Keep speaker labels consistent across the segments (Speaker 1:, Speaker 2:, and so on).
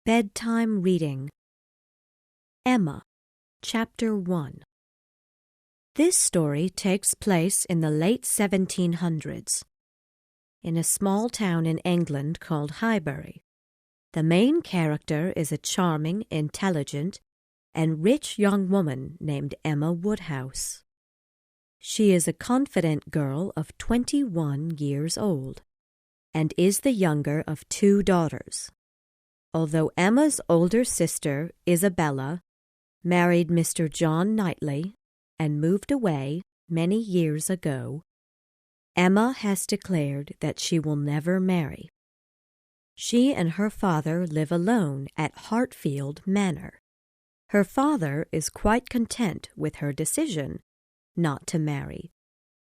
Speaker 1: Bedtime Reading. Emma, Chapter 1. This story takes place in the late 1700s. In a small town in England called Highbury, the main character is a charming, intelligent, and rich young woman named Emma Woodhouse. She is a confident girl of 21 years old, and is the younger of 2 daughters. Although Emma's older sister, Isabella, married Mr. John Knightley and moved away many years ago, Emma has declared that she will never marry. She and her father live alone at Heartfelt Manor. Her father is quite content with her decision not to marry,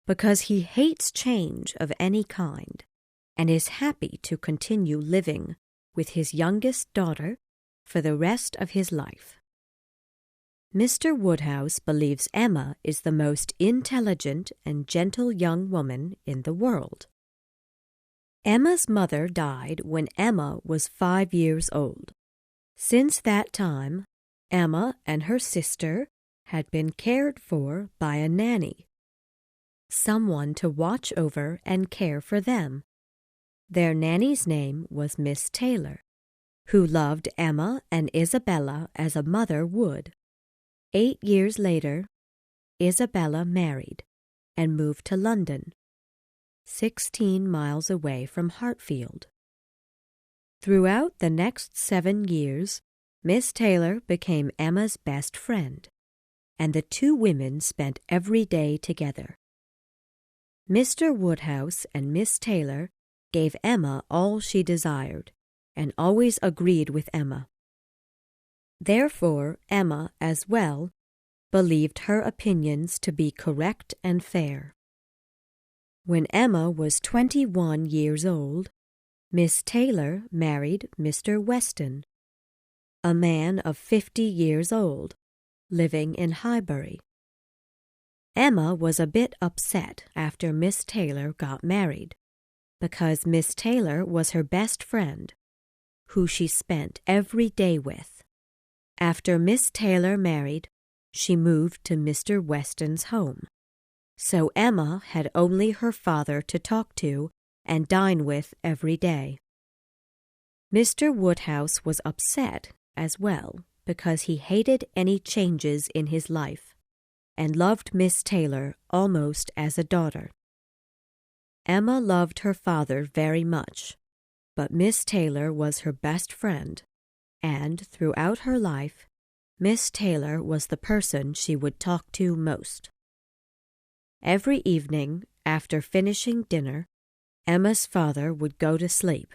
Speaker 1: because he hates change of any kind and is happy to continue living with his youngest daughter for the rest of his life. Mr. Woodhouse believes Emma is the most intelligent and gentle young woman in the world. Emma's mother died when Emma was 5 years old. Since that time, Emma and her sister had been cared for by a nanny, someone to watch over and care for them. Their nanny's name was Miss Taylor, who loved Emma and Isabella as a mother would. 8 years later, Isabella married and moved to London, 16 miles away from Heartfelt. Throughout the next 7 years, Miss Taylor became Emma's best friend, and the 2 women spent every day together. Mr. Woodhouse and Miss Taylor gave Emma all she desired, and always agreed with Emma. Therefore, Emma, as well, believed her opinions to be correct and fair. When Emma was 21 years old, Miss Taylor married Mr. Weston, a man of 50 years old, living in Highbury. Emma was a bit upset after Miss Taylor got married, because Miss Taylor was her best friend, who she spent every day with. After Miss Taylor married, she moved to Mr. Weston's home, so Emma had only her father to talk to and dine with every day. Mr. Woodhouse was upset as well because he hated any changes in his life and loved Miss Taylor almost as a daughter. Emma loved her father very much, but Miss Taylor was her best friend, and throughout her life, Miss Taylor was the person she would talk to most. Every evening, after finishing dinner, Emma's father would go to sleep,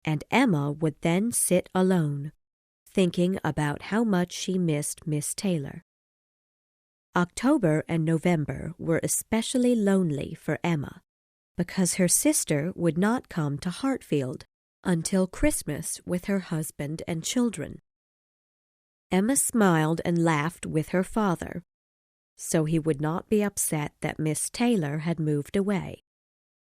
Speaker 1: and Emma would then sit alone, thinking about how much she missed Miss Taylor. October and November were especially lonely for Emma, because her sister would not come to Heartfelt until Christmas with her husband and children. Emma smiled and laughed with her father, so he would not be upset that Miss Taylor had moved away.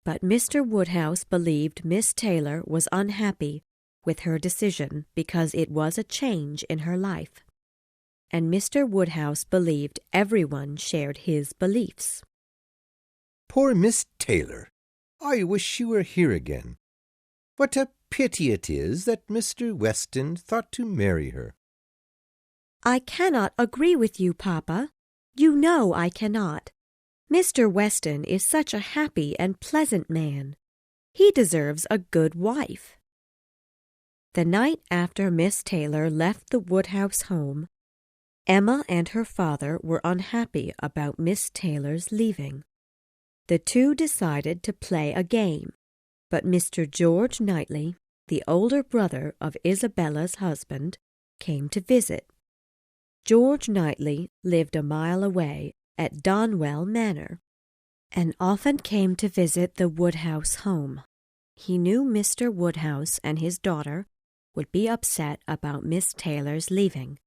Speaker 1: But Mr. Woodhouse believed Miss Taylor was unhappy with her decision because it was a change in her life, and Mr. Woodhouse believed everyone shared his beliefs.
Speaker 2: Poor Miss Taylor! I wish she were here again. What a pity it is that Mr. Weston thought to marry her.
Speaker 1: I cannot agree with you, Papa. You know I cannot. Mr. Weston is such a happy and pleasant man. He deserves a good wife. The night after Miss Taylor left the Woodhouse home, Emma and her father were unhappy about Miss Taylor's leaving. The 2 decided to play a game, but Mr. George Knightley, the older brother of Isabella's husband, came to visit. George Knightley lived a mile away at Donwell Manor, and often came to visit the Woodhouse home. He knew Mr. Woodhouse and his daughter would be upset about Miss Taylor's leaving,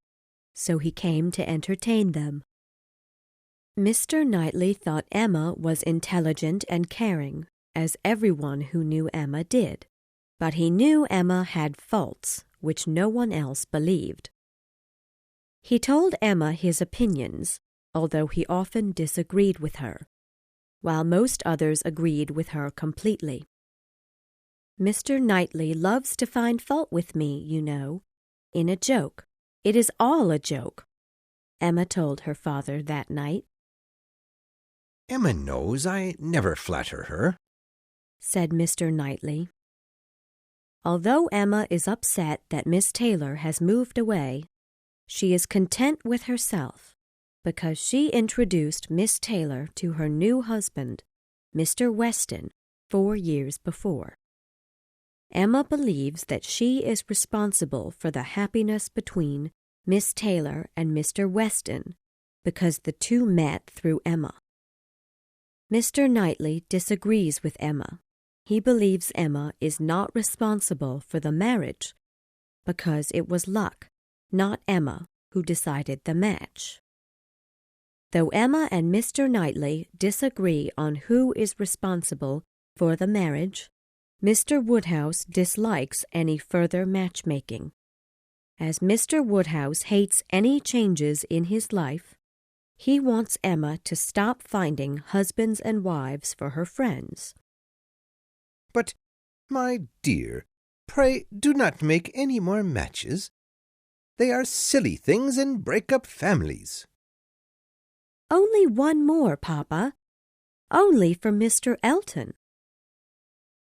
Speaker 1: so he came to entertain them. Mr. Knightley thought Emma was intelligent and caring, as everyone who knew Emma did, but he knew Emma had faults which no one else believed. He told Emma his opinions, although he often disagreed with her, while most others agreed with her completely. "Mr. Knightley loves to find fault with me, you know, in a joke. It is all a joke," Emma told her father that night.
Speaker 2: "Emma knows I never flatter her,"
Speaker 1: said Mr. Knightley. Although Emma is upset that Miss Taylor has moved away, she is content with herself because she introduced Miss Taylor to her new husband, Mr. Weston, 4 years before. Emma believes that she is responsible for the happiness between Miss Taylor and Mr. Weston because the two met through Emma. Mr. Knightley disagrees with Emma. He believes Emma is not responsible for the marriage because it was luck, not Emma, who decided the match. Though Emma and Mr. Knightley disagree on who is responsible for the marriage, Mr. Woodhouse dislikes any further matchmaking. As Mr. Woodhouse hates any changes in his life, he wants Emma to stop finding husbands and wives for her friends.
Speaker 2: "But, my dear, pray do not make any more matches. They are silly things and break up families."
Speaker 1: "Only one more, Papa. Only for Mr. Elton."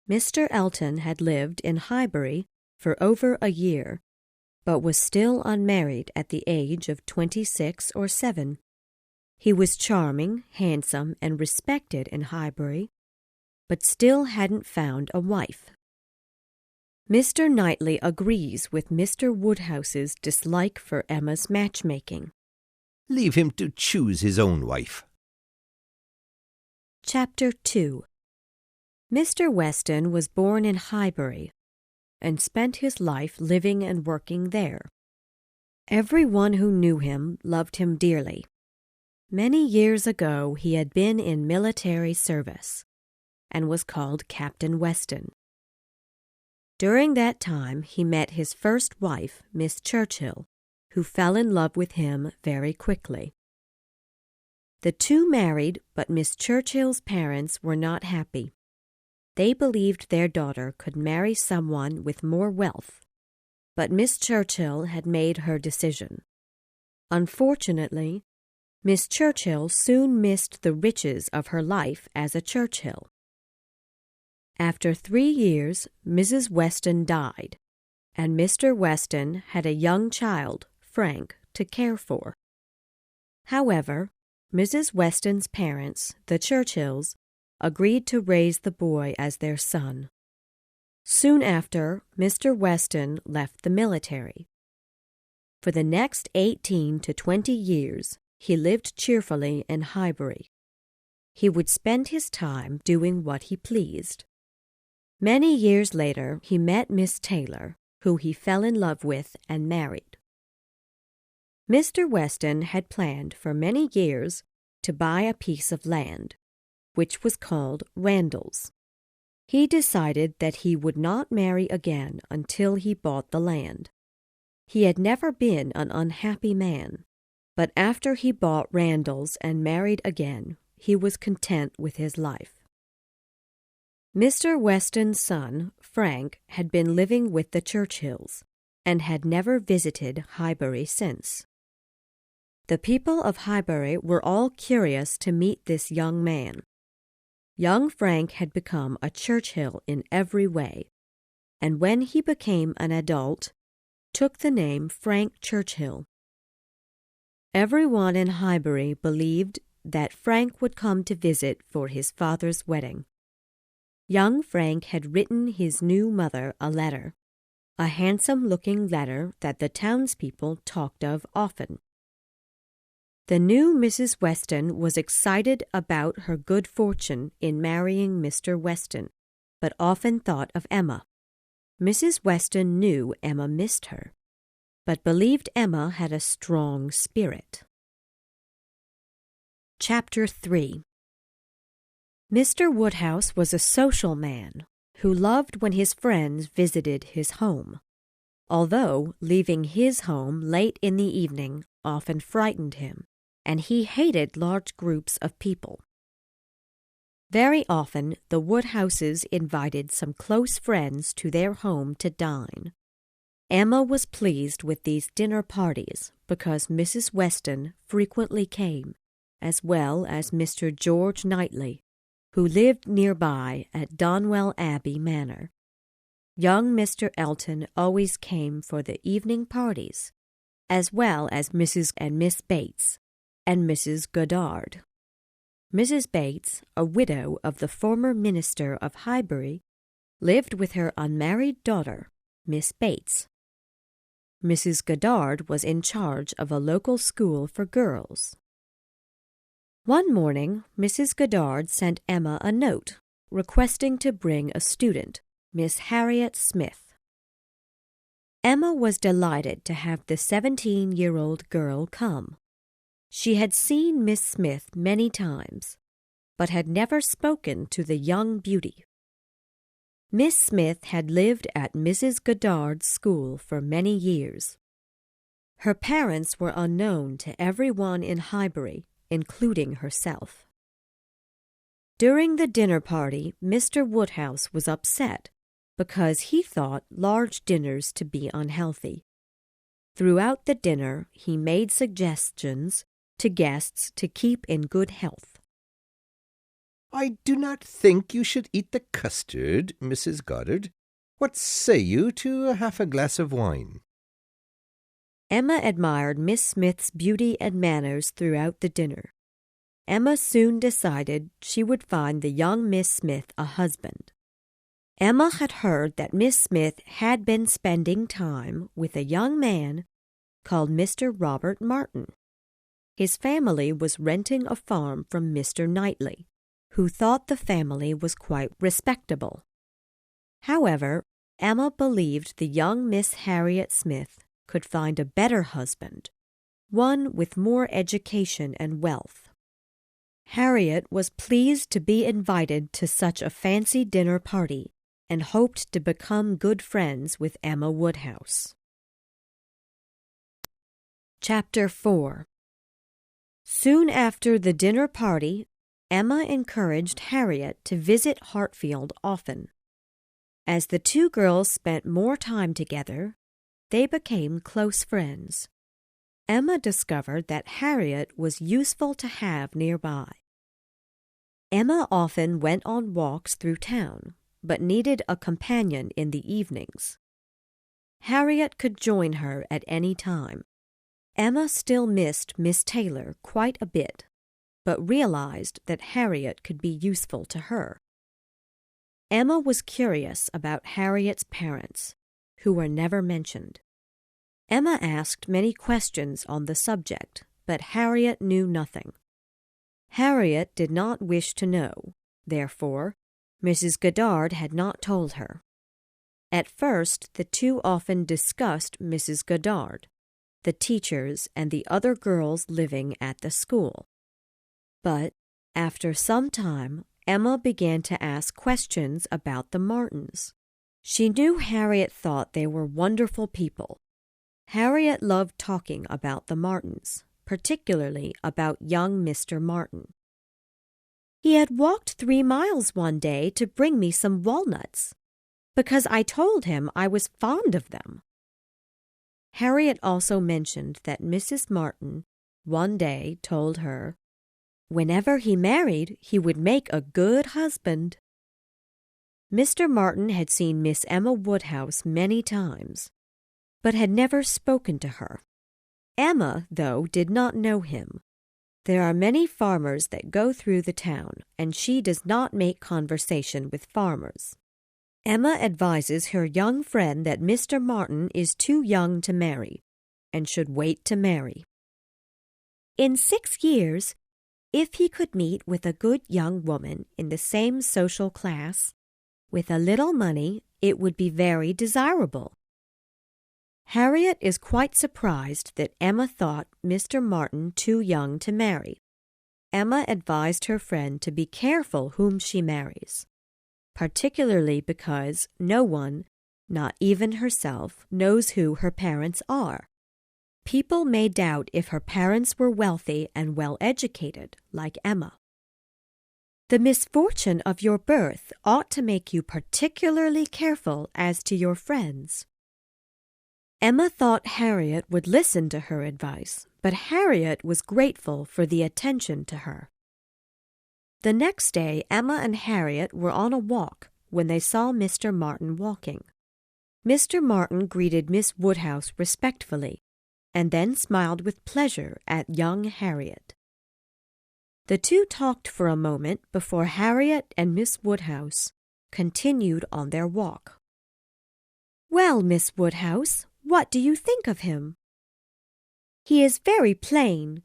Speaker 1: Mr. Elton had lived in Highbury for over a year, but was still unmarried at the age of 26 or 7. He was charming, handsome, and respected in Highbury, but still hadn't found a wife. Mr. Knightley agrees with Mr. Woodhouse's dislike for Emma's matchmaking.
Speaker 2: "Leave him to choose his own wife."
Speaker 1: Chapter 2. Mr. Weston was born in Highbury and spent his life living and working there. Everyone who knew him loved him dearly. Many years ago he had been in military service and was called Captain Weston. During that time he met his first wife, Miss Churchill, who fell in love with him very quickly. The two married, but Miss Churchill's parents were not happy. They believed their daughter could marry someone with more wealth, but Miss Churchill had made her decision. Unfortunately, Miss Churchill soon missed the riches of her life as a Churchill. After 3 years, Mrs. Weston died, and Mr. Weston had a young child, Frank, to care for. However, Mrs. Weston's parents, the Churchills, agreed to raise the boy as their son. Soon after, Mr. Weston left the military. For the next 18 to 20 years, he lived cheerfully in Highbury. He would spend his time doing what he pleased. Many years later, he met Miss Taylor, who he fell in love with and married. Mr. Weston had planned for many years to buy a piece of land, which was called Randall's. He decided that he would not marry again until he bought the land. He had never been an unhappy man, but after he bought Randall's and married again, he was content with his life. Mr. Weston's son, Frank, had been living with the Churchills and had never visited Highbury since. The people of Highbury were all curious to meet this young man. Young Frank had become a Churchill in every way, and when he became an adult, took the name Frank Churchill. Everyone in Highbury believed that Frank would come to visit for his father's wedding. Young Frank had written his new mother a letter, a handsome-looking letter that the townspeople talked of often. The new Mrs. Weston was excited about her good fortune in marrying Mr. Weston, but often thought of Emma. Mrs. Weston knew Emma missed her, but believed Emma had a strong spirit. Chapter 3. Mr. Woodhouse was a social man who loved when his friends visited his home. although leaving his home late in the evening often frightened him, and he hated large groups of people. Very often the Woodhouses invited some close friends to their home to dine. Emma was pleased with these dinner parties because Mrs. Weston frequently came, as well as Mr. George Knightley, who lived nearby at Donwell Abbey Manor. Young Mr. Elton always came for the evening parties, as well as Mrs. and Miss Bates, and Mrs. Goddard. Mrs. Bates, a widow of the former minister of Highbury, lived with her unmarried daughter, Miss Bates. Mrs. Goddard was in charge of a local school for girls. One morning, Mrs. Goddard sent Emma a note requesting to bring a student, Miss Harriet Smith. Emma was delighted to have the 17-year-old girl come. She had seen Miss Smith many times, but had never spoken to the young beauty. Miss Smith had lived at Mrs. Goddard's school for many years. Her parents were unknown to everyone in Highbury, including herself. During the dinner party, Mr. Woodhouse was upset because he thought large dinners to be unhealthy. Throughout the dinner, he made suggestions to guests to keep in good health.
Speaker 2: "I do not think you should eat the custard, Mrs. Goddard. What say you to half a glass of wine?"
Speaker 1: Emma admired Miss Smith's beauty and manners throughout the dinner. Emma soon decided she would find the young Miss Smith a husband. Emma had heard that Miss Smith had been spending time with a young man called Mr. Robert Martin. His family was renting a farm from Mr. Knightley, who thought the family was quite respectable. However, Emma believed the young Miss Harriet Smith could find a better husband, one with more education and wealth. Harriet was pleased to be invited to such a fancy dinner party and hoped to become good friends with Emma Woodhouse. Chapter 4. Soon after the dinner party, Emma encouraged Harriet to visit Hartfield often. As the two girls spent more time together, they became close friends. Emma discovered that Harriet was useful to have nearby. Emma often went on walks through town, but needed a companion in the evenings. Harriet could join her at any time. Emma still missed Miss Taylor quite a bit, but realized that Harriet could be useful to her. Emma was curious about Harriet's parents, who were never mentioned. Emma asked many questions on the subject, but Harriet knew nothing. Harriet did not wish to know, therefore, Mrs. Goddard had not told her. At first, the two often discussed Mrs. Goddard, the teachers, and the other girls living at the school. But after some time, Emma began to ask questions about the Martins. She knew Harriet thought they were wonderful people. Harriet loved talking about the Martins, particularly about young Mr. Martin. "He had walked 3 miles one day to bring me some walnuts, because I told him I was fond of them." Harriet also mentioned that Mrs. Martin one day told her, "Whenever he married, he would make a good husband." Mr. Martin had seen Miss Emma Woodhouse many times, but had never spoken to her. Emma, though, did not know him. There are many farmers that go through the town, and she does not make conversation with farmers. Emma advises her young friend that Mr. Martin is too young to marry, and should wait to marry. "In 6 years, if he could meet with a good young woman in the same social class, with a little money, it would be very desirable." Harriet is quite surprised that Emma thought Mr. Martin too young to marry. Emma advised her friend to be careful whom she marries, particularly because no one, Not even herself knows who her parents are. People may doubt if her parents were wealthy and well-educated, like Emma. The misfortune of your birth ought to make you particularly careful as to your friends. Emma thought Harriet would listen to her advice, but Harriet was grateful for the attention to her. The next day, Emma and Harriet were on a walk when they saw Mr. Martin walking. Mr. Martin greeted Miss Woodhouse respectfully, and then smiled with pleasure at young Harriet. The two talked for a moment before Harriet and Miss Woodhouse continued on their walk. "Well, Miss Woodhouse, what do you think of him?" "He is very plain.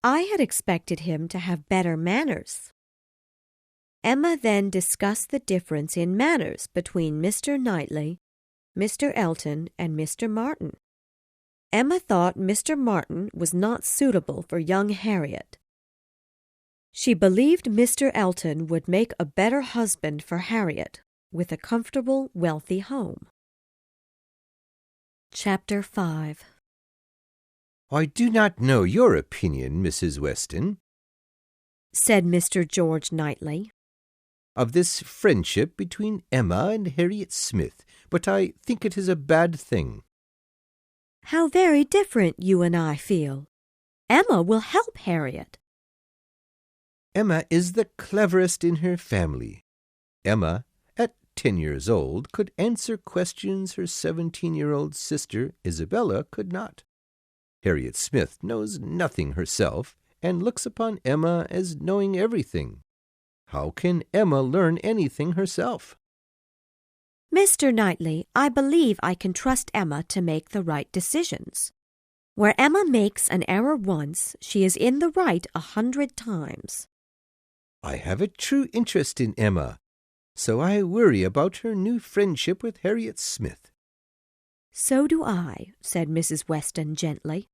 Speaker 1: I had expected him to have better manners." Emma then discussed the difference in manners between Mr. Knightley, Mr. Elton, and Mr. Martin. Emma thought Mr. Martin was not suitable for young Harriet. She believed Mr. Elton would make a better husband for Harriet, with a comfortable, wealthy home. Chapter 5.
Speaker 2: "I do not know your opinion, Mrs. Weston,"
Speaker 1: said Mr. George Knightley,
Speaker 2: "of this friendship between Emma and Harriet Smith, but I think it is a bad thing."
Speaker 1: "How very different you and I feel. Emma will help Harriet."
Speaker 2: "Emma is the cleverest in her family. Emma, at 10 years old, could answer questions her 17-year-old sister Isabella could not. Harriet Smith knows nothing herself, and looks upon Emma as knowing everything. How can Emma learn anything herself?"
Speaker 1: "Mr. Knightley, I believe I can trust Emma to make the right decisions. Where Emma makes an error once, she is in the right 100 times.
Speaker 2: "I have a true interest in Emma, so I worry about her new friendship with Harriet Smith."
Speaker 1: "So do I," said Mrs. Weston gently.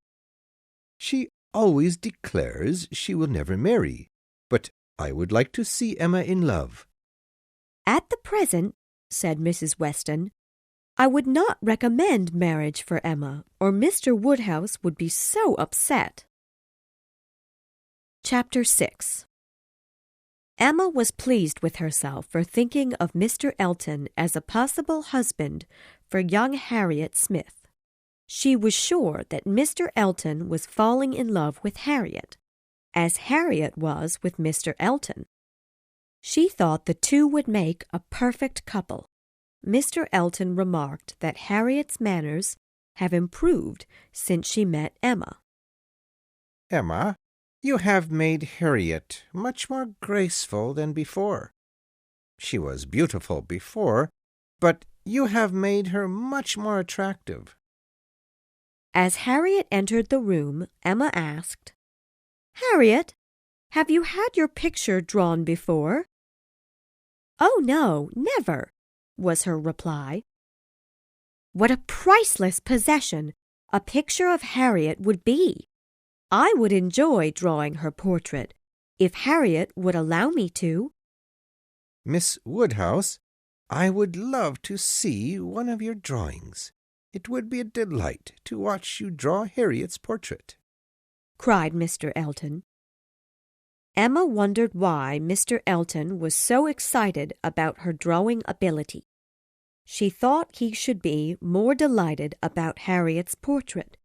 Speaker 2: "She always declares she will never marry, but I would like to see Emma in love."
Speaker 1: "At the present," said Mrs. Weston, "I would not recommend marriage for Emma, or Mr. Woodhouse would be so upset." Chapter 6. Emma was pleased with herself for thinking of Mr. Elton as a possible husband for young Harriet Smith. She was sure that Mr. Elton was falling in love with Harriet, as Harriet was with Mr. Elton. She thought the two would make a perfect couple. Mr. Elton remarked that Harriet's manners have improved since she met Emma.
Speaker 2: "Emma, you have made Harriet much more graceful than before. She was beautiful before, but you have made her much more attractive."
Speaker 1: As Harriet entered the room, Emma asked, "Harriet, have you had your picture drawn before?" "Oh, no, never," was her reply. "What a priceless possession a picture of Harriet would be! I would enjoy drawing her portrait, if Harriet would allow me to."
Speaker 2: "Miss Woodhouse, I would love to see one of your drawings. It would be a delight to watch you draw Harriet's portrait,"
Speaker 1: cried Mr. Elton. Emma wondered why Mr. Elton was so excited about her drawing ability. She thought he should be more delighted about Harriet's portrait.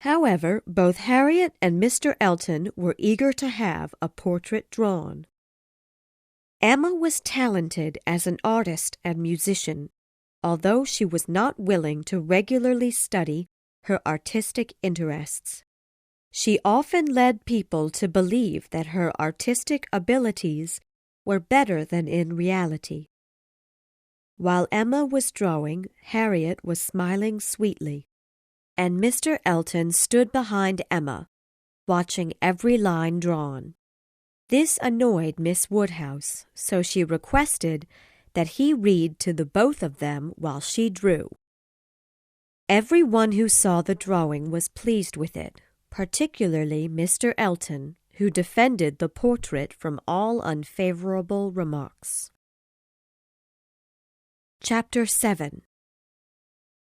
Speaker 1: However, both Harriet and Mr. Elton were eager to have a portrait drawn. Emma was talented as an artist and musician, although she was not willing to regularly study her artistic interests. She often led people to believe that her artistic abilities were better than in reality. While Emma was drawing, Harriet was smiling sweetly, and Mr. Elton stood behind Emma, watching every line drawn. This annoyed Miss Woodhouse, so she requested that he read to the both of them while she drew. Every one who saw the drawing was pleased with it, particularly Mr. Elton, who defended the portrait from all unfavorable remarks. Chapter 7.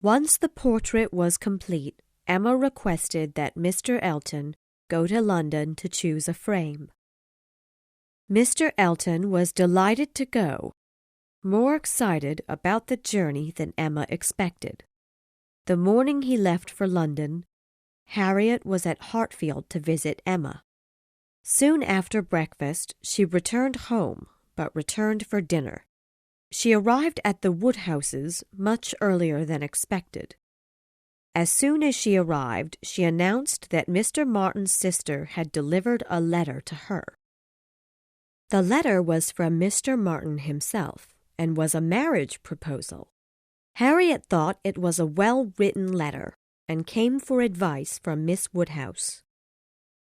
Speaker 1: Once the portrait was complete, Emma requested that Mr. Elton go to London to choose a frame. Mr. Elton was delighted to go, more excited about the journey than Emma expected. The morning he left for London, Harriet was at Heartfelt to visit Emma. Soon after breakfast, she returned home, but returned for dinner. She arrived at the Woodhouses much earlier than expected. As soon as she arrived, she announced that Mr. Martin's sister had delivered a letter to her. The letter was from Mr. Martin himself, and was a marriage proposal. Harriet thought it was a well-written letter, and came for advice from Miss Woodhouse.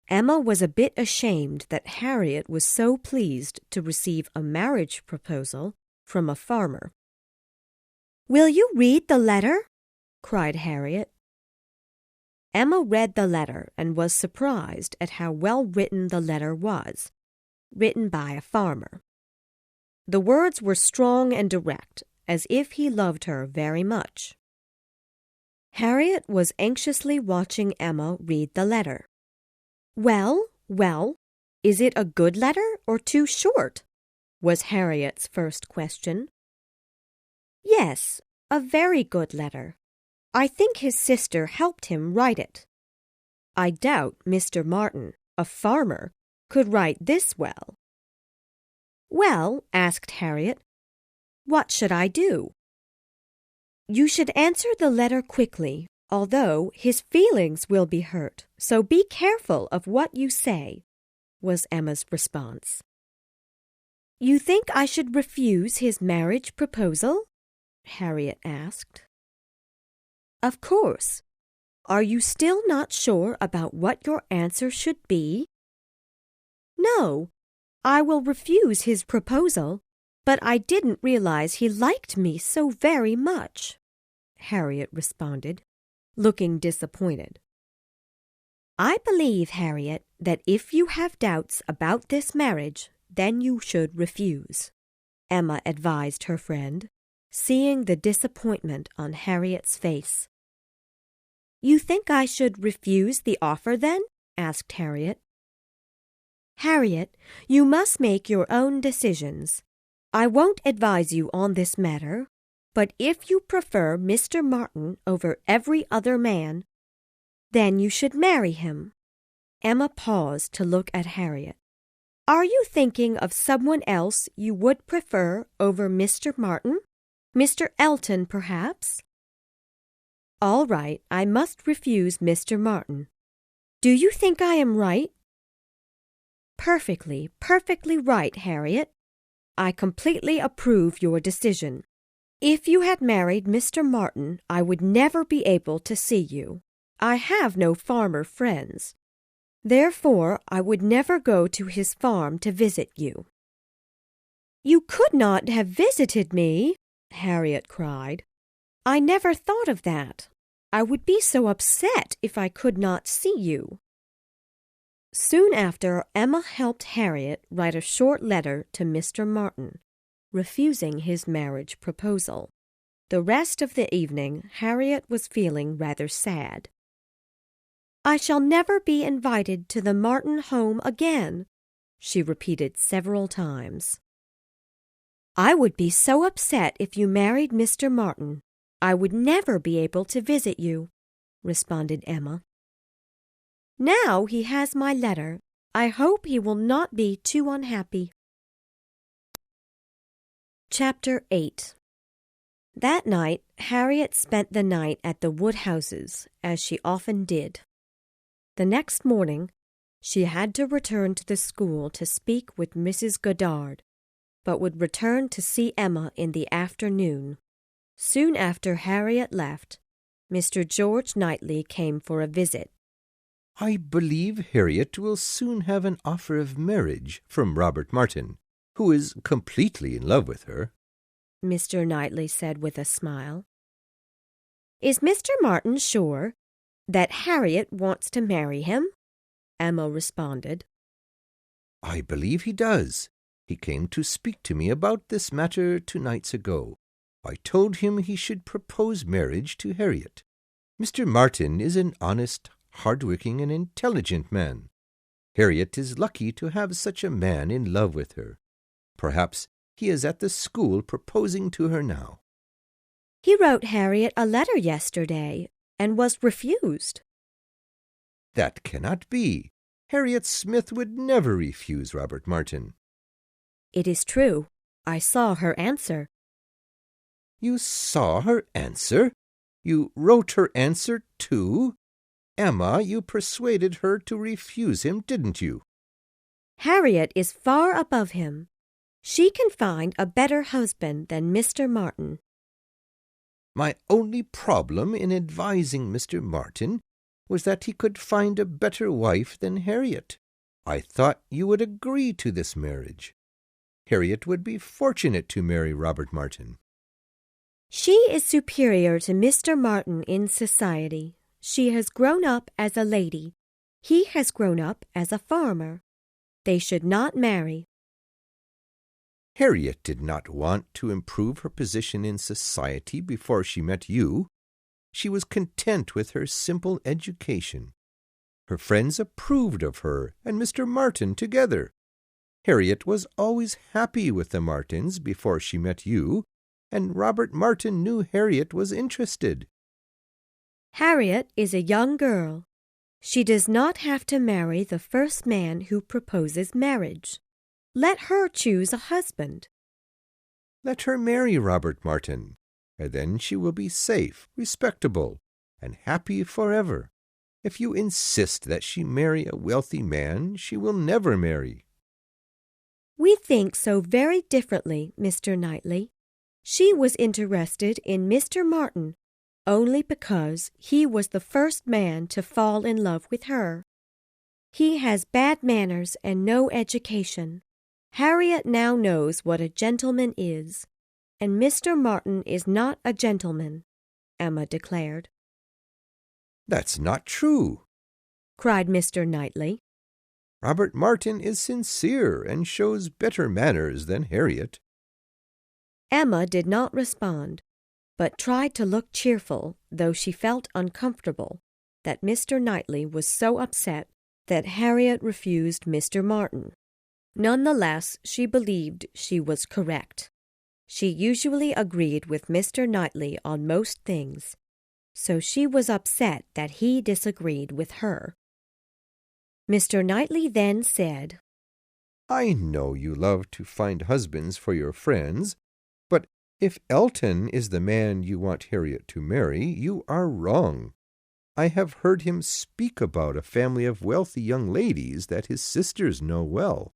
Speaker 1: Emma was a bit ashamed that Harriet was so pleased to receive a marriage proposal from a farmer. "Will you read the letter?" cried Harriet. Emma read the letter and was surprised at how well written the letter was, written by a farmer. The words were strong and direct, as if he loved her very much. Harriet was anxiously watching Emma read the letter. Well, is it a good letter or too short?" was Harriet's first question. "Yes, a very good letter. I think his sister helped him write it. I doubt Mr. Martin, a farmer, could write this well." "Well," asked Harriet, "what should I do?" "You should answer the letter quickly, although his feelings will be hurt, so be careful of what you say," was Emma's response. "You think I should refuse his marriage proposal?" Harriet asked. "Of course. Are you still not sure about what your answer should be?" "No, I will refuse his proposal, but I didn't realize he liked me so very much," Harriet responded, looking disappointed. "I believe, Harriet, that if you have doubts about this marriage, then you should refuse," Emma advised her friend, seeing the disappointment on Harriet's face. "You think I should refuse the offer, then?" asked Harriet. "Harriet, you must make your own decisions. I won't advise you on this matter, but if you prefer Mr. Martin over every other man, then you should marry him." Emma paused to look at Harriet. "Are you thinking of someone else you would prefer over Mr. Martin? Mr. Elton, perhaps?" "All right, I must refuse Mr. Martin. Do you think I am right?" Perfectly right, Harriet. I completely approve your decision. If you had married Mr. Martin, I would never be able to see you. I have no farmer friends. Therefore, I would never go to his farm to visit you." "You could not have visited me," Harriet cried. "I never thought of that. I would be so upset if I could not see you." Soon after, Emma helped Harriet write a short letter to Mr. Martin, refusing his marriage proposal. The rest of the evening, Harriet was feeling rather sad. "I shall never be invited to the Martin home again," she repeated several times. "I would be so upset if you married Mr. Martin. I would never be able to visit you," responded Emma. "Now he has my letter. I hope he will not be too unhappy." Chapter 8. That night, Harriet spent the night at the Woodhouses, as she often did. The next morning, she had to return to the school to speak with Mrs. Goddard, but would return to see Emma in the afternoon. Soon after Harriet left, Mr. George Knightley came for a visit.
Speaker 2: "I believe Harriet will soon have an offer of marriage from Robert Martin, who is completely in love with her,"
Speaker 1: Mr. Knightley said with a smile. "Is Mr. Martin sure that Harriet wants to marry him?" Emma responded.
Speaker 2: "I believe he does. He came to speak to me about this matter 2 nights ago. I told him he should propose marriage to Harriet. Mr. Martin is an honest, hard-working, and intelligent man. Harriet is lucky to have such a man in love with her. Perhaps he is at the school proposing to her now."
Speaker 1: "He wrote Harriet a letter yesterday and was refused."
Speaker 2: "That cannot be. Harriet Smith would never refuse Robert Martin."
Speaker 1: "It is true. I saw her answer."
Speaker 2: "You saw her answer? You wrote her answer, too? Emma, you persuaded her to refuse him, didn't you?"
Speaker 1: "Harriet is far above him. She can find a better husband than Mr. Martin."
Speaker 2: "My only problem in advising Mr. Martin was that he could find a better wife than Harriet. I thought you would agree to this marriage. Harriet would be fortunate to marry Robert Martin."
Speaker 1: "She is superior to Mr. Martin in society. She has grown up as a lady. He has grown up as a farmer. They should not marry."
Speaker 2: "Harriet did not want to improve her position in society before she met you. She was content with her simple education. Her friends approved of her and Mr. Martin together. Harriet was always happy with the Martins before she met you, and Robert Martin knew Harriet was interested."
Speaker 1: "Harriet is a young girl. She does not have to marry the first man who proposes marriage. Let her choose a husband."
Speaker 2: "Let her marry Robert Martin, and then she will be safe, respectable, and happy forever. If you insist that she marry a wealthy man, she will never marry."
Speaker 1: "We think so very differently, Mr. Knightley. She was interested in Mr. Martin only because he was the first man to fall in love with her. He has bad manners and no education. Harriet now knows what a gentleman is, and Mr. Martin is not a gentleman," Emma declared.
Speaker 2: "That's not true,"
Speaker 1: cried Mr. Knightley.
Speaker 2: "Robert Martin is sincere and shows better manners than Harriet."
Speaker 1: Emma did not respond, but tried to look cheerful, though she felt uncomfortable that Mr. Knightley was so upset that Harriet refused Mr. Martin. None the less, she believed she was correct. She usually agreed with Mr. Knightley on most things, so she was upset that he disagreed with her. Mr. Knightley then said,
Speaker 2: "I know you love to find husbands for your friends, but if Elton is the man you want Harriet to marry, you are wrong. I have heard him speak about a family of wealthy young ladies that his sisters know well."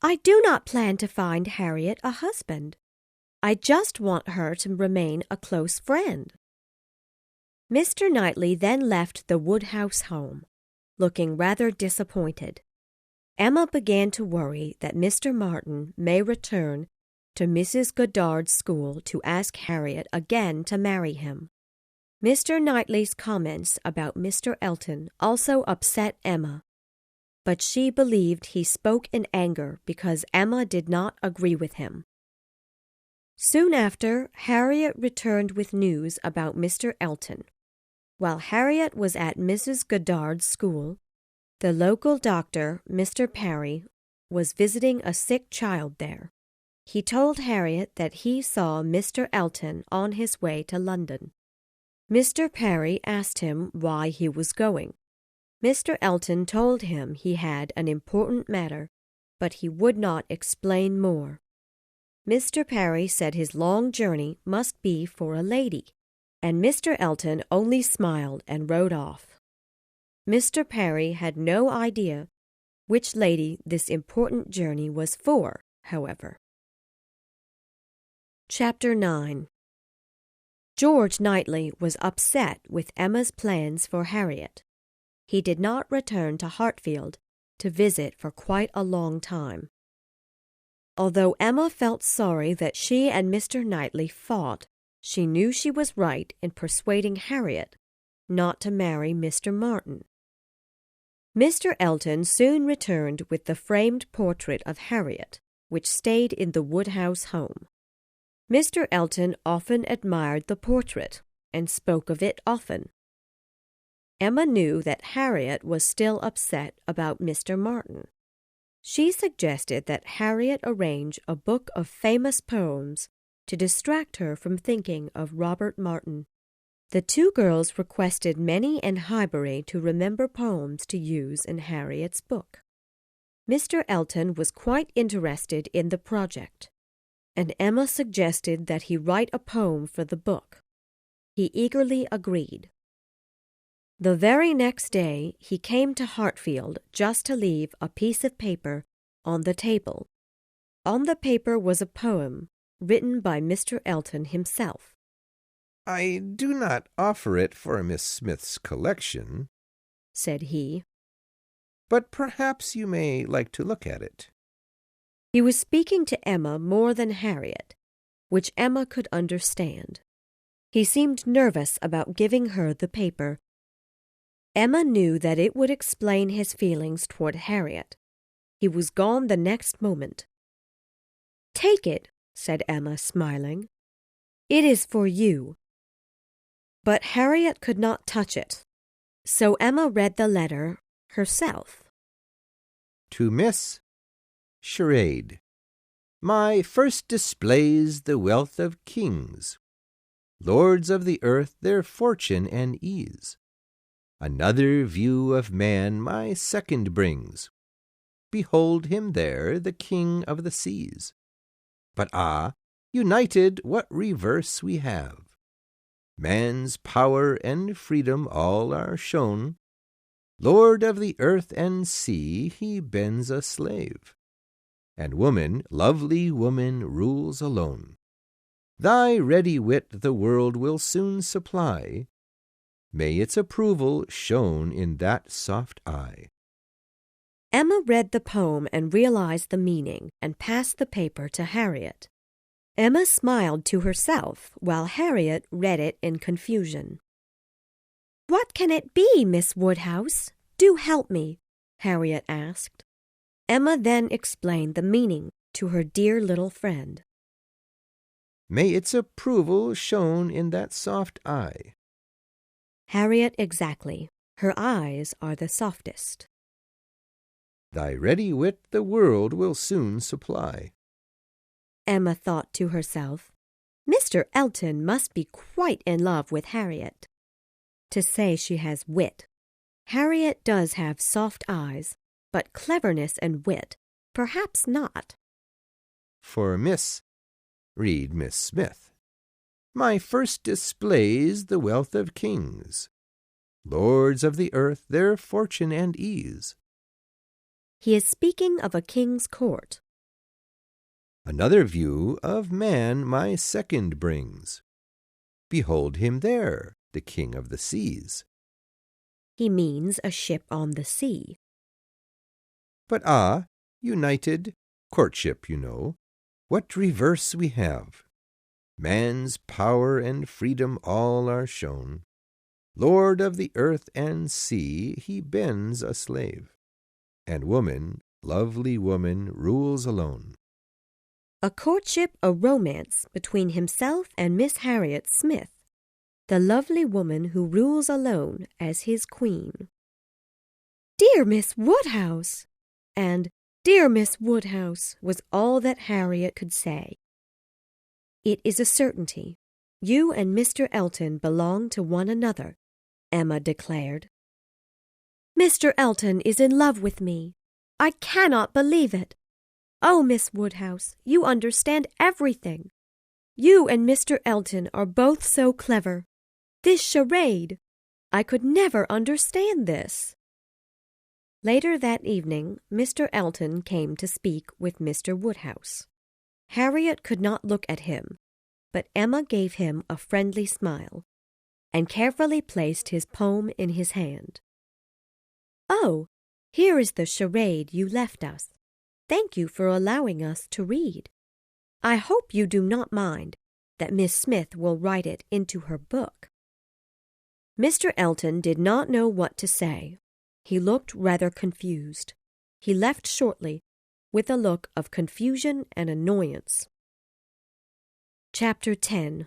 Speaker 1: "I do not plan to find Harriet a husband. I just want her to remain a close friend." Mr. Knightley then left the Woodhouse home, looking rather disappointed. Emma began to worry that Mr. Martin may return to Mrs. Goddard's school to ask Harriet again to marry him. Mr. Knightley's comments about Mr. Elton also upset Emma, but she believed he spoke in anger because Emma did not agree with him. Soon after, Harriet returned with news about Mr. Elton. While Harriet was at Mrs. Goddard's school, the local doctor, Mr. Parry, was visiting a sick child there. He told Harriet that he saw Mr. Elton on his way to London. Mr. Parry asked him why he was going. Mr. Elton told him he had an important matter, but he would not explain more. Mr. Parry said his long journey must be for a lady, and Mr. Elton only smiled and rode off. Mr. Parry had no idea which lady this important journey was for, however. Chapter 9. George Knightley was upset with Emma's plans for Harriet. He did not return to Hartfield to visit for quite a long time. Although Emma felt sorry that she and Mr. Knightley fought, she knew she was right in persuading Harriet not to marry Mr. Martin. Mr. Elton soon returned with the framed portrait of Harriet, which stayed in the Woodhouse home. Mr. Elton often admired the portrait and spoke of it often. Emma knew that Harriet was still upset about Mr. Martin. She suggested that Harriet arrange a book of famous poems to distract her from thinking of Robert Martin. The two girls requested Minnie and Highbury to remember poems to use in Harriet's book. Mr. Elton was quite interested in the project, and Emma suggested that he write a poem for the book. He eagerly agreed. The very next day he came to Hartfield just to leave a piece of paper on the table. On the paper was a poem written by Mr. Elton himself.
Speaker 2: "I do not offer it for Miss Smith's collection,"
Speaker 1: said he,
Speaker 2: "but perhaps you may like to look at it."
Speaker 1: He was speaking to Emma more than Harriet, which Emma could understand. He seemed nervous about giving her the paper. Emma knew that it would explain his feelings toward Harriet. He was gone the next moment. "Take it," said Emma, smiling. "It is for you." But Harriet could not touch it, so Emma read the letter herself.
Speaker 2: To Miss Charade. My first displays the wealth of kings, lords of the earth their fortune and ease. Another view of man my second brings. Behold him there, the king of the seas. But united what reverse we have. Man's power and freedom all are shown. Lord of the earth and sea, he bends a slave. And woman, lovely woman, rules alone. Thy ready wit the world will soon supply. May its approval shown in that soft eye.
Speaker 1: Emma read the poem and realized the meaning and passed the paper to Harriet. Emma smiled to herself while Harriet read it in confusion. "What can it be, Miss Woodhouse? Do help me," Harriet asked. Emma then explained the meaning to her dear little friend.
Speaker 2: May its approval shown in that soft eye.
Speaker 1: Harriet, exactly. Her eyes are the softest.
Speaker 2: Thy ready wit the world will soon supply.
Speaker 1: Emma thought to herself, Mr. Elton must be quite in love with Harriet. To say she has wit. Harriet does have soft eyes, but cleverness and wit, perhaps not.
Speaker 2: For read Miss Smith. My first displays the wealth of kings, lords of the earth their fortune and ease.
Speaker 1: He is speaking of a king's court.
Speaker 2: Another view of man my second brings. Behold him there, the king of the seas.
Speaker 1: He means a ship on the sea.
Speaker 2: But united, courtship, you know, what reverse we have. Man's power and freedom all are shown. Lord of the earth and sea, he bends a slave. And woman, lovely woman, rules alone.
Speaker 1: A courtship, a romance between himself and Miss Harriet Smith, the lovely woman who rules alone as his queen. Dear Miss Woodhouse! And Dear Miss Woodhouse was all that Harriet could say. It is a certainty. You and Mr. Elton belong to one another, Emma declared. Mr. Elton is in love with me. I cannot believe it. Oh, Miss Woodhouse, you understand everything. You and Mr. Elton are both so clever. This charade, I could never understand this. Later that evening, Mr. Elton came to speak with Mr. Woodhouse. Harriet could not look at him, but Emma gave him a friendly smile and carefully placed his poem in his hand. Oh, here is the charade you left us. Thank you for allowing us to read. I hope you do not mind that Miss Smith will write it into her book. Mr. Elton did not know what to say. He looked rather confused. He left shortly, with a look of confusion and annoyance. Chapter 10.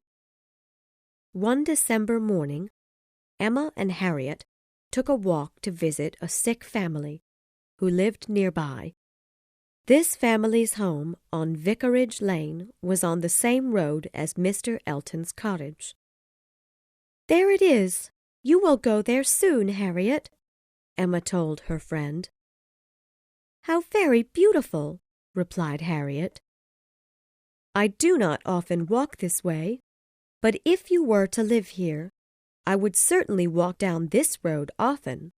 Speaker 1: One December morning, Emma and Harriet took a walk to visit a sick family who lived nearby. This family's home on Vicarage Lane was on the same road as Mr. Elton's cottage. "There it is. You will go there soon, Harriet," Emma told her friend. "How very beautiful," replied Harriet. "I do not often walk this way, but if you were to live here, I would certainly walk down this road often.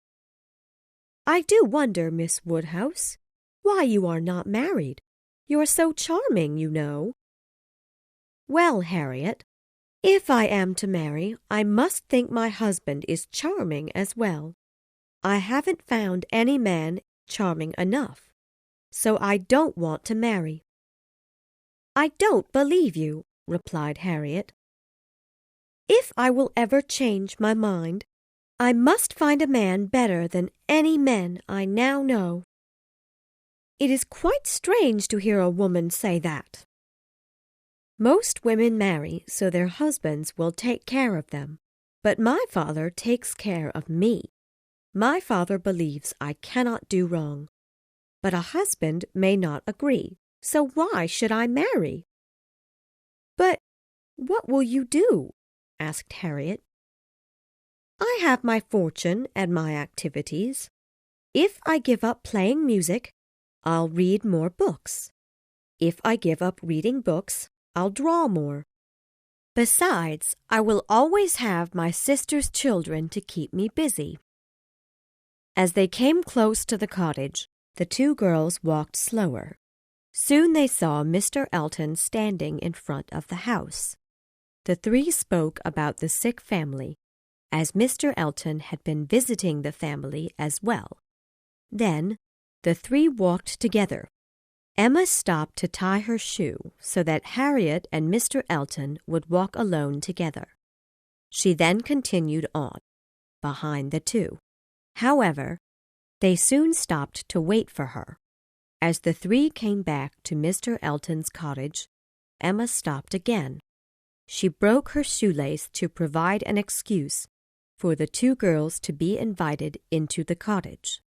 Speaker 1: I do wonder, Miss Woodhouse, why you are not married. You are so charming, you know." "Well, Harriet, if I am to marry, I must think my husband is charming as well. I haven't found any man charming enough, so I don't want to marry." "I don't believe you," replied Harriet. "If I will ever change my mind, I must find a man better than any men I now know." "It is quite strange to hear a woman say that." "Most women marry so their husbands will take care of them, but my father takes care of me. My father believes I cannot do wrong, but a husband may not agree, so why should I marry?" "But what will you do?" asked Harriet. "I have my fortune and my activities. If I give up playing music, I'll read more books. If I give up reading books, I'll draw more. Besides, I will always have my sister's children to keep me busy." As they came close to the cottage, the two girls walked slower. Soon they saw Mr. Elton standing in front of the house. The three spoke about the sick family, as Mr. Elton had been visiting the family as well. Then the three walked together. Emma stopped to tie her shoe so that Harriet and Mr. Elton would walk alone together. She then continued on, behind the two. However, they soon stopped to wait for her. As the three came back to Mr. Elton's cottage, Emma stopped again. She broke her shoelace to provide an excuse for the two girls to be invited into the cottage.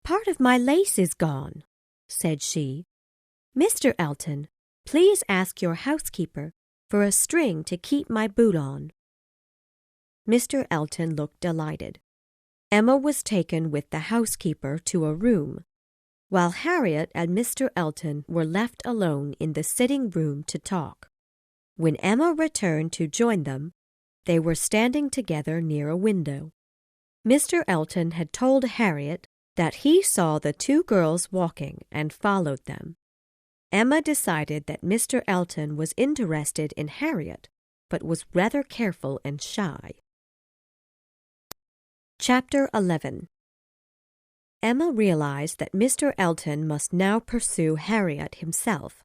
Speaker 1: "Part of my lace is gone," said she. "Mr. Elton, please ask your housekeeper for a string to keep my boot on." Mr. Elton looked delighted. Emma was taken with the housekeeper to a room, while Harriet and Mr. Elton were left alone in the sitting-room to talk. When Emma returned to join them, they were standing together near a window. Mr. Elton had told Harriet that he saw the two girls walking and followed them. Emma decided that Mr. Elton was interested in Harriet, but was rather careful and shy. Chapter 11. Emma realized that Mr. Elton must now pursue Harriet himself.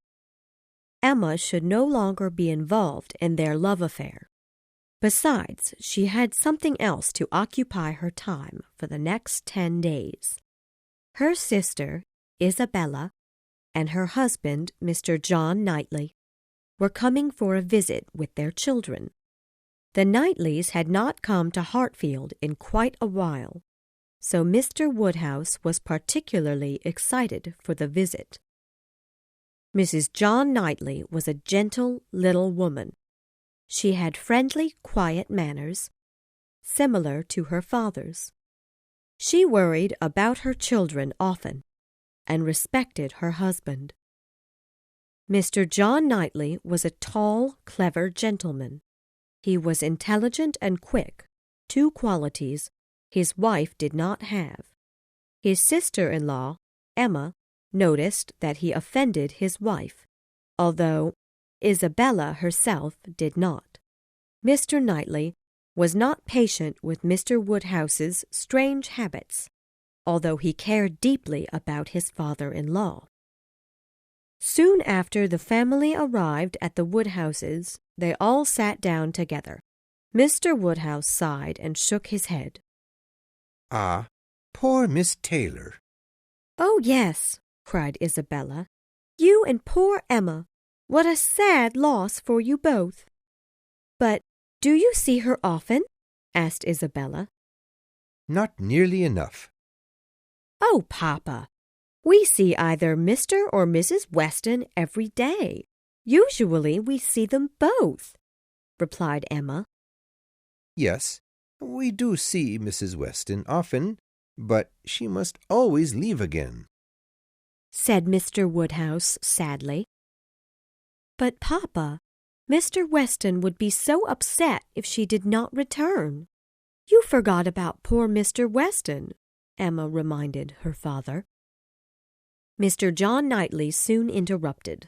Speaker 1: Emma should no longer be involved in their love affair. Besides, she had something else to occupy her time for the next 10 days. Her sister, Isabella, and her husband, Mr. John Knightley, were coming for a visit with their children. The Knightleys had not come to Hartfield in quite a while, so Mr. Woodhouse was particularly excited for the visit. Mrs. John Knightley was a gentle little woman. She had friendly, quiet manners, similar to her father's. She worried about her children often, and respected her husband. Mr. John Knightley was a tall, clever gentleman. He was intelligent and quick, two qualities his wife did not have. His sister-in-law, Emma, noticed that he offended his wife, although Isabella herself did not. Mr. Knightley was not patient with Mr. Woodhouse's strange habits, although he cared deeply about his father-in-law. Soon after the family arrived at the Woodhouses, they all sat down together. Mr. Woodhouse sighed and shook his head.
Speaker 2: "Ah, poor Miss Taylor."
Speaker 1: "Oh, yes," cried Isabella. "You and poor Emma. What a sad loss for you both. But do you see her often? Asked Isabella.
Speaker 2: Not nearly enough.
Speaker 1: Oh, Papa, we see either Mr. or Mrs. Weston every day. Usually we see them both, replied Emma.
Speaker 2: Yes, we do see Mrs. Weston often, but she must always leave again,
Speaker 1: said Mr. Woodhouse sadly. But, Papa, Mr. Weston would be so upset if she did not return. You forgot about poor Mr. Weston, Emma reminded her father. Mr. John Knightley soon interrupted.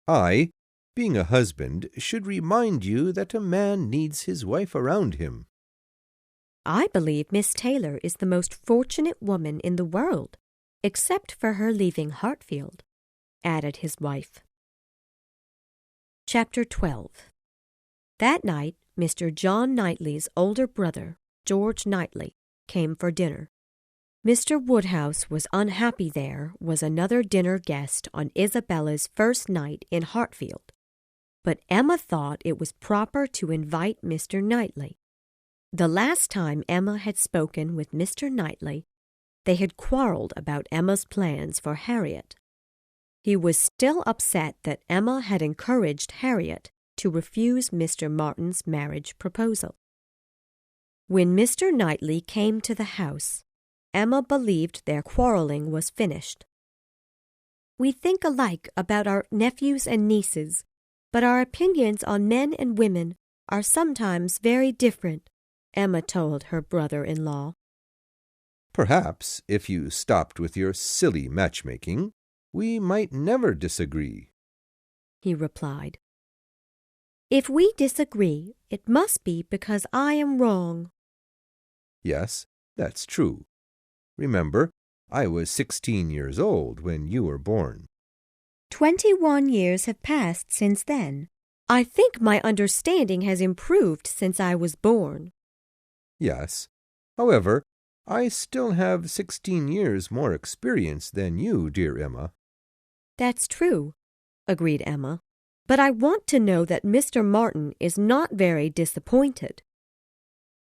Speaker 2: I, being a husband, should remind you that a man needs his wife around him.
Speaker 1: I believe Miss Taylor is the most fortunate woman in the world, except for her leaving Hartfield, added his wife. Chapter 12. That night, Mr. John Knightley's older brother, George Knightley, came for dinner. Mr. Woodhouse was unhappy there was another dinner guest on Isabella's first night in Hartfield, but Emma thought it was proper to invite Mr. Knightley. The last time Emma had spoken with Mr. Knightley, they had quarreled about Emma's plans for Harriet. He was still upset that Emma had encouraged Harriet to refuse Mr. Martin's marriage proposal. When Mr. Knightley came to the house, Emma believed their quarreling was finished. We think alike about our nephews and nieces, but our opinions on men and women are sometimes very different, Emma told her brother-in-law.
Speaker 2: Perhaps, if you stopped with your silly matchmaking, we might never disagree,
Speaker 1: he replied. If we disagree, it must be because I am wrong.
Speaker 2: Yes, that's true. Remember, I was 16 years old when you were born.
Speaker 1: 21 years have passed since then. I think my understanding has improved since I was born.
Speaker 2: Yes. However, I still have 16 years more experience than you, dear Emma.
Speaker 1: That's true, agreed Emma. But I want to know that Mr. Martin is not very disappointed.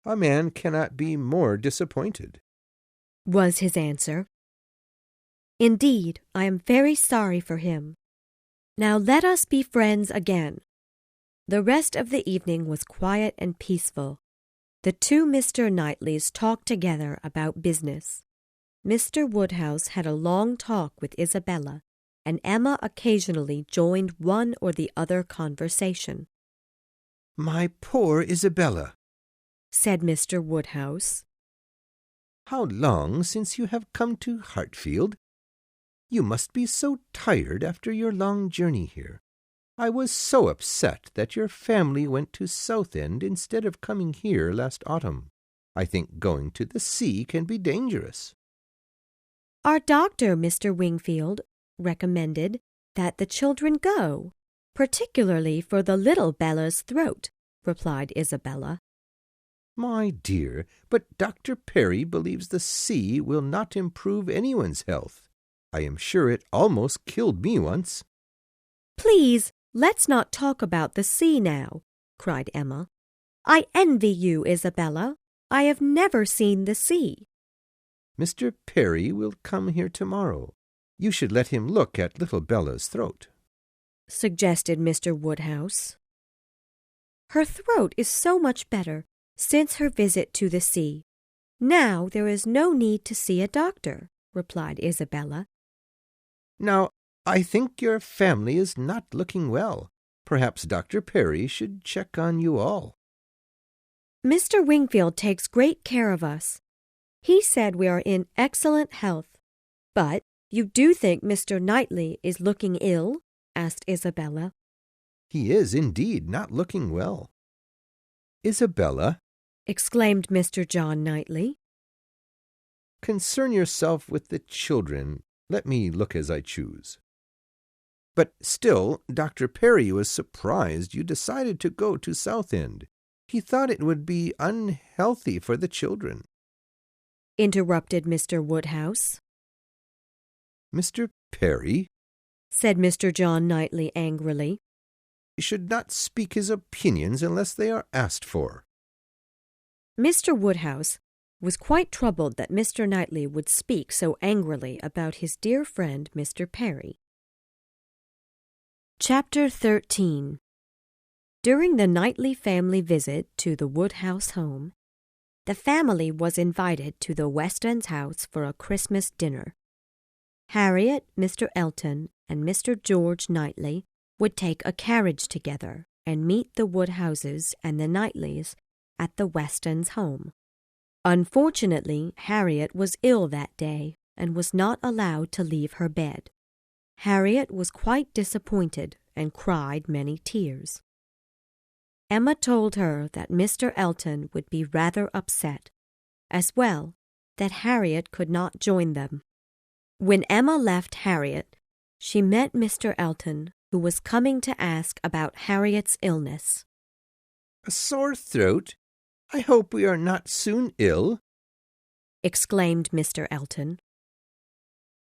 Speaker 2: A man cannot be more disappointed,
Speaker 1: was his answer. Indeed, I am very sorry for him. Now let us be friends again. The rest of the evening was quiet and peaceful. The two Mr. Knightleys talked together about business. Mr. Woodhouse had a long talk with Isabella, and Emma occasionally joined one or the other conversation.
Speaker 2: My poor Isabella,
Speaker 1: said Mr. Woodhouse.
Speaker 2: How long since you have come to Hartfield? You must be so tired after your long journey here. I was so upset that your family went to Southend instead of coming here last autumn. I think going to the sea can be dangerous.
Speaker 1: Our doctor, Mr. Wingfield, recommended that the children go, particularly for the little Bella's throat, replied Isabella.
Speaker 2: My dear, but Dr. Perry believes the sea will not improve anyone's health. I am sure it almost killed me once.
Speaker 1: Please, let's not talk about the sea now, cried Emma. I envy you, Isabella. I have never seen the sea.
Speaker 2: Mr. Perry will come here tomorrow. You should let him look at little Bella's throat,
Speaker 1: suggested Mr. Woodhouse. Her throat is so much better since her visit to the sea. Now there is no need to see a doctor, replied Isabella.
Speaker 2: Now, I think your family is not looking well. Perhaps Dr. Perry should check on you all.
Speaker 1: Mr. Wingfield takes great care of us. He said we are in excellent health. But you do think Mr. Knightley is looking ill? Asked Isabella.
Speaker 2: He is indeed not looking well. Isabella,
Speaker 1: exclaimed Mr. John Knightley,
Speaker 2: concern yourself with the children. Let me look as I choose. But still, Dr. Perry was surprised you decided to go to Southend. He thought it would be unhealthy for the children,
Speaker 1: interrupted Mr. Woodhouse.
Speaker 2: Mr. Perry,
Speaker 1: said Mr. John Knightley angrily.
Speaker 2: He should not speak his opinions unless they are asked for.
Speaker 1: Mr. Woodhouse was quite troubled that Mr. Knightley would speak so angrily about his dear friend Mr. Perry. Chapter 13. During the Knightley family visit to the Woodhouse home, the family was invited to the Westons' house for a Christmas dinner. Harriet, Mr. Elton, and Mr. George Knightley would take a carriage together and meet the Woodhouses and the Knightleys at the Westons' home. Unfortunately, Harriet was ill that day and was not allowed to leave her bed. Harriet was quite disappointed and cried many tears. Emma told her that Mr. Elton would be rather upset, as well that Harriet could not join them. When Emma left Harriet, she met Mr. Elton, who was coming to ask about Harriet's illness.
Speaker 2: "A sore throat? I hope we are not soon ill,"
Speaker 1: exclaimed Mr. Elton.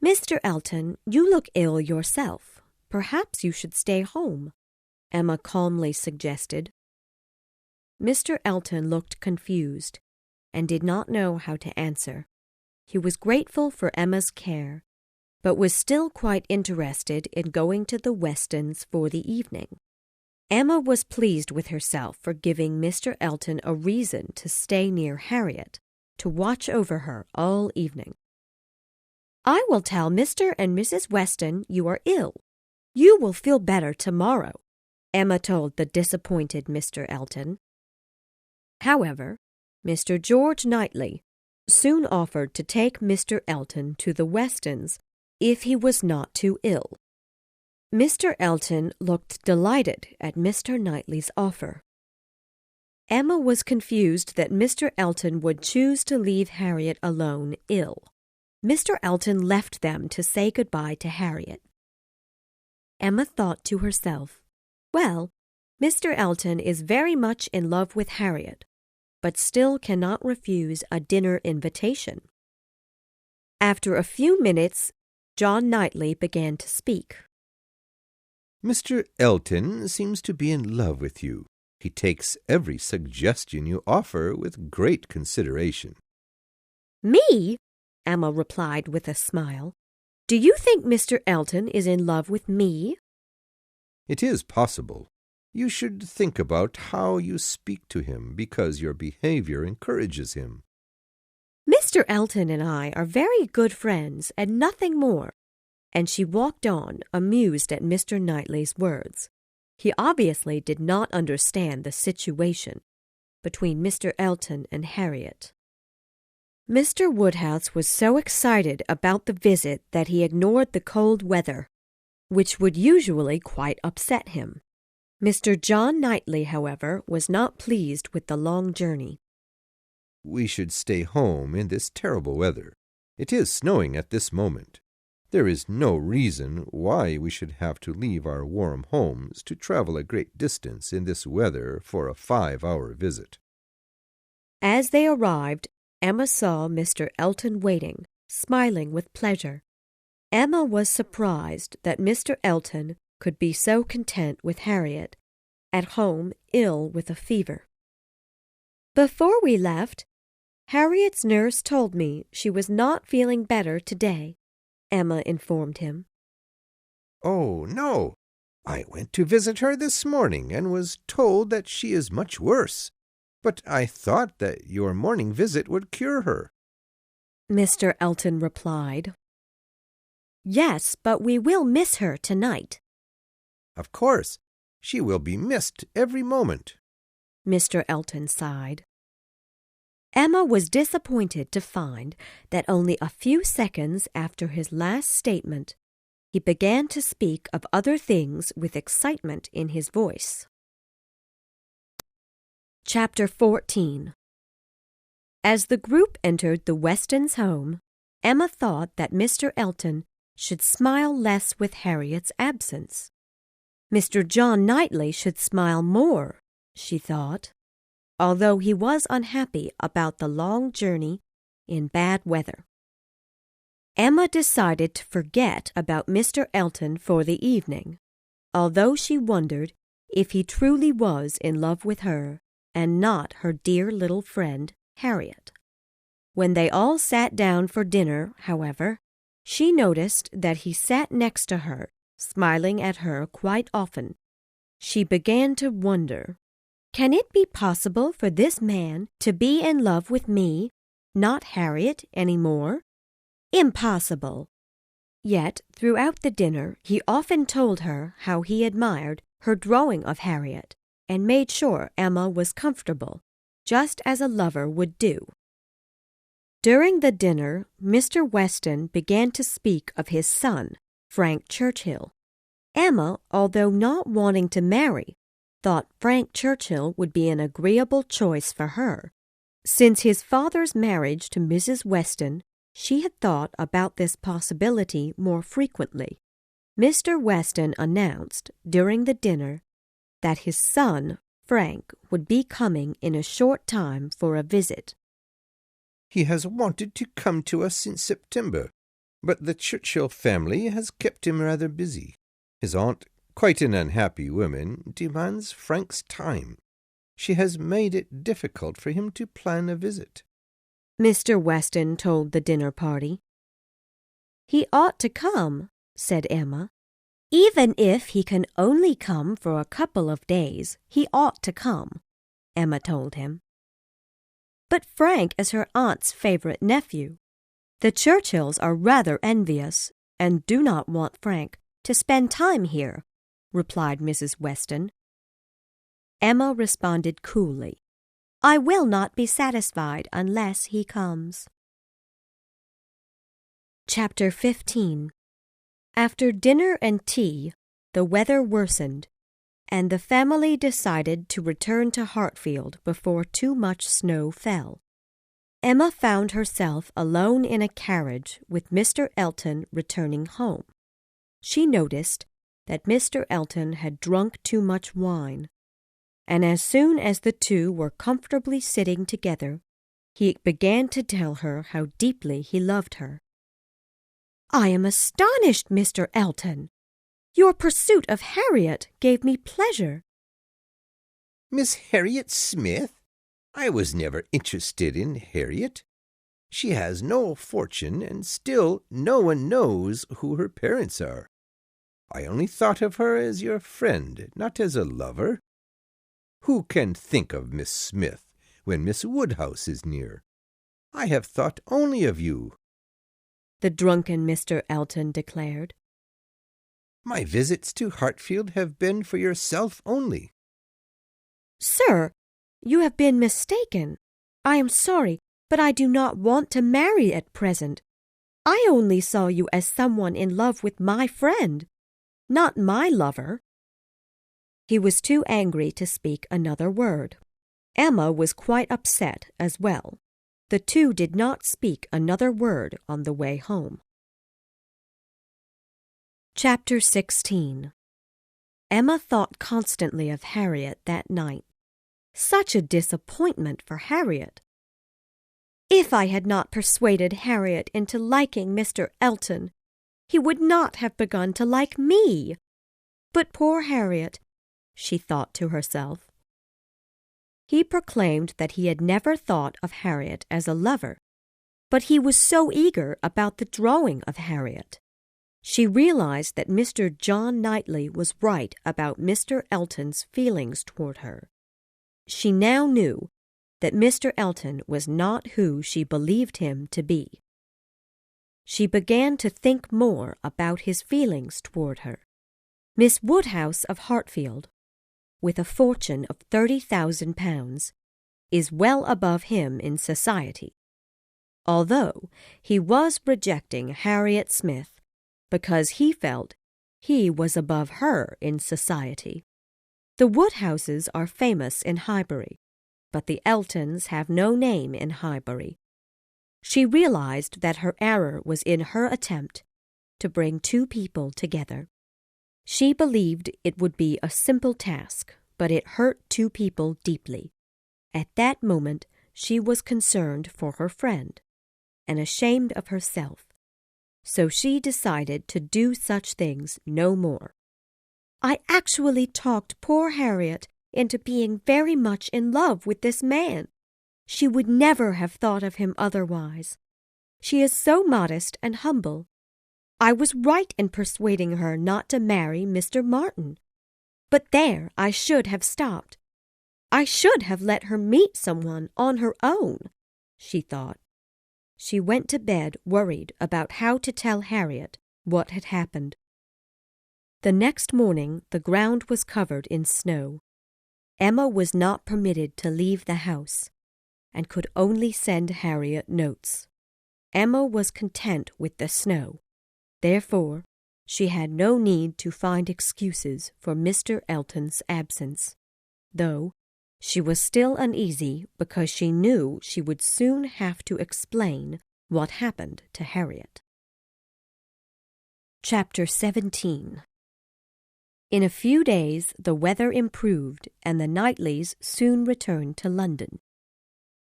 Speaker 1: "Mr. Elton, you look ill yourself. Perhaps you should stay home," Emma calmly suggested. Mr. Elton looked confused and did not know how to answer. He was grateful for Emma's care, but was still quite interested in going to the Westons for the evening. Emma was pleased with herself for giving Mr. Elton a reason to stay near Harriet, to watch over her all evening. "I will tell Mr. and Mrs. Weston you are ill. You will feel better tomorrow," Emma told the disappointed Mr. Elton. However, Mr. George Knightley soon offered to take Mr. Elton to the Westons if he was not too ill. Mr. Elton looked delighted at Mr. Knightley's offer. Emma was confused that Mr. Elton would choose to leave Harriet alone ill. Mr. Elton left them to say goodbye to Harriet. Emma thought to herself, "Well, Mr. Elton is very much in love with Harriet, but still cannot refuse a dinner invitation." After a few minutes, John Knightley began to speak.
Speaker 2: "Mr. Elton seems to be in love with you. He takes every suggestion you offer with great consideration."
Speaker 1: "Me?" Emma replied with a smile. "Do you think Mr. Elton is in love with me?"
Speaker 2: "It is possible. You should think about how you speak to him, because your behavior encourages him."
Speaker 1: "Mr. Elton and I are very good friends and nothing more," and she walked on, amused at Mr. Knightley's words. He obviously did not understand the situation between Mr. Elton and Harriet. Mr. Woodhouse was so excited about the visit that he ignored the cold weather, which would usually quite upset him. Mr. John Knightley, however, was not pleased with the long journey.
Speaker 2: "We should stay home in this terrible weather. It is snowing at this moment. There is no reason why we should have to leave our warm homes to travel a great distance in this weather for a 5-hour visit."
Speaker 1: As they arrived, Emma saw Mr. Elton waiting, smiling with pleasure. Emma was surprised that Mr. Elton could be so content with Harriet, at home ill with a fever. "Before we left, Harriet's nurse told me she was not feeling better today," Emma informed him.
Speaker 2: "Oh, no. I went to visit her this morning and was told that she is much worse. But I thought that your morning visit would cure her,"
Speaker 1: Mr. Elton replied. "Yes, but we will miss her tonight."
Speaker 2: "Of course. She will be missed every moment,"
Speaker 1: Mr. Elton sighed. Emma was disappointed to find that only a few seconds after his last statement, he began to speak of other things with excitement in his voice. Chapter 14. As the group entered the Westons' home, Emma thought that Mr. Elton should smile less with Harriet's absence. Mr. John Knightley should smile more, she thought, although he was unhappy about the long journey in bad weather. Emma decided to forget about Mr. Elton for the evening, although she wondered if he truly was in love with her and not her dear little friend, Harriet. When they all sat down for dinner, however, she noticed that he sat next to her, smiling at her quite often. She began to wonder, can it be possible for this man to be in love with me, not Harriet any more? Impossible. Yet throughout the dinner he often told her how he admired her drawing of Harriet and made sure Emma was comfortable, just as a lover would do. During the dinner, Mr. Weston began to speak of his son, Frank Churchill. Emma, although not wanting to marry, thought Frank Churchill would be an agreeable choice for her. Since his father's marriage to Mrs. Weston, she had thought about this possibility more frequently. Mr. Weston announced during the dinner that his son, Frank, would be coming in a short time for a visit.
Speaker 2: He has wanted to come to us since September, but the Churchill family has kept him rather busy. His aunt, quite an unhappy woman, demands Frank's time. She has made it difficult for him to plan a visit.
Speaker 1: Mr. Weston told the dinner party. He ought to come, said Emma. Even if he can only come for a couple of days, he ought to come, Emma told him. But Frank is her aunt's favorite nephew. The Churchills are rather envious and do not want Frank to spend time here, replied Mrs. Weston. Emma responded coolly, I will not be satisfied unless he comes. Chapter 15. After dinner and tea, the weather worsened, and the family decided to return to Hartfield before too much snow fell. Emma found herself alone in a carriage with Mr. Elton returning home. She noticed that Mr. Elton had drunk too much wine, and as soon as the two were comfortably sitting together, he began to tell her how deeply he loved her. I am astonished, Mr. Elton. Your pursuit of Harriet gave me pleasure.
Speaker 2: Miss Harriet Smith? I was never interested in Harriet. She has no fortune, and still no one knows who her parents are. I only thought of her as your friend, not as a lover. Who can think of Miss Smith when Miss Woodhouse is near? I have thought only of you,
Speaker 1: the drunken Mr. Elton declared.
Speaker 2: My visits to Hartfield have been for yourself only.
Speaker 1: Sir, you have been mistaken. I am sorry, but I do not want to marry at present. I only saw you as someone in love with my friend, not my lover. He was too angry to speak another word. Emma was quite upset as well. The two did not speak another word on the way home. Chapter 16. Emma thought constantly of Harriet that night. Such a disappointment for Harriet. If I had not persuaded Harriet into liking Mr. Elton, he would not have begun to like me. But poor Harriet, she thought to herself. He proclaimed that he had never thought of Harriet as a lover, but he was so eager about the drawing of Harriet. She realized that Mr. John Knightley was right about Mr. Elton's feelings toward her. She now knew that Mr. Elton was not who she believed him to be. She began to think more about his feelings toward her. Miss Woodhouse of Hartfield, with a fortune of £30,000, is well above him in society, although he was rejecting Harriet Smith because he felt he was above her in society. The Woodhouses are famous in Highbury, but the Eltons have no name in Highbury. She realized that her error was in her attempt to bring two people together. She believed it would be a simple task, but it hurt two people deeply. At that moment she was concerned for her friend, and ashamed of herself. so she decided to do such things no more. I actually talked poor Harriet into being very much in love with this man. She would never have thought of him otherwise. She is so modest and humble. I was right in persuading her not to marry Mr. Martin. But there I should have stopped. I should have let her meet someone on her own, she thought. She went to bed worried about how to tell Harriet what had happened. The next morning the ground was covered in snow. Emma was not permitted to leave the house, and could only send Harriet notes. Emma was content with the snow. Therefore, she had no need to find excuses for Mr. Elton's absence, though she was still uneasy because she knew she would soon have to explain what happened to Harriet. Chapter 17. In a few days the weather improved, and the Knightleys soon returned to London.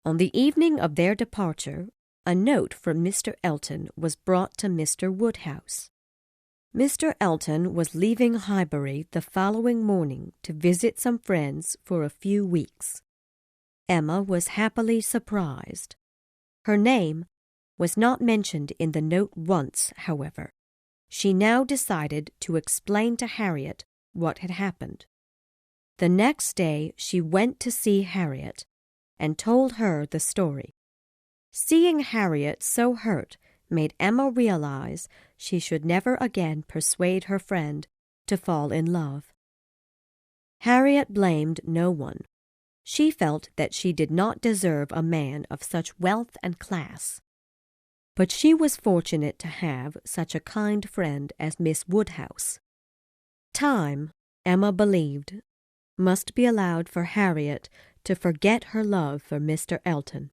Speaker 1: On the evening of their departure, a note from Mr. Elton was brought to Mr. Woodhouse. Mr. Elton was leaving Highbury the following morning to visit some friends for a few weeks. Emma was happily surprised. Her name was not mentioned in the note once, however. She now decided to explain to Harriet what had happened. The next day she went to see Harriet and told her the story. Seeing Harriet so hurt made Emma realize she should never again persuade her friend to fall in love. Harriet blamed no one. She felt that she did not deserve a man of such wealth and class. But she was fortunate to have such a kind friend as Miss Woodhouse. Time, Emma believed, must be allowed for Harriet to forget her love for Mr. Elton.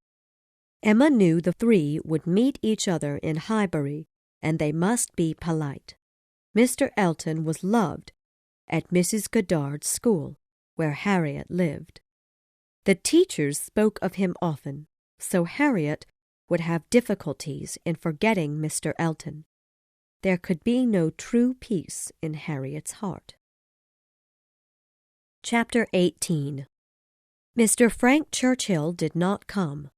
Speaker 1: Emma knew the three would meet each other in Highbury, and they must be polite. Mr. Elton was loved at Mrs. Goddard's school, where Harriet lived. The teachers spoke of him often, so Harriet would have difficulties in forgetting Mr. Elton. There could be no true peace in Harriet's heart. Chapter 18. Mr. Frank Churchill did not come.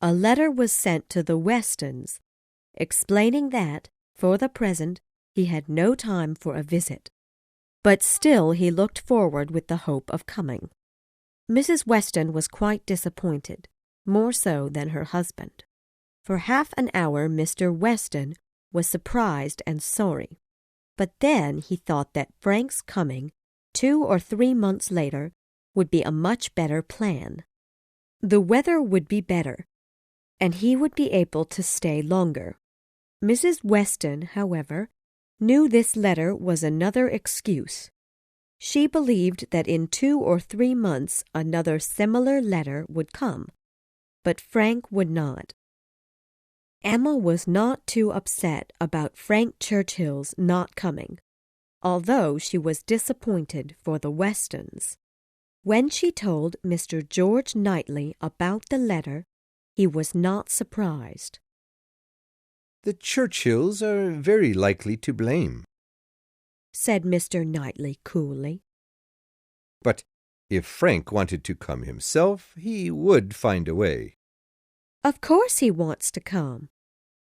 Speaker 1: A letter was sent to the Westons, explaining that, for the present, he had no time for a visit. But still he looked forward with the hope of coming. Mrs. Weston was quite disappointed, more so than her husband. For half an hour Mr. Weston was surprised and sorry, but then he thought that Frank's coming 2 or 3 months later would be a much better plan. The weather would be better, and he would be able to stay longer. Mrs. Weston, however, knew this letter was another excuse. She believed that in 2 or 3 months another similar letter would come, but Frank would not. Emma was not too upset about Frank Churchill's not coming, although she was disappointed for the Westons. When she told Mr. George Knightley about the letter, he was not surprised.
Speaker 2: "The Churchills are very likely to blame,"
Speaker 1: said Mr. Knightley coolly.
Speaker 2: "But if Frank wanted to come himself, he would find a way."
Speaker 1: "Of course he wants to come,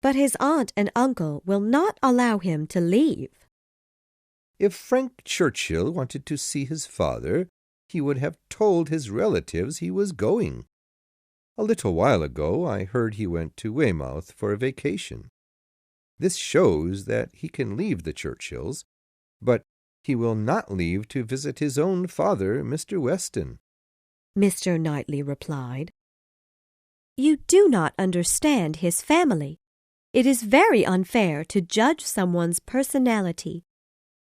Speaker 1: but his aunt and uncle will not allow him to leave."
Speaker 2: "If Frank Churchill wanted to see his father, he would have told his relatives he was going. A little while ago I heard he went to Weymouth for a vacation. This shows that he can leave the Churchills, but he will not leave to visit his own father, Mr. Weston,"
Speaker 1: Mr. Knightley replied. "You do not understand his family. It is very unfair to judge someone's personality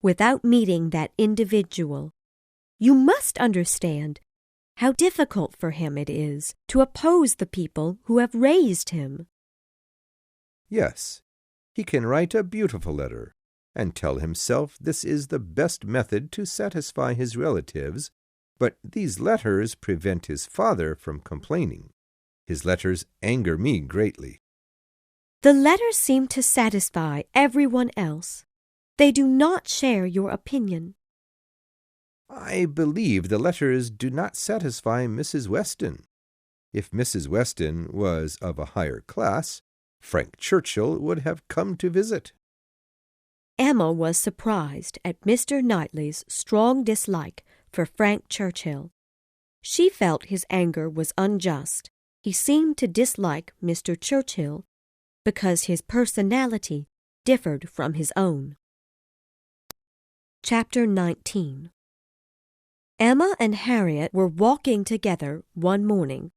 Speaker 1: without meeting that individual. You must understand how difficult for him it is to oppose the people who have raised him."
Speaker 2: "Yes, he can write a beautiful letter, and tell himself this is the best method to satisfy his relatives, but these letters prevent his father from complaining. His letters anger me greatly."
Speaker 1: The letters seem to satisfy everyone else. They do not share your opinion.
Speaker 2: I believe the letters do not satisfy Mrs. Weston. If Mrs. Weston was of a higher class, Frank Churchill would have come to visit.
Speaker 1: Emma was surprised at Mr. Knightley's strong dislike for Frank Churchill. She felt his anger was unjust. He seemed to dislike Mr. Churchill because his personality differed from his own. Chapter 19. Emma and Harriet were walking together one morning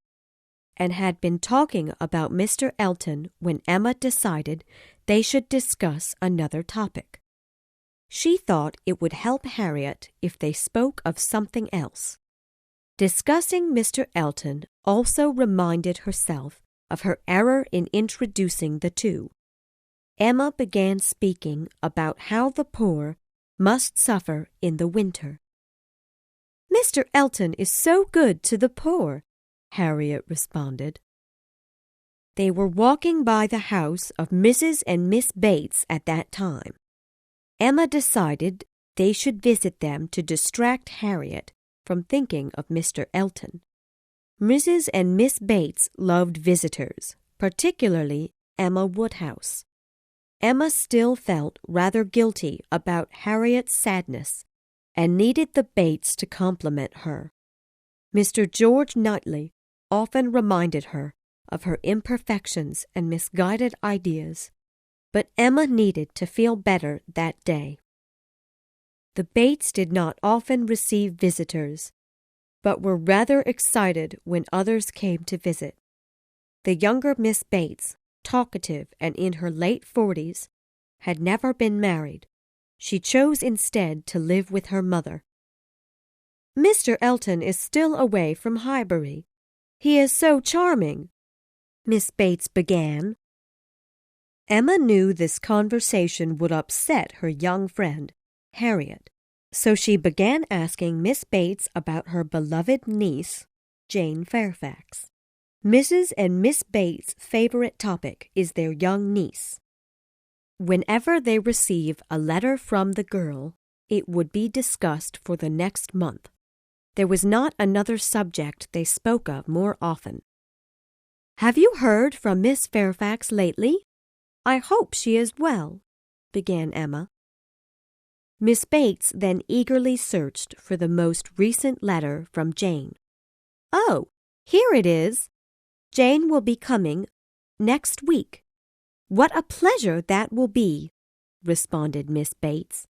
Speaker 1: and had been talking about Mr. Elton when Emma decided they should discuss another topic. She thought it would help Harriet if they spoke of something else. Discussing Mr. Elton also reminded herself of her error in introducing the two. Emma began speaking about how the poor must suffer in the winter. "Mr. Elton is so good to the poor," Harriet responded. They were walking by the house of Mrs. and Miss Bates at that time. Emma decided they should visit them to distract Harriet from thinking of Mr. Elton. Mrs. and Miss Bates loved visitors, particularly Emma Woodhouse. Emma still felt rather guilty about Harriet's sadness and needed the Bates to compliment her. Mr. George Knightley often reminded her of her imperfections and misguided ideas, but Emma needed to feel better that day. The Bates did not often receive visitors, but were rather excited when others came to visit. The younger Miss Bates, talkative and in her late 40s, had never been married. She chose instead to live with her mother. "Mr. Elton is still away from Highbury. He is so charming," Miss Bates began. Emma knew this conversation would upset her young friend, Harriet, so she began asking Miss Bates about her beloved niece, Jane Fairfax. Mrs. and Miss Bates' favorite topic is their young niece. Whenever they receive a letter from the girl, it would be discussed for the next month. There was not another subject they spoke of more often. "Have you heard from Miss Fairfax lately? I hope she is well," began Emma. Miss Bates then eagerly searched for the most recent letter from Jane. "Oh, here it is. Jane will be coming next week. What a pleasure that will be," responded Miss Bates.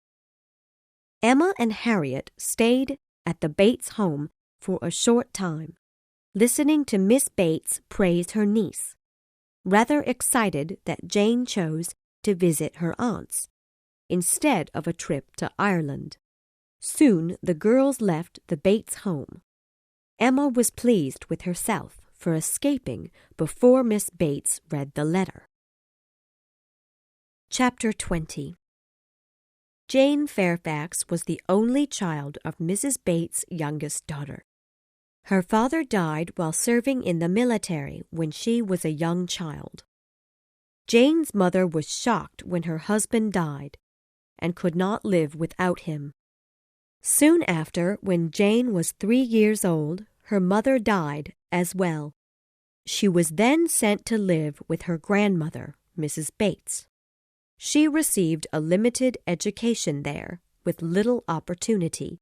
Speaker 1: Emma and Harriet stayed at the Bates home for a short time, listening to Miss Bates praise her niece, rather excited that Jane chose to visit her aunts instead of a trip to Ireland. Soon the girls left the Bates home. Emma was pleased with herself for escaping before Miss Bates read the letter. Chapter 20. Jane Fairfax was the only child of Mrs. Bates' youngest daughter. Her father died while serving in the military when she was a young child. Jane's mother was shocked when her husband died and could not live without him. Soon after, when Jane was 3 years old, her mother died as well. She was then sent to live with her grandmother, Mrs. Bates. She received a limited education there, with little opportunity.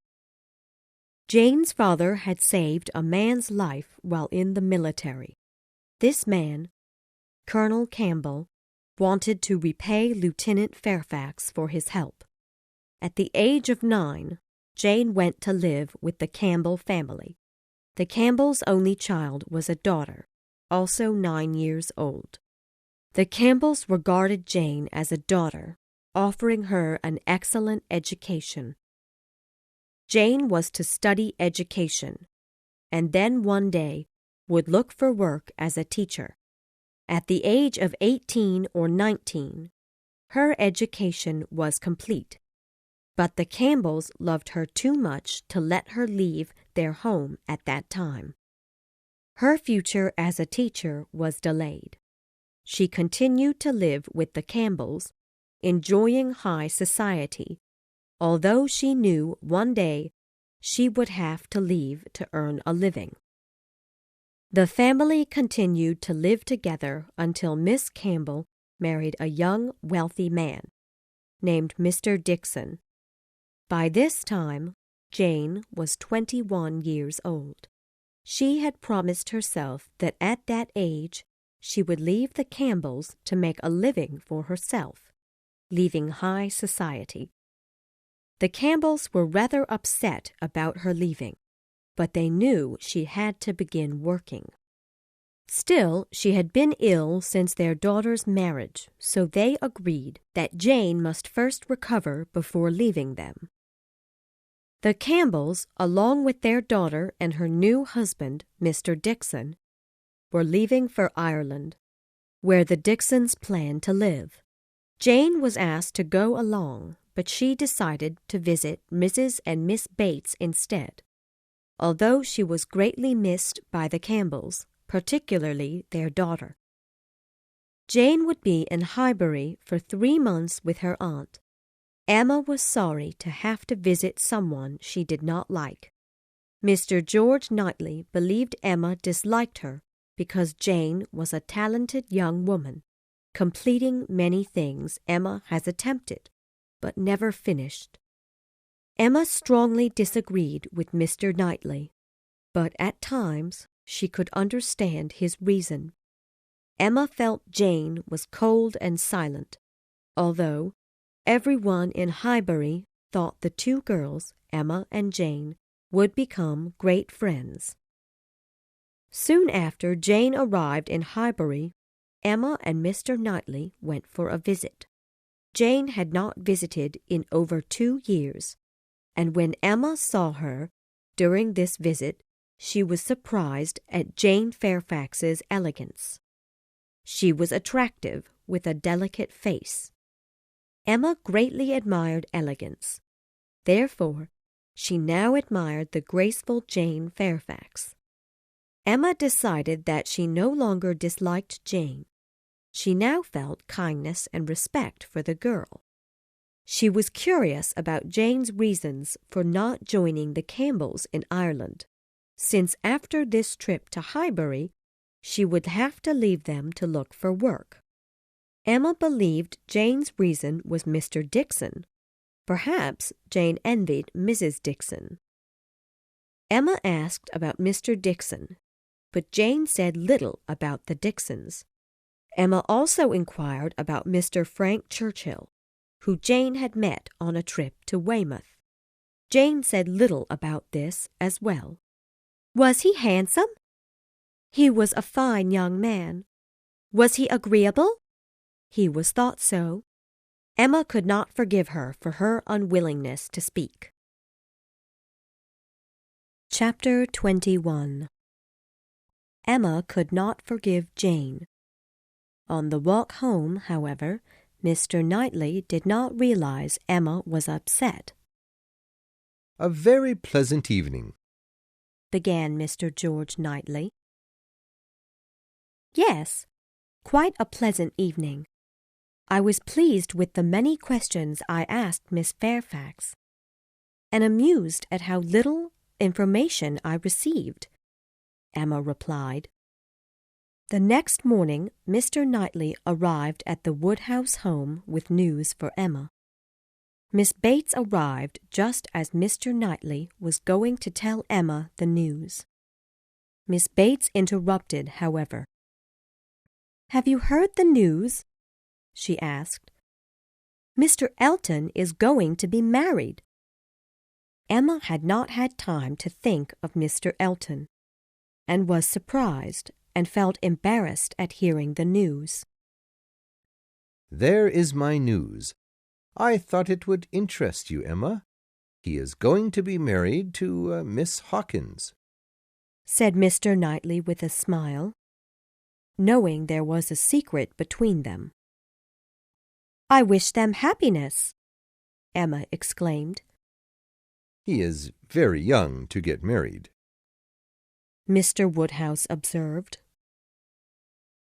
Speaker 1: Jane's father had saved a man's life while in the military. This man, Colonel Campbell, wanted to repay Lieutenant Fairfax for his help. At the age of 9, Jane went to live with the Campbell family. The Campbells' only child was a daughter, also 9 years old. The Campbells regarded Jane as a daughter, offering her an excellent education. Jane was to study education, and then one day would look for work as a teacher. At the age of 18 or 19, her education was complete, but the Campbells loved her too much to let her leave their home at that time. Her future as a teacher was delayed. she continued to live with the Campbells, enjoying high society, although she knew one day she would have to leave to earn a living. The family continued to live together until Miss Campbell married a young, wealthy man named Mr. Dixon. By this time, Jane was 21 years old. She had promised herself that at that age she would leave the Campbells to make a living for herself, leaving high society. The Campbells were rather upset about her leaving, but they knew she had to begin working. Still, she had been ill since their daughter's marriage, so they agreed that Jane must first recover before leaving them. The Campbells, along with their daughter and her new husband, Mr. Dixon, were leaving for Ireland, where the Dixons planned to live. Jane was asked to go along, but she decided to visit Mrs. and Miss Bates instead, although she was greatly missed by the Campbells, particularly their daughter. Jane would be in Highbury for 3 months with her aunt. Emma was sorry to have to visit someone she did not like. Mr. George Knightley believed Emma disliked her because Jane was a talented young woman, completing many things Emma has attempted, but never finished. Emma strongly disagreed with Mr. Knightley, but at times she could understand his reason. Emma felt Jane was cold and silent, although everyone in Highbury thought the two girls, Emma and Jane, would become great friends. Soon after Jane arrived in Highbury, Emma and Mr. Knightley went for a visit. Jane had not visited in over 2 years, and when Emma saw her during this visit, she was surprised at Jane Fairfax's elegance. She was attractive, with a delicate face. Emma greatly admired elegance. Therefore, she now admired the graceful Jane Fairfax. Emma decided that she no longer disliked Jane. She now felt kindness and respect for the girl. She was curious about Jane's reasons for not joining the Campbells in Ireland, since after this trip to Highbury, she would have to leave them to look for work. Emma believed Jane's reason was Mr. Dixon. Perhaps Jane envied Mrs. Dixon. Emma asked about Mr. Dixon, but Jane said little about the Dixons. Emma also inquired about Mr. Frank Churchill, who Jane had met on a trip to Weymouth. Jane said little about this as well. Was he handsome? He was a fine young man. Was he agreeable? He was thought so. Emma could not forgive her for her unwillingness to speak. Chapter 21. Emma could not forgive Jane. On the walk home, however, Mr. Knightley did not realize Emma was upset.
Speaker 2: "A very pleasant evening,"
Speaker 1: began Mr. George Knightley. Yes, quite a pleasant evening. I was pleased with the many questions I asked Miss Fairfax, and amused at how little information I received, Emma replied. The next morning, Mr. Knightley arrived at the Woodhouse home with news for Emma. Miss Bates arrived just as Mr. Knightley was going to tell Emma the news. Miss Bates interrupted, however. "Have you heard the news?" she asked. "Mr. Elton is going to be married." Emma had not had time to think of Mr. Elton, and was surprised and felt embarrassed at hearing the news.
Speaker 2: "There is my news. I thought it would interest you, Emma. He is going to be married to Miss Hawkins,"
Speaker 1: said Mr. Knightley with a smile, knowing there was a secret between them. "I wish them happiness," Emma exclaimed.
Speaker 2: "He is very young to get married,"
Speaker 1: Mr. Woodhouse observed.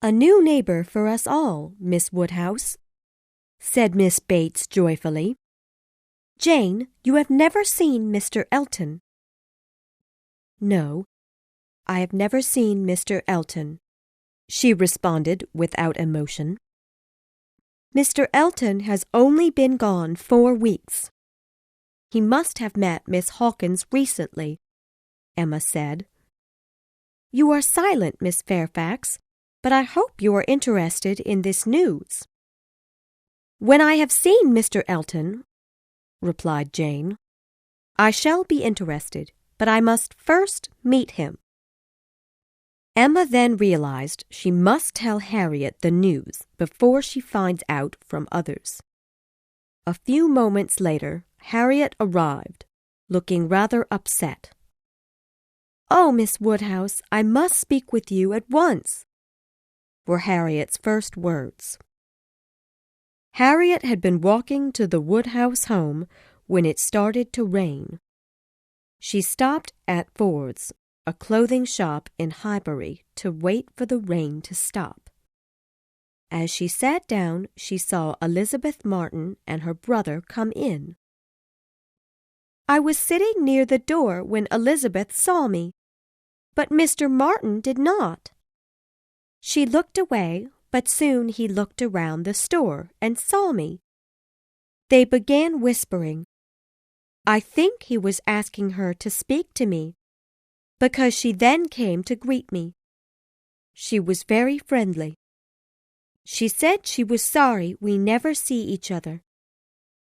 Speaker 1: "A new neighbor for us all, Miss Woodhouse," said Miss Bates joyfully. "Jane, you have never seen Mr. Elton." "No, I have never seen Mr. Elton," she responded without emotion. "Mr. Elton has only been gone 4 weeks. He must have met Miss Hawkins recently," Emma said. "You are silent, Miss Fairfax, but I hope you are interested in this news." "When I have seen Mr. Elton," replied Jane, "I shall be interested, but I must first meet him." Emma then realized she must tell Harriet the news before she finds out from others. A few moments later, Harriet arrived, looking rather upset. "Oh, Miss Woodhouse, I must speak with you at once," were Harriet's first words. Harriet had been walking to the Woodhouse home when it started to rain. She stopped at Ford's, a clothing shop in Highbury, to wait for the rain to stop. As she sat down, she saw Elizabeth Martin and her brother come in. "I was sitting near the door when Elizabeth saw me, but Mr. Martin did not." She looked away, but soon he looked around the store and saw me. They began whispering. I think he was asking her to speak to me, because she then came to greet me. She was very friendly. She said she was sorry we never see each other.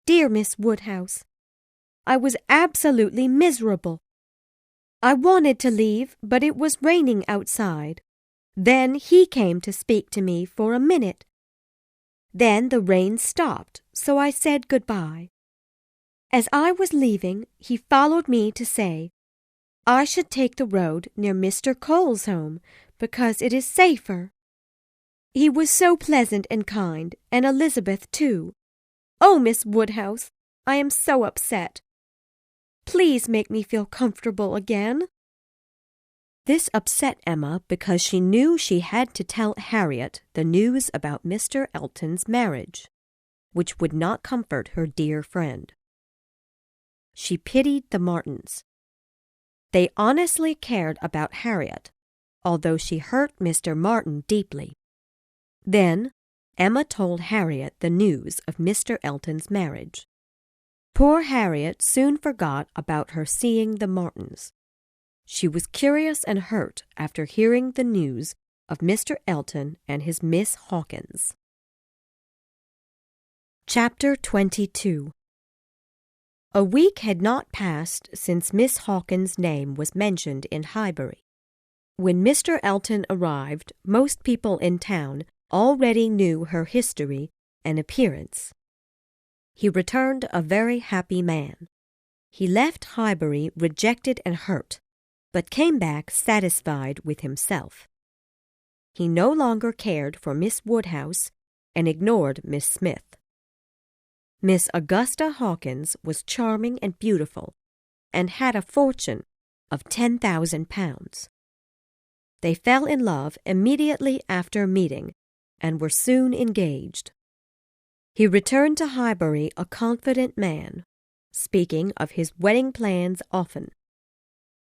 Speaker 1: Dear Miss Woodhouse, I was absolutely miserable. I wanted to leave, but it was raining outside. Then he came to speak to me for a minute. Then the rain stopped, so I said goodbye. As I was leaving, he followed me to say I should take the road near Mr. Cole's home because it is safer. He was so pleasant and kind, and Elizabeth too. Oh, Miss Woodhouse, I am so upset. Please make me feel comfortable again." This upset Emma because she knew she had to tell Harriet the news about Mr. Elton's marriage, which would not comfort her dear friend. She pitied the Martins. They honestly cared about Harriet, although she hurt Mr. Martin deeply. Then Emma told Harriet the news of Mr. Elton's marriage. Poor Harriet soon forgot about her seeing the Martins. She was curious and hurt after hearing the news of Mr. Elton and his Miss Hawkins. Chapter 22. A week had not passed since Miss Hawkins' name was mentioned in Highbury. When Mr. Elton arrived, most people in town already knew her history and appearance. He returned a very happy man. He left Highbury rejected and hurt, but came back satisfied with himself. He no longer cared for Miss Woodhouse and ignored Miss Smith. Miss Augusta Hawkins was charming and beautiful, and had a fortune of £10,000. They fell in love immediately after meeting, and were soon engaged. He returned to Highbury a confident man, speaking of his wedding plans often.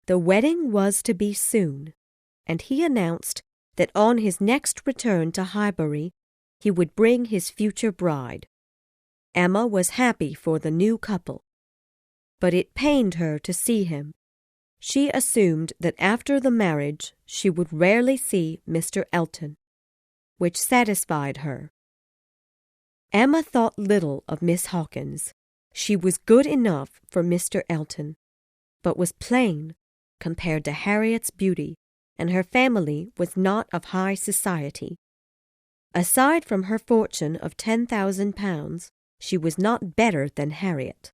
Speaker 1: The wedding was to be soon, and he announced that on his next return to Highbury he would bring his future bride. Emma was happy for the new couple, but it pained her to see him. She assumed that after the marriage she would rarely see Mr. Elton, which satisfied her. Emma thought little of Miss Hawkins. She was good enough for Mr. Elton, but was plain compared to Harriet's beauty, and her family was not of high society. Aside from her fortune of £10,000, she was not better than Harriet.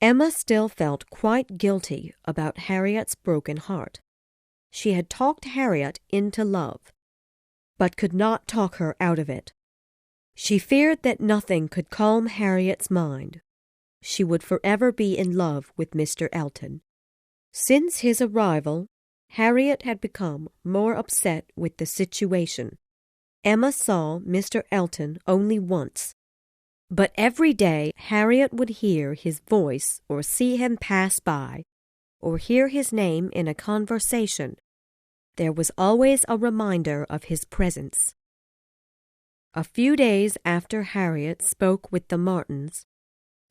Speaker 1: Emma still felt quite guilty about Harriet's broken heart. She had talked Harriet into love, but could not talk her out of it. She feared that nothing could calm Harriet's mind. She would forever be in love with Mr. Elton. Since his arrival, Harriet had become more upset with the situation. Emma saw Mr. Elton only once, but every day Harriet would hear his voice or see him pass by, or hear his name in a conversation. There was always a reminder of his presence. A few days after Harriet spoke with the Martins,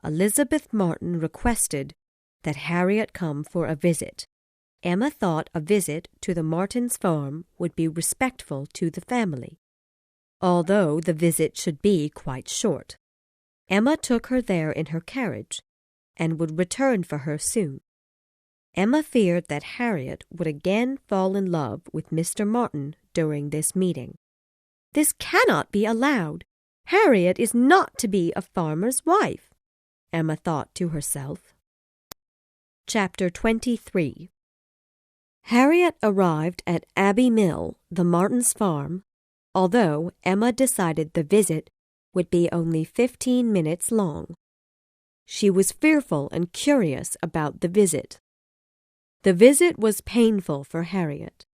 Speaker 1: Elizabeth Martin requested that Harriet come for a visit. Emma thought a visit to the Martins' farm would be respectful to the family, although the visit should be quite short. Emma took her there in her carriage, and would return for her soon. Emma feared that Harriet would again fall in love with Mr. Martin during this meeting. "This cannot be allowed. Harriet is not to be a farmer's wife," Emma thought to herself. Chapter 23. Harriet arrived at Abbey Mill, the Martins' farm, although Emma decided the visit would be only 15 minutes long. She was fearful and curious about the visit. The visit was painful for Harriet.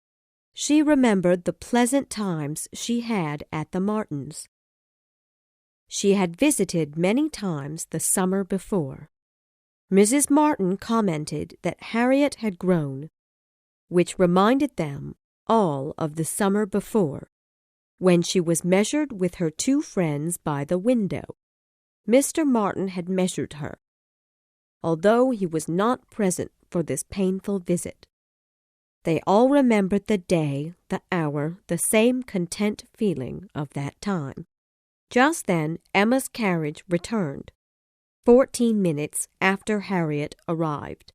Speaker 1: She remembered the pleasant times she had at the Martins. She had visited many times the summer before. Mrs. Martin commented that Harriet had grown, which reminded them all of the summer before, when she was measured with her two friends by the window. Mr. Martin had measured her, although he was not present for this painful visit. They all remembered the day, the hour, the same content feeling of that time. Just then Emma's carriage returned, 14 minutes after Harriet arrived.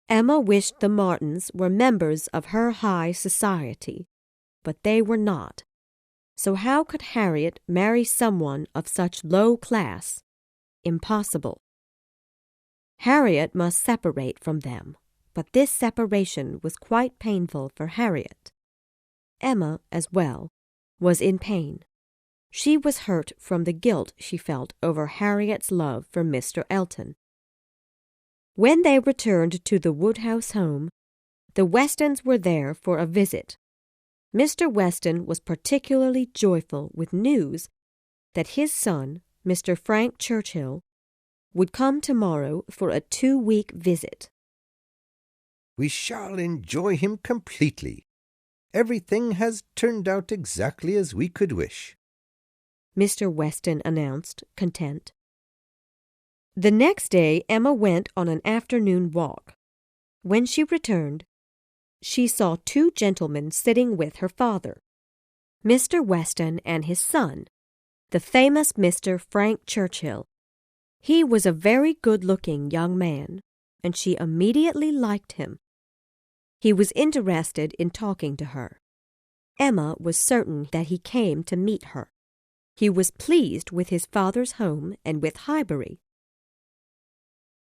Speaker 1: Emma wished the Martins were members of her high society, but they were not. So how could Harriet marry someone of such low class? Impossible. Harriet must separate from them, but this separation was quite painful for Harriet. Emma, as well, was in pain. She was hurt from the guilt she felt over Harriet's love for Mr. Elton. When they returned to the Woodhouse home, the Westons were there for a visit. Mr. Weston was particularly joyful with news that his son, Mr. Frank Churchill, would come tomorrow for a 2-week visit.
Speaker 2: "We shall enjoy him completely. Everything has turned out exactly as we could wish,"
Speaker 1: Mr. Weston announced, content. The next day Emma went on an afternoon walk. When she returned, she saw 2 gentlemen sitting with her father, Mr. Weston and his son, the famous Mr. Frank Churchill. He was a very good-looking young man, and she immediately liked him. He was interested in talking to her. Emma was certain that he came to meet her. He was pleased with his father's home and with Highbury.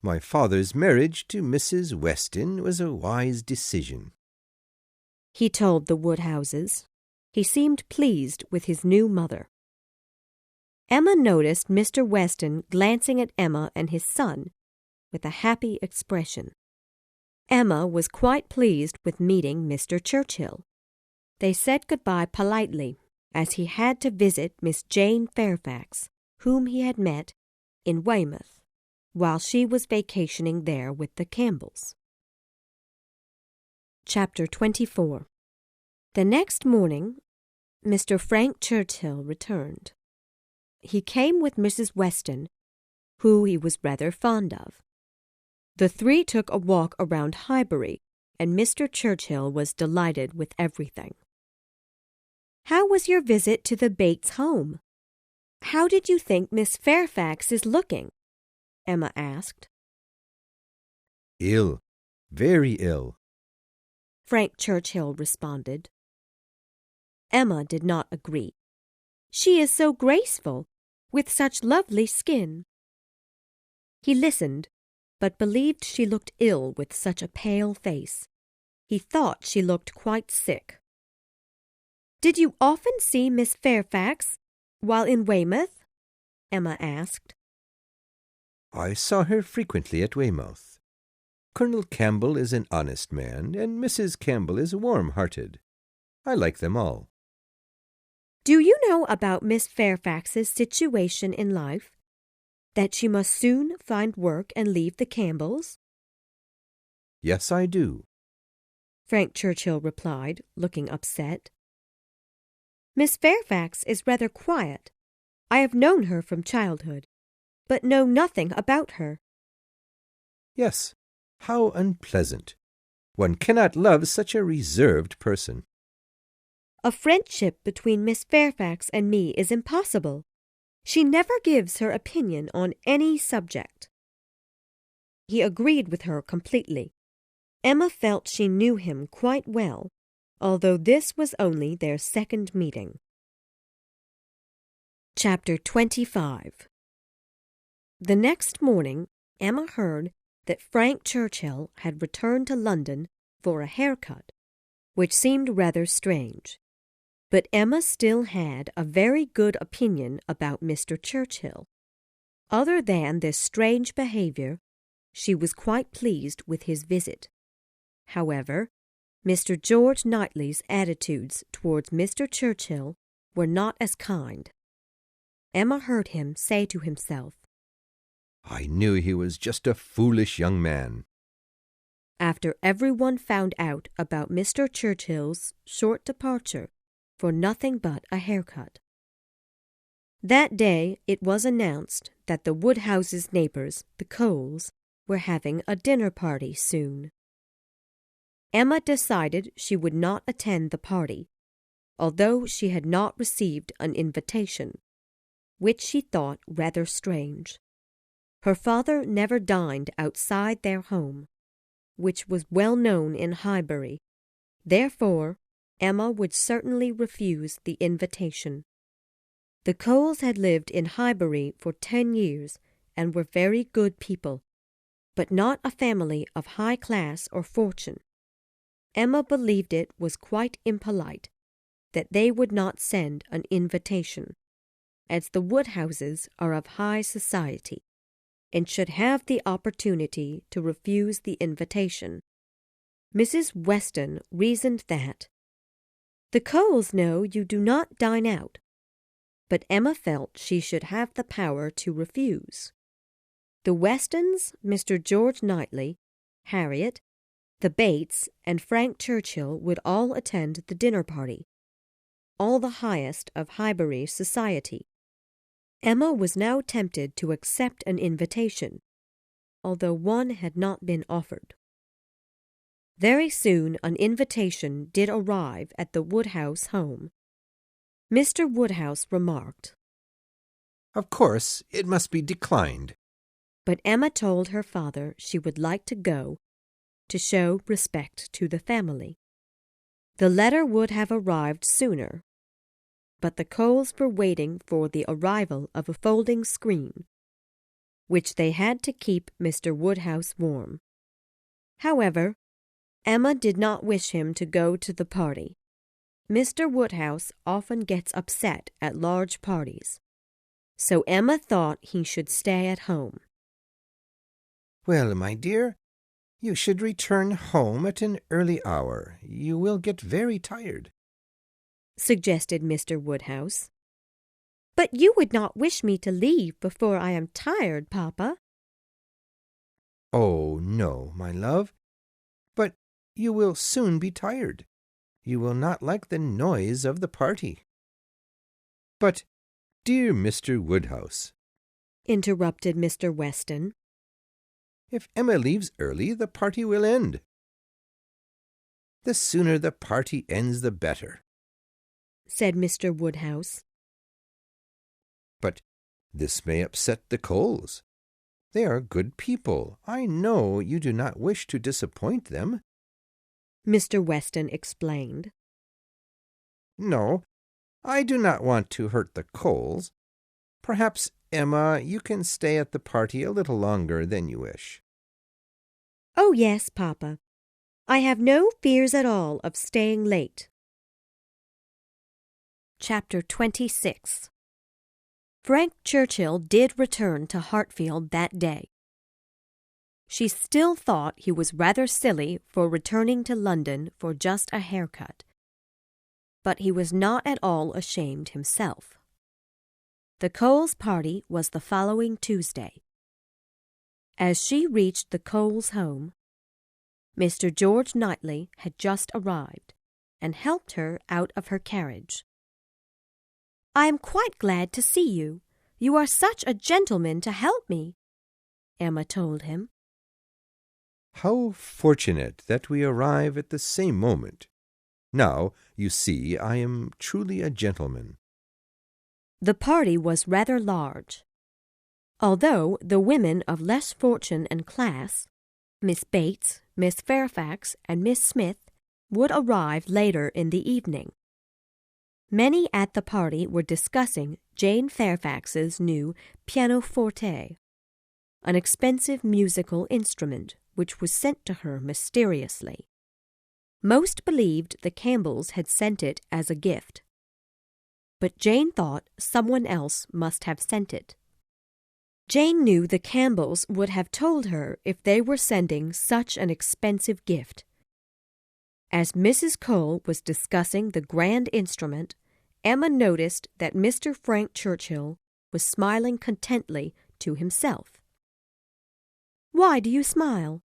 Speaker 2: "My father's marriage to Mrs. Weston was a wise decision,"
Speaker 1: he told the Woodhouses. He seemed pleased with his new mother. Emma noticed Mr. Weston glancing at Emma and his son with a happy expression. Emma was quite pleased with meeting Mr. Churchill. They said goodbye politely, as he had to visit Miss Jane Fairfax, whom he had met in Weymouth, while she was vacationing there with the Campbells. Chapter 24. The next morning, Mr. Frank Churchill returned. He came with Mrs. Weston, who he was rather fond of. The 3 took a walk around Highbury, and Mr. Churchill was delighted with everything. "How was your visit to the Bates home? How did you think Miss Fairfax is looking?" Emma asked.
Speaker 2: "Ill, very ill,"
Speaker 1: Frank Churchill responded. Emma did not agree. "She is so graceful, with such lovely skin." He listened, but believed she looked ill with such a pale face. He thought she looked quite sick. "Did you often see Miss Fairfax while in Weymouth?" Emma asked.
Speaker 2: "I saw her frequently at Weymouth. Colonel Campbell is an honest man, and Mrs. Campbell is warm-hearted. I like them all.
Speaker 1: Do you know about Miss Fairfax's situation in life? That she must soon find work and leave the Campbells?
Speaker 2: Yes, I do.
Speaker 1: Frank Churchill replied, looking upset. Miss Fairfax is rather quiet. I have known her from childhood, but know nothing about her.
Speaker 2: Yes, how unpleasant. One cannot love such a reserved person.
Speaker 1: A friendship between Miss Fairfax and me is impossible. She never gives her opinion on any subject. He agreed with her completely. Emma felt she knew him quite well, although this was only their second meeting. Chapter 25. The next morning, Emma heard that Frank Churchill had returned to London for a haircut, which seemed rather strange. But Emma still had a very good opinion about Mr. Churchill. Other than this strange behavior, she was quite pleased with his visit. However, Mr. George Knightley's attitudes towards Mr. Churchill were not as kind. Emma heard him say to himself,
Speaker 2: I knew he was just a foolish young man.
Speaker 1: After everyone found out about Mr. Churchill's short departure for nothing but a haircut. That day it was announced that the Woodhouse's neighbours, the Coles, were having a dinner party soon. Emma decided she would not attend the party, although she had not received an invitation, which she thought rather strange. Her father never dined outside their home, which was well known in Highbury. Therefore, Emma would certainly refuse the invitation. The Coles had lived in Highbury for 10 years and were very good people, but not a family of high class or fortune. Emma believed it was quite impolite that they would not send an invitation, as the Woodhouses are of high society, and should have the opportunity to refuse the invitation. Mrs. Weston reasoned that, "The Coles know you do not dine out," but Emma felt she should have the power to refuse. The Westons, Mr. George Knightley, Harriet, the Bates, and Frank Churchill would all attend the dinner party, all the highest of Highbury society. Emma was now tempted to accept an invitation, although one had not been offered. Very soon an invitation did arrive at the Woodhouse home. Mr. Woodhouse remarked,
Speaker 2: Of course, it must be declined.
Speaker 1: But Emma told her father she would like to go, to show respect to the family. The letter would have arrived sooner, but the Coles were waiting for the arrival of a folding screen, which they had to keep Mr. Woodhouse warm. However, Emma did not wish him to go to the party. Mr. Woodhouse often gets upset at large parties, so Emma thought he should stay at home.
Speaker 2: Well, my dear, you should return home at an early hour. You will get very tired,
Speaker 1: suggested Mr. Woodhouse. But you would not wish me to leave before I am tired, Papa.
Speaker 2: Oh, no, my love. But you will soon be tired. You will not like the noise of the party. But, dear Mr. Woodhouse,
Speaker 1: interrupted Mr. Weston,
Speaker 2: if Emma leaves early, the party will end. The sooner the party ends, the better,
Speaker 1: said Mr. Woodhouse.
Speaker 2: But this may upset the Coles. They are good people. I know you do not wish to disappoint them,
Speaker 1: Mr. Weston explained.
Speaker 2: No, I do not want to hurt the Coles. Perhaps, Emma, you can stay at the party a little longer than you wish.
Speaker 1: Oh, yes, Papa. I have no fears at all of staying late. Chapter 26. Frank Churchill did return to Hartfield that day. She still thought he was rather silly for returning to London for just a haircut. But he was not at all ashamed himself. The Coles party was the following Tuesday. As she reached the Coles home, Mr. George Knightley had just arrived and helped her out of her carriage. "I am quite glad to see you. You are such a gentleman to help me," Emma told him.
Speaker 2: How fortunate that we arrive at the same moment. Now, you see, I am truly a gentleman.
Speaker 1: The party was rather large. Although the women of less fortune and class, Miss Bates, Miss Fairfax, and Miss Smith, would arrive later in the evening. Many at the party were discussing Jane Fairfax's new pianoforte, an expensive musical instrument which was sent to her mysteriously. Most believed the Campbells had sent it as a gift, but Jane thought someone else must have sent it. Jane knew the Campbells would have told her if they were sending such an expensive gift. As Mrs. Cole was discussing the grand instrument, Emma noticed that Mr. Frank Churchill was smiling contentedly to himself. "Why do you smile?"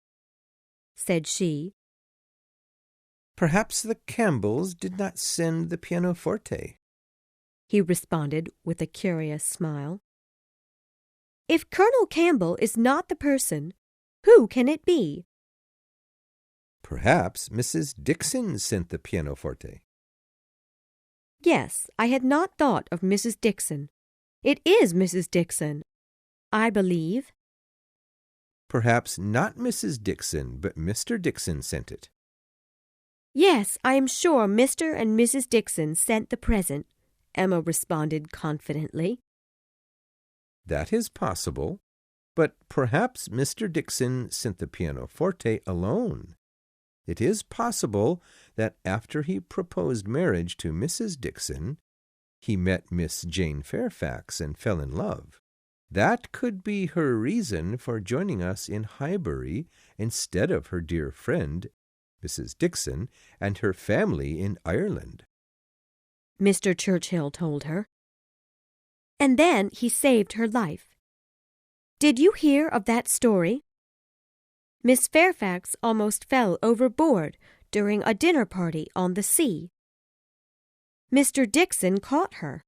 Speaker 1: said she.
Speaker 2: Perhaps the Campbells did not send the pianoforte,
Speaker 1: he responded with a curious smile. "If Colonel Campbell is not the person, who can it be?"
Speaker 2: Perhaps Mrs. Dixon sent the pianoforte.
Speaker 1: Yes, I had not thought of Mrs. Dixon. It is Mrs. Dixon, I believe.
Speaker 2: Perhaps not Mrs. Dixon, but Mr. Dixon sent it.
Speaker 1: Yes, I am sure Mr. and Mrs. Dixon sent the present, Emma responded confidently.
Speaker 2: That is possible, but perhaps Mr. Dixon sent the pianoforte alone. It is possible that after he proposed marriage to Mrs. Dixon, he met Miss Jane Fairfax and fell in love. That could be her reason for joining us in Highbury instead of her dear friend, Mrs. Dixon, and her family in Ireland,
Speaker 1: Mr. Churchill told her. And then he saved her life. Did you hear of that story? Miss Fairfax almost fell overboard during a dinner party on the sea. Mr. Dixon caught her.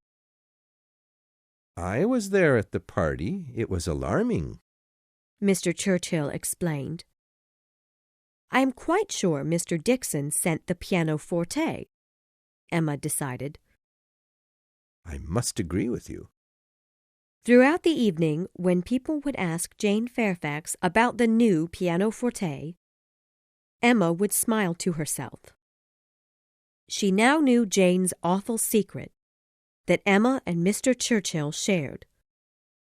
Speaker 2: I was there at the party. It was alarming,
Speaker 1: Mr. Churchill explained. I am quite sure Mr. Dixon sent the pianoforte, Emma decided.
Speaker 2: I must agree with you.
Speaker 1: Throughout the evening, when people would ask Jane Fairfax about the new pianoforte, Emma would smile to herself. She now knew Jane's awful secret, that Emma and Mr. Churchill shared.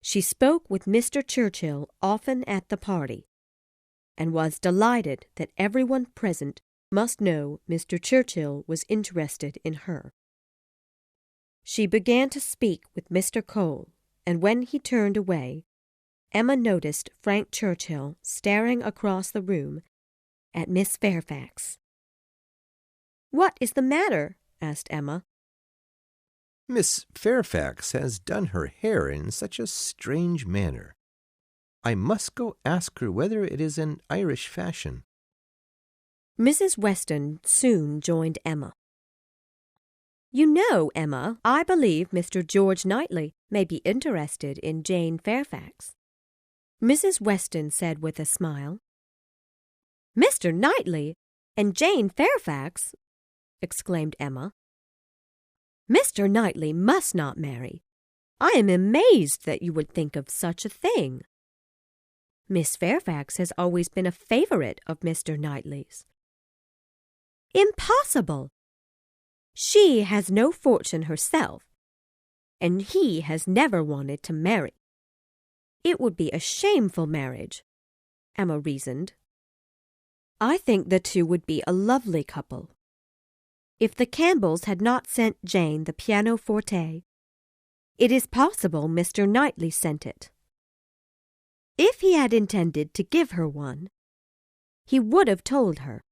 Speaker 1: She spoke with Mr. Churchill often at the party, and was delighted that everyone present must know Mr. Churchill was interested in her. She began to speak with Mr. Cole, and when he turned away, Emma noticed Frank Churchill staring across the room at Miss Fairfax. "What is the matter?" asked Emma.
Speaker 2: Miss Fairfax has done her hair in such a strange manner. I must go ask her whether it is an Irish fashion.
Speaker 1: Mrs. Weston soon joined Emma. You know, Emma, I believe Mr. George Knightley may be interested in Jane Fairfax, Mrs. Weston said with a smile. Mr. Knightley and Jane Fairfax? Exclaimed Emma. Mr. Knightley must not marry. I am amazed that you would think of such a thing. Miss Fairfax has always been a favorite of Mr. Knightley's. Impossible! She has no fortune herself, and he has never wanted to marry. It would be a shameful marriage, Emma reasoned. I think the two would be a lovely couple. If the Campbells had not sent Jane the pianoforte, it is possible Mr. Knightley sent it. If he had intended to give her one, he would have told her.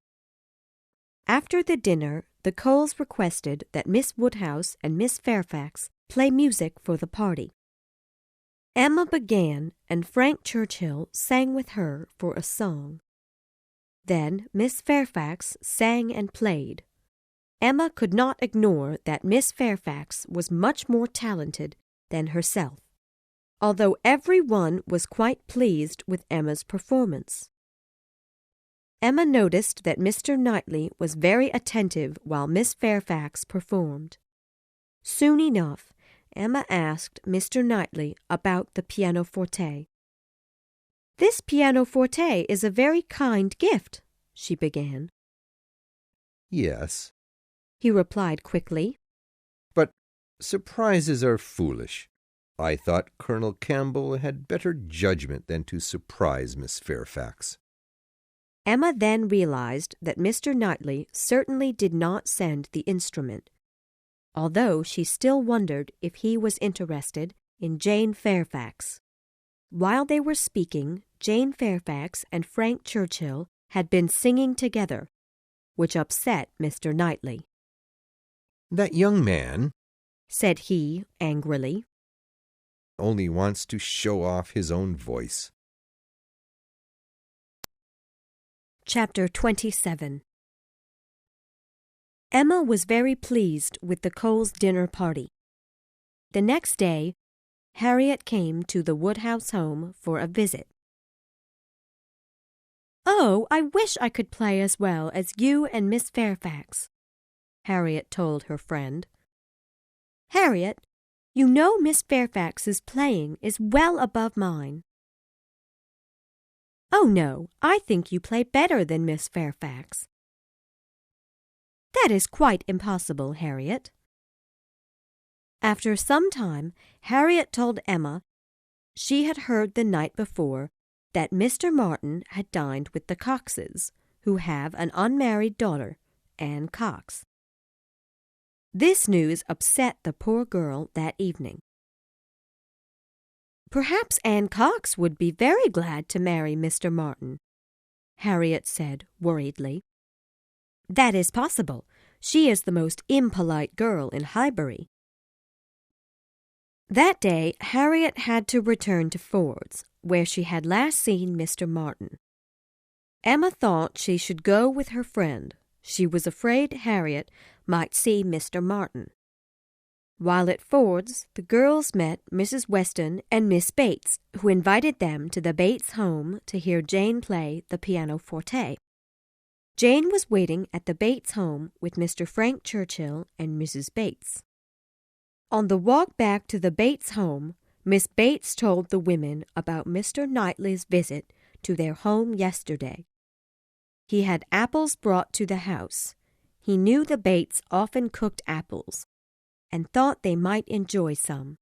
Speaker 1: After the dinner, the Coles requested that Miss Woodhouse and Miss Fairfax play music for the party. Emma began, and Frank Churchill sang with her for a song. Then Miss Fairfax sang and played. Emma could not ignore that Miss Fairfax was much more talented than herself, although every one was quite pleased with Emma's performance. Emma noticed that Mr. Knightley was very attentive while Miss Fairfax performed. Soon enough, Emma asked Mr. Knightley about the pianoforte. "This pianoforte is a very kind gift," she began.
Speaker 2: "Yes,"
Speaker 1: he replied quickly.
Speaker 2: "but surprises are foolish. I thought Colonel Campbell had better judgment than to surprise Miss Fairfax."
Speaker 1: Emma then realized that Mr. Knightley certainly did not send the instrument, although she still wondered if he was interested in Jane Fairfax. While they were speaking, Jane Fairfax and Frank Churchill had been singing together, which upset Mr. Knightley.
Speaker 2: "That young man,"
Speaker 1: said he angrily,
Speaker 2: "only wants to show off his own voice."
Speaker 1: Chapter 27. Emma was very pleased with the Coles' dinner party. The next day, Harriet came to the Woodhouse home for a visit. "Oh, I wish I could play as well as you and Miss Fairfax," Harriet told her friend. "Harriet, you know Miss Fairfax's playing is well above mine." "Oh, no, I think you play better than Miss Fairfax." "That is quite impossible, Harriet." After some time, Harriet told Emma she had heard the night before that Mr. Martin had dined with the Coxes, who have an unmarried daughter, Anne Cox. This news upset the poor girl that evening. "Perhaps Anne Cox would be very glad to marry Mr. Martin," Harriet said worriedly. "That is possible. She is the most impolite girl in Highbury." That day, Harriet had to return to Ford's, where she had last seen Mr. Martin. Emma thought she should go with her friend. She was afraid Harriet might see Mr. Martin. While at Ford's, the girls met Mrs. Weston and Miss Bates, who invited them to the Bates home to hear Jane play the pianoforte. Jane was waiting at the Bates home with Mr. Frank Churchill and Mrs. Bates. On the walk back to the Bates home, Miss Bates told the women about Mr. Knightley's visit to their home yesterday. He had apples brought to the house. He knew the Bates often cooked apples, and thought they might enjoy some.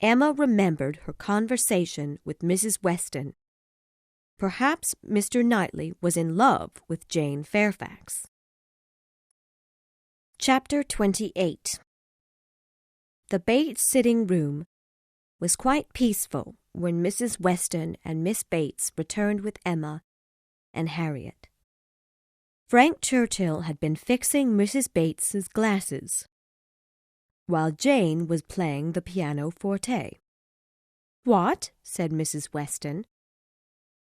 Speaker 1: Emma remembered her conversation with Mrs. Weston. Perhaps Mr. Knightley was in love with Jane Fairfax. Chapter 28. The Bates sitting room was quite peaceful when Mrs. Weston and Miss Bates returned with Emma and Harriet. Frank Churchill had been fixing Mrs. Bates's glasses, while Jane was playing the pianoforte. "What?" said Mrs. Weston.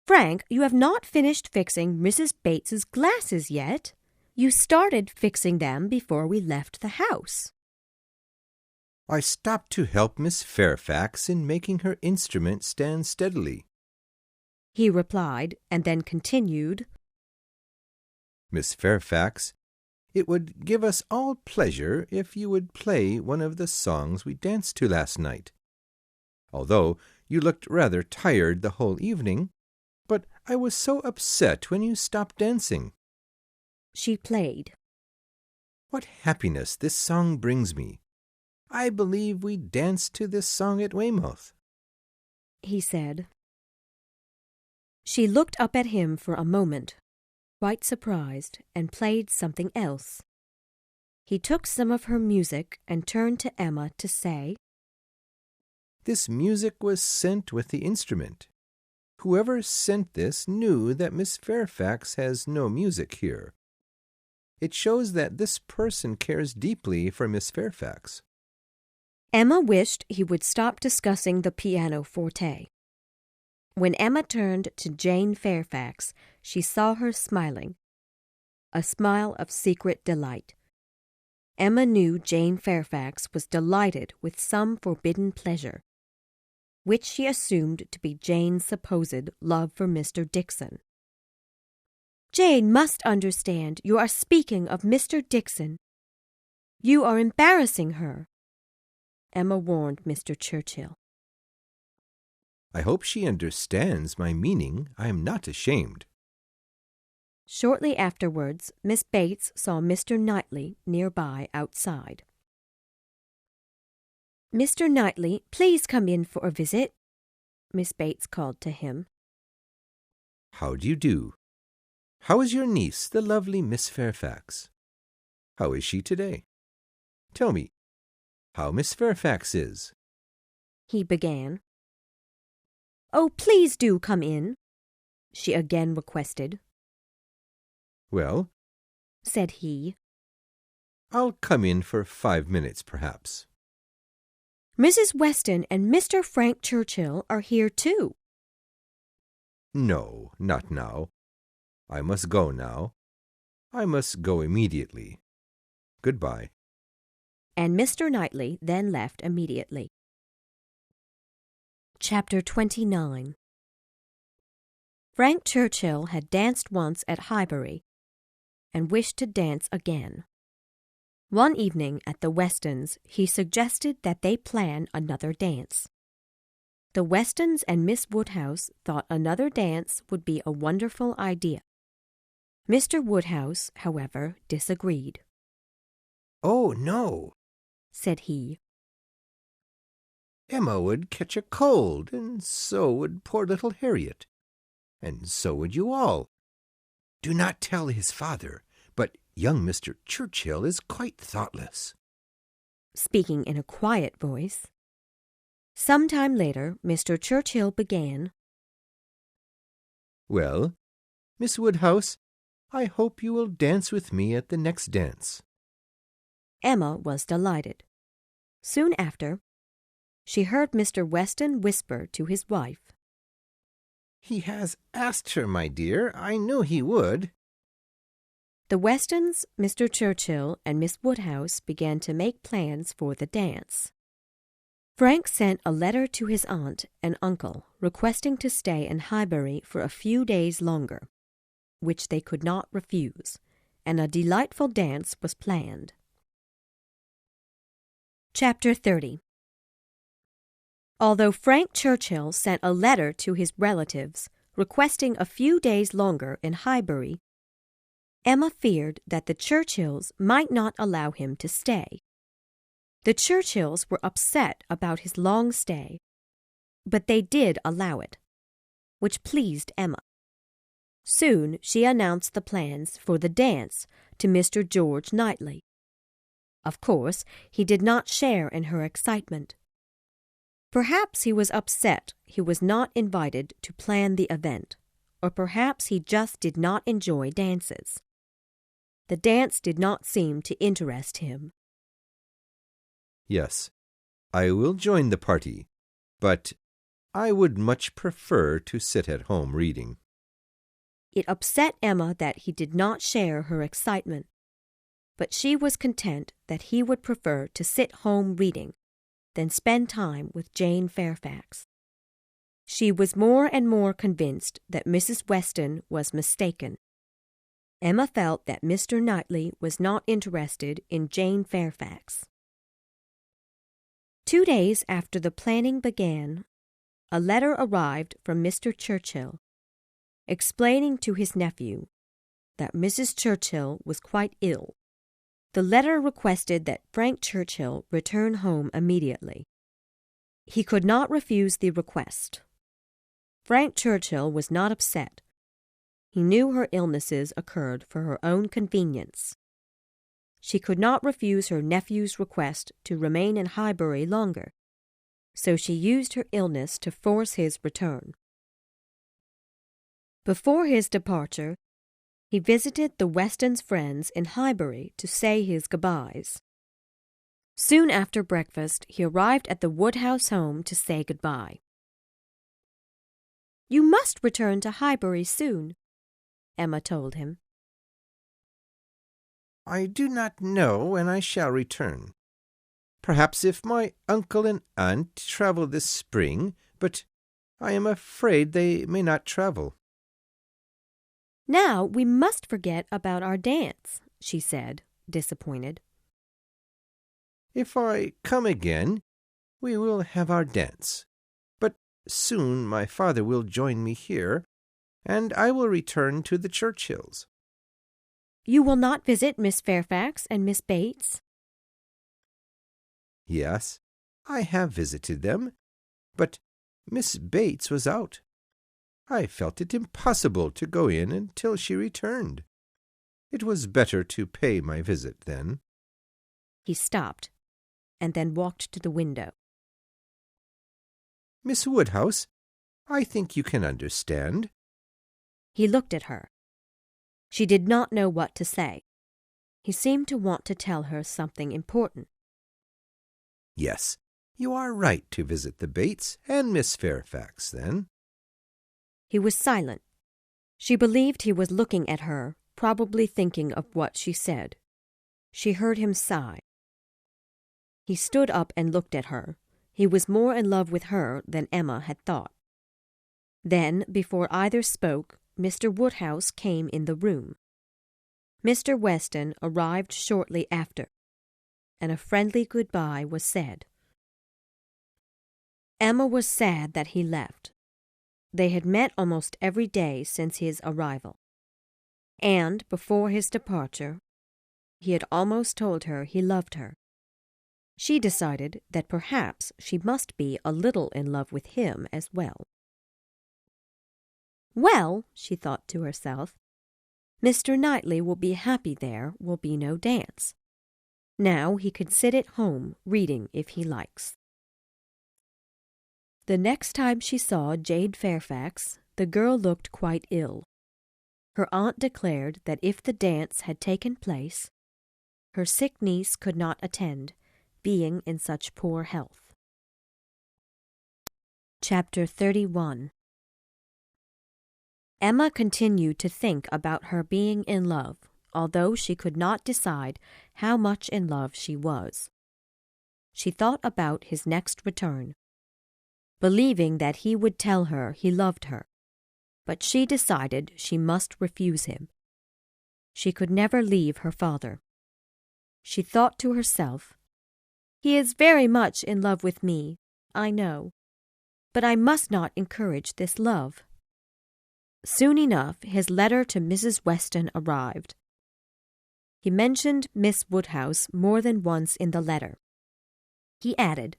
Speaker 1: "Frank, you have not finished fixing Mrs. Bates's glasses yet. You started fixing them before we left the house."
Speaker 2: "I stopped to help Miss Fairfax in making her instrument stand steadily,"
Speaker 1: he replied, and then continued,
Speaker 2: "Miss Fairfax, it would give us all pleasure if you would play one of the songs we danced to last night. Although you looked rather tired the whole evening, but I was so upset when you stopped dancing."
Speaker 1: She played.
Speaker 2: "What happiness this song brings me! I believe we danced to this song at Weymouth,"
Speaker 1: he said. She looked up at him for a moment, quite surprised, and played something else. He took some of her music and turned to Emma to say,
Speaker 2: "This music was sent with the instrument. Whoever sent this knew that Miss Fairfax has no music here. It shows that this person cares deeply for Miss Fairfax."
Speaker 1: Emma wished he would stop discussing the pianoforte. When Emma turned to Jane Fairfax, she saw her smiling, a smile of secret delight. Emma knew Jane Fairfax was delighted with some forbidden pleasure, which she assumed to be Jane's supposed love for Mr. Dixon. "Jane must understand you are speaking of Mr. Dixon. You are embarrassing her," Emma warned Mr. Churchill.
Speaker 2: "I hope she understands my meaning. I am not ashamed."
Speaker 1: Shortly afterwards, Miss Bates saw Mr. Knightley nearby outside. "Mr. Knightley, please come in for a visit," Miss Bates called to him.
Speaker 2: "How do you do? How is your niece, the lovely Miss Fairfax? How is she today? Tell me how Miss Fairfax is,"
Speaker 1: he began. "Oh, please do come in," she again requested.
Speaker 2: "Well,"
Speaker 1: said he,
Speaker 2: "I'll come in for 5 minutes, perhaps."
Speaker 1: "Mrs. Weston and Mr. Frank Churchill are here too."
Speaker 2: "No, not now. I must go now. I must go immediately. Goodbye."
Speaker 1: And Mr. Knightley then left immediately. Chapter 29. Frank Churchill had danced once at Highbury, and wished to dance again. One evening at the Westons, he suggested that they plan another dance. The Westons and Miss Woodhouse thought another dance would be a wonderful idea. Mr. Woodhouse, however, disagreed.
Speaker 2: "Oh, no,"
Speaker 1: said he.
Speaker 2: "Emma would catch a cold, and so would poor little Harriet, and so would you all. Do not tell his father, but young Mr. Churchill is quite thoughtless,"
Speaker 1: speaking in a quiet voice. Some time later, Mr. Churchill began,
Speaker 2: "Well, Miss Woodhouse, I hope you will dance with me at the next dance."
Speaker 1: Emma was delighted. Soon after, she heard Mr. Weston whisper to his wife,
Speaker 2: "He has asked her, my dear. I knew he would."
Speaker 1: The Westons, Mr. Churchill, and Miss Woodhouse began to make plans for the dance. Frank sent a letter to his aunt and uncle requesting to stay in Highbury for a few days longer, which they could not refuse, and a delightful dance was planned. Chapter 30. Although Frank Churchill sent a letter to his relatives requesting a few days longer in Highbury, Emma feared that the Churchills might not allow him to stay. The Churchills were upset about his long stay, but they did allow it, which pleased Emma. Soon she announced the plans for the dance to Mr. George Knightley. Of course, he did not share in her excitement. Perhaps he was upset he was not invited to plan the event, or perhaps he just did not enjoy dances. The dance did not seem to interest him.
Speaker 2: "Yes, I will join the party, but I would much prefer to sit at home reading."
Speaker 1: It upset Emma that he did not share her excitement, but she was content that he would prefer to sit home reading than spend time with Jane Fairfax. She was more and more convinced that Mrs. Weston was mistaken. Emma felt that Mr. Knightley was not interested in Jane Fairfax. 2 days after the planning began, a letter arrived from Mr. Churchill, explaining to his nephew that Mrs. Churchill was quite ill. The letter requested that Frank Churchill return home immediately. He could not refuse the request. Frank Churchill was not upset. He knew her illnesses occurred for her own convenience. She could not refuse her nephew's request to remain in Highbury longer, so she used her illness to force his return. Before his departure, he visited the Westons' friends in Highbury to say his goodbyes. Soon after breakfast, he arrived at the Woodhouse home to say goodbye. "You must return to Highbury soon," Emma told him.
Speaker 2: "I do not know when I shall return. Perhaps if my uncle and aunt travel this spring, but I am afraid they may not travel."
Speaker 1: "Now we must forget about our dance," she said, disappointed.
Speaker 2: "If I come again, we will have our dance. But soon my father will join me here, and I will return to the Churchills."
Speaker 1: "You will not visit Miss Fairfax and Miss Bates?"
Speaker 2: "Yes, I have visited them, but Miss Bates was out. I felt it impossible to go in until she returned. It was better to pay my visit then."
Speaker 1: He stopped, and then walked to the window.
Speaker 2: "Miss Woodhouse, I think you can understand."
Speaker 1: He looked at her. She did not know what to say. He seemed to want to tell her something important.
Speaker 2: "Yes, you are right to visit the Bates and Miss Fairfax then."
Speaker 1: He was silent. She believed he was looking at her, probably thinking of what she said. She heard him sigh. He stood up and looked at her. He was more in love with her than Emma had thought. Then, before either spoke, Mr. Woodhouse came in the room. Mr. Weston arrived shortly after, and a friendly goodbye was said. Emma was sad that he left. They had met almost every day since his arrival, and before his departure, he had almost told her he loved her. She decided that perhaps she must be a little in love with him as well. "Well," she thought to herself, "Mr. Knightley will be happy there will be no dance. Now he can sit at home reading if he likes." The next time she saw Jane Fairfax, the girl looked quite ill. Her aunt declared that if the dance had taken place, her sick niece could not attend, being in such poor health. Chapter 31. Emma continued to think about her being in love, although she could not decide how much in love she was. She thought about his next return, believing that he would tell her he loved her, but she decided she must refuse him. She could never leave her father. She thought to herself, "He is very much in love with me, I know, but I must not encourage this love." Soon enough his letter to Mrs. Weston arrived. He mentioned Miss Woodhouse more than once in the letter. He added,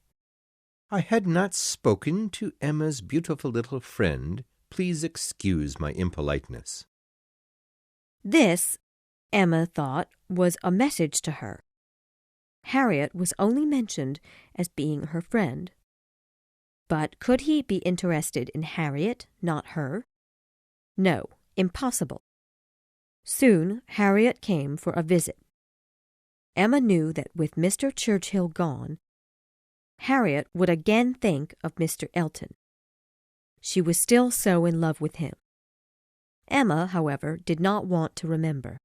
Speaker 2: "I had not spoken to Emma's beautiful little friend. Please excuse my impoliteness."
Speaker 1: This, Emma thought, was a message to her. Harriet was only mentioned as being her friend. But could he be interested in Harriet, not her? No, impossible. Soon Harriet came for a visit. Emma knew that with Mr. Churchill gone, Harriet would again think of Mr. Elton. She was still so in love with him. Emma, however, did not want to remember.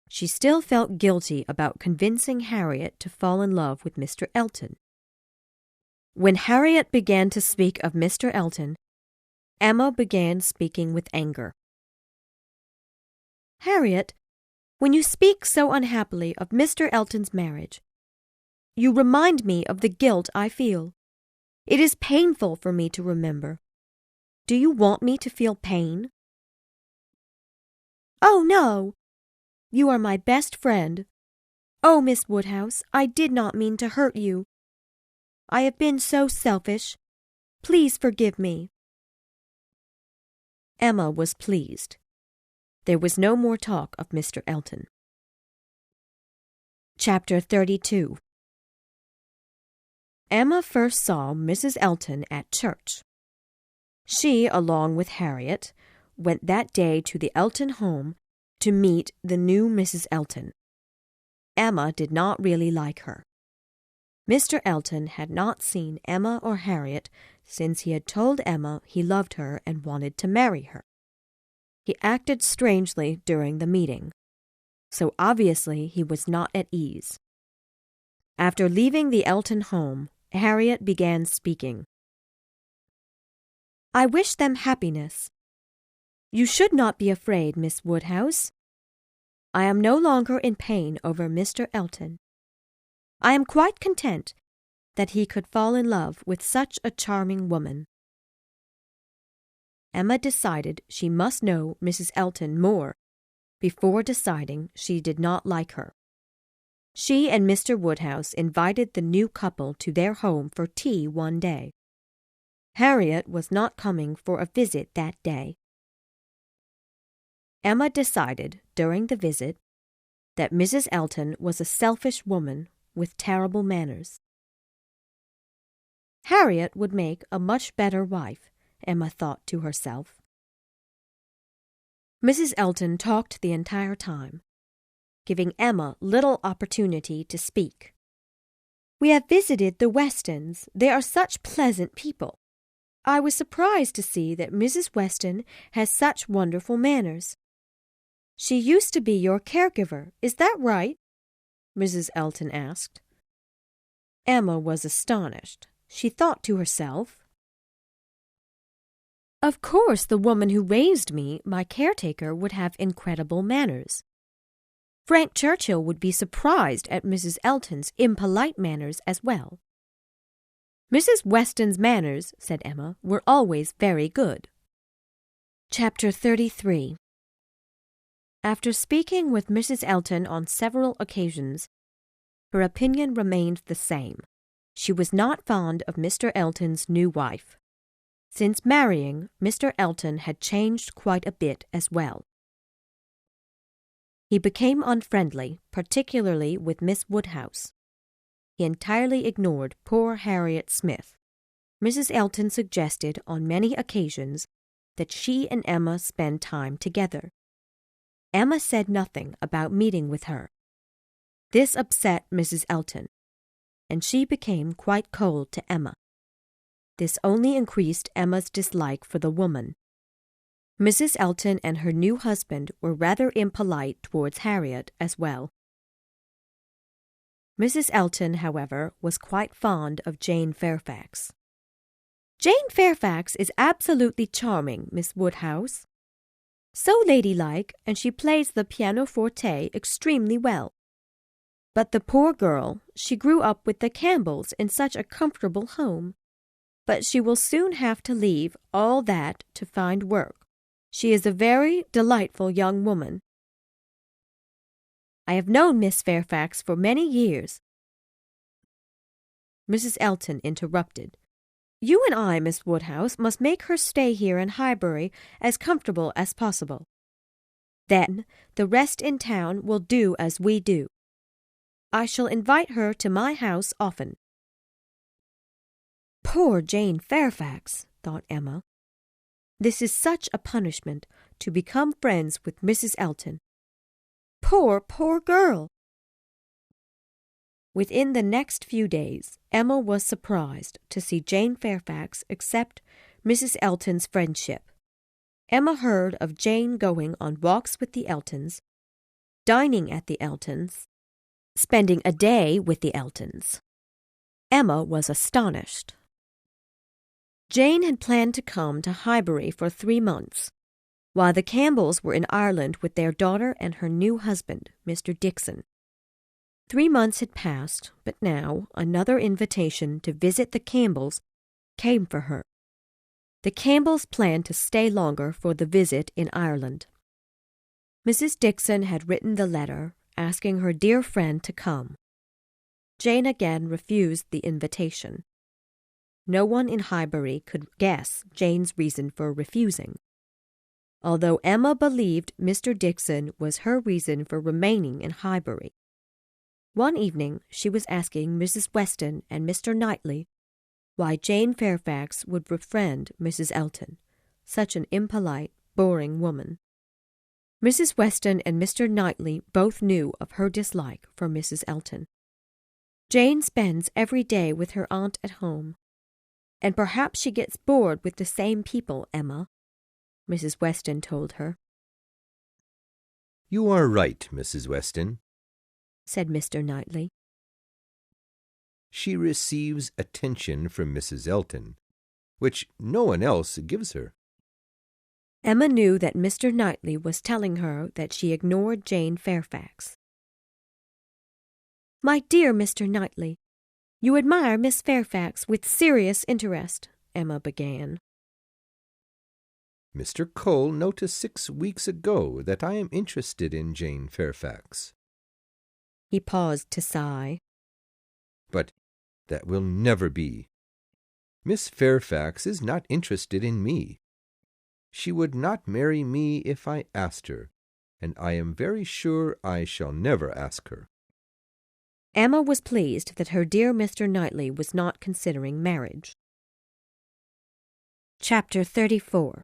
Speaker 1: She still felt guilty about convincing Harriet to fall in love with Mr. Elton. When Harriet began to speak of Mr. Elton, Emma began speaking with anger. "Harriet, when you speak so unhappily of Mr. Elton's marriage, you remind me of the guilt I feel. It is painful for me to remember. Do you want me to feel pain?" "Oh, no. You are my best friend. Oh, Miss Woodhouse, I did not mean to hurt you. I have been so selfish. Please forgive me." Emma was pleased. There was no more talk of Mr. Elton. Chapter 32. Emma first saw Mrs. Elton at church. She, along with Harriet, went that day to the Elton home to meet the new Mrs. Elton. Emma did not really like her. Mr. Elton had not seen Emma or Harriet since he had told Emma he loved her and wanted to marry her. He acted strangely during the meeting, so obviously he was not at ease. After leaving the Elton home, Harriet began speaking. "I wish them happiness. You should not be afraid, Miss Woodhouse. I am no longer in pain over Mr. Elton. I am quite content that he could fall in love with such a charming woman." Emma decided she must know Mrs. Elton more before deciding she did not like her. She and Mr. Woodhouse invited the new couple to their home for tea one day. Harriet was not coming for a visit that day. Emma decided during the visit that Mrs. Elton was a selfish woman with terrible manners. Harriet would make a much better wife, Emma thought to herself. Mrs. Elton talked the entire time, giving Emma little opportunity to speak. "We have visited the Westons. They are such pleasant people. I was surprised to see that Mrs. Weston has such wonderful manners. She used to be your caregiver, is that right?" Mrs. Elton asked. Emma was astonished. She thought to herself, "Of course the woman who raised me, my caretaker, would have incredible manners. Frank Churchill would be surprised at Mrs. Elton's impolite manners as well." "Mrs. Weston's manners," said Emma, "were always very good." Chapter 33. After speaking with Mrs. Elton on several occasions, her opinion remained the same. She was not fond of Mr. Elton's new wife. Since marrying, Mr. Elton had changed quite a bit as well. He became unfriendly, particularly with Miss Woodhouse. He entirely ignored poor Harriet Smith. Mrs. Elton suggested on many occasions that she and Emma spend time together. Emma said nothing about meeting with her. This upset Mrs. Elton, and she became quite cold to Emma. This only increased Emma's dislike for the woman. Mrs. Elton and her new husband were rather impolite towards Harriet as well. Mrs. Elton, however, was quite fond of Jane Fairfax. "Jane Fairfax is absolutely charming, Miss Woodhouse. So ladylike, and she plays the pianoforte extremely well. But the poor girl, she grew up with the Campbells in such a comfortable home. But she will soon have to leave all that to find work. She is a very delightful young woman." "I have known Miss Fairfax for many years." Mrs. Elton interrupted. "You and I, Miss Woodhouse, must make her stay here in Highbury as comfortable as possible. Then the rest in town will do as we do. I shall invite her to my house often." "Poor Jane Fairfax," thought Emma. "This is such a punishment, to become friends with Mrs. Elton. Poor, poor girl!" Within the next few days, Emma was surprised to see Jane Fairfax accept Mrs. Elton's friendship. Emma heard of Jane going on walks with the Eltons, dining at the Eltons, spending a day with the Eltons. Emma was astonished. Jane had planned to come to Highbury for 3 months, while the Campbells were in Ireland with their daughter and her new husband, Mr. Dixon. 3 months had passed, but now another invitation to visit the Campbells came for her. The Campbells planned to stay longer for the visit in Ireland. Mrs. Dixon had written the letter asking her dear friend to come. Jane again refused the invitation. No one in Highbury could guess Jane's reason for refusing, although Emma believed Mr. Dixon was her reason for remaining in Highbury. One evening she was asking Mrs. Weston and Mr. Knightley why Jane Fairfax would befriend Mrs. Elton, such an impolite, boring woman. Mrs. Weston and Mr. Knightley both knew of her dislike for Mrs. Elton. Jane spends every day with her aunt at home, and perhaps she gets bored with the same people, Emma, Mrs. Weston told her.
Speaker 2: You are right, Mrs. Weston,
Speaker 1: said Mr. Knightley.
Speaker 2: She receives attention from Mrs. Elton, which no one else gives her.
Speaker 1: Emma knew that Mr. Knightley was telling her that she ignored Jane Fairfax. My dear Mr. Knightley, you admire Miss Fairfax with serious interest, Emma began.
Speaker 2: Mr. Cole noticed 6 weeks ago that I am interested in Jane Fairfax.
Speaker 1: He paused to sigh.
Speaker 2: But that will never be. Miss Fairfax is not interested in me. She would not marry me if I asked her, and I am very sure I shall never ask her.
Speaker 1: Emma was pleased that her dear Mr. Knightley was not considering marriage. Chapter 34.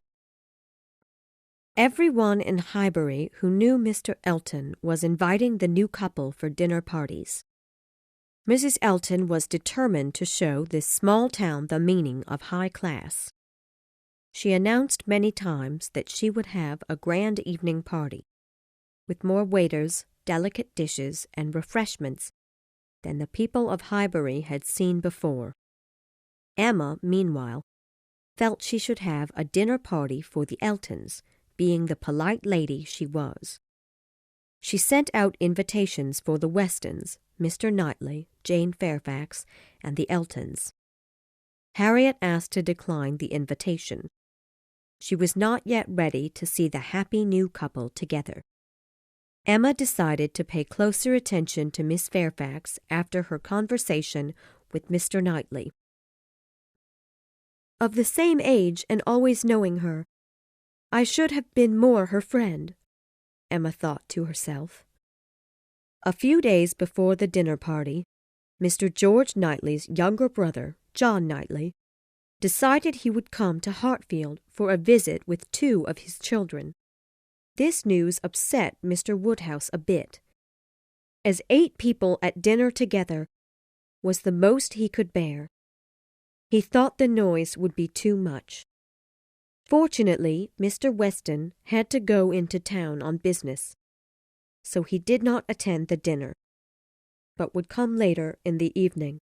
Speaker 1: Everyone in Highbury who knew Mr. Elton was inviting the new couple for dinner parties. Mrs. Elton was determined to show this small town the meaning of high class. She announced many times that she would have a grand evening party, with more waiters, delicate dishes, and refreshments than the people of Highbury had seen before. Emma, meanwhile, felt she should have a dinner party for the Eltons, being the polite lady she was. She sent out invitations for the Westons, Mr. Knightley, Jane Fairfax, and the Eltons. Harriet asked to decline the invitation. She was not yet ready to see the happy new couple together. Emma decided to pay closer attention to Miss Fairfax after her conversation with Mr. Knightley. Of the same age and always knowing her, I should have been more her friend, Emma thought to herself. A few days before the dinner party, Mr. George Knightley's younger brother, John Knightley, decided he would come to Hartfield for a visit with 2 of his children. This news upset Mr. Woodhouse a bit, as 8 people at dinner together was the most he could bear. He thought the noise would be too much. Fortunately, Mr. Weston had to go into town on business, so he did not attend the dinner, but would come later in the evening.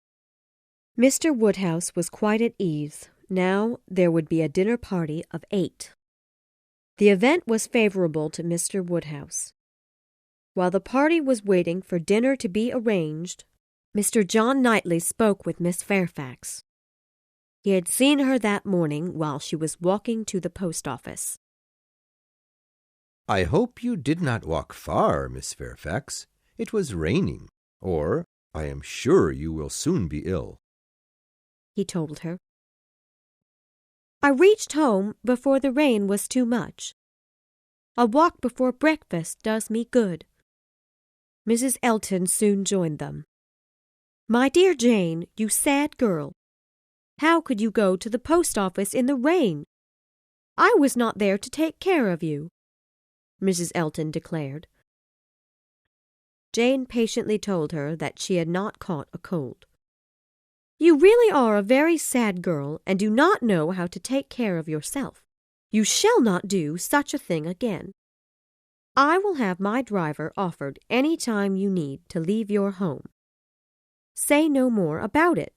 Speaker 1: Mr. Woodhouse was quite at ease. Now there would be a dinner party of 8. The event was favorable to Mr. Woodhouse. While the party was waiting for dinner to be arranged, Mr. John Knightley spoke with Miss Fairfax. He had seen her that morning while she was walking to the post office.
Speaker 2: I hope you did not walk far, Miss Fairfax. It was raining, or I am sure you will soon be ill,
Speaker 1: he told her. I reached home before the rain was too much. A walk before breakfast does me good. Mrs. Elton soon joined them. My dear Jane, you sad girl, how could you go to the post office in the rain? I was not there to take care of you, Mrs. Elton declared. Jane patiently told her that she had not caught a cold. You really are a very sad girl and do not know how to take care of yourself. You shall not do such a thing again. I will have my driver offered any time you need to leave your home. Say no more about it.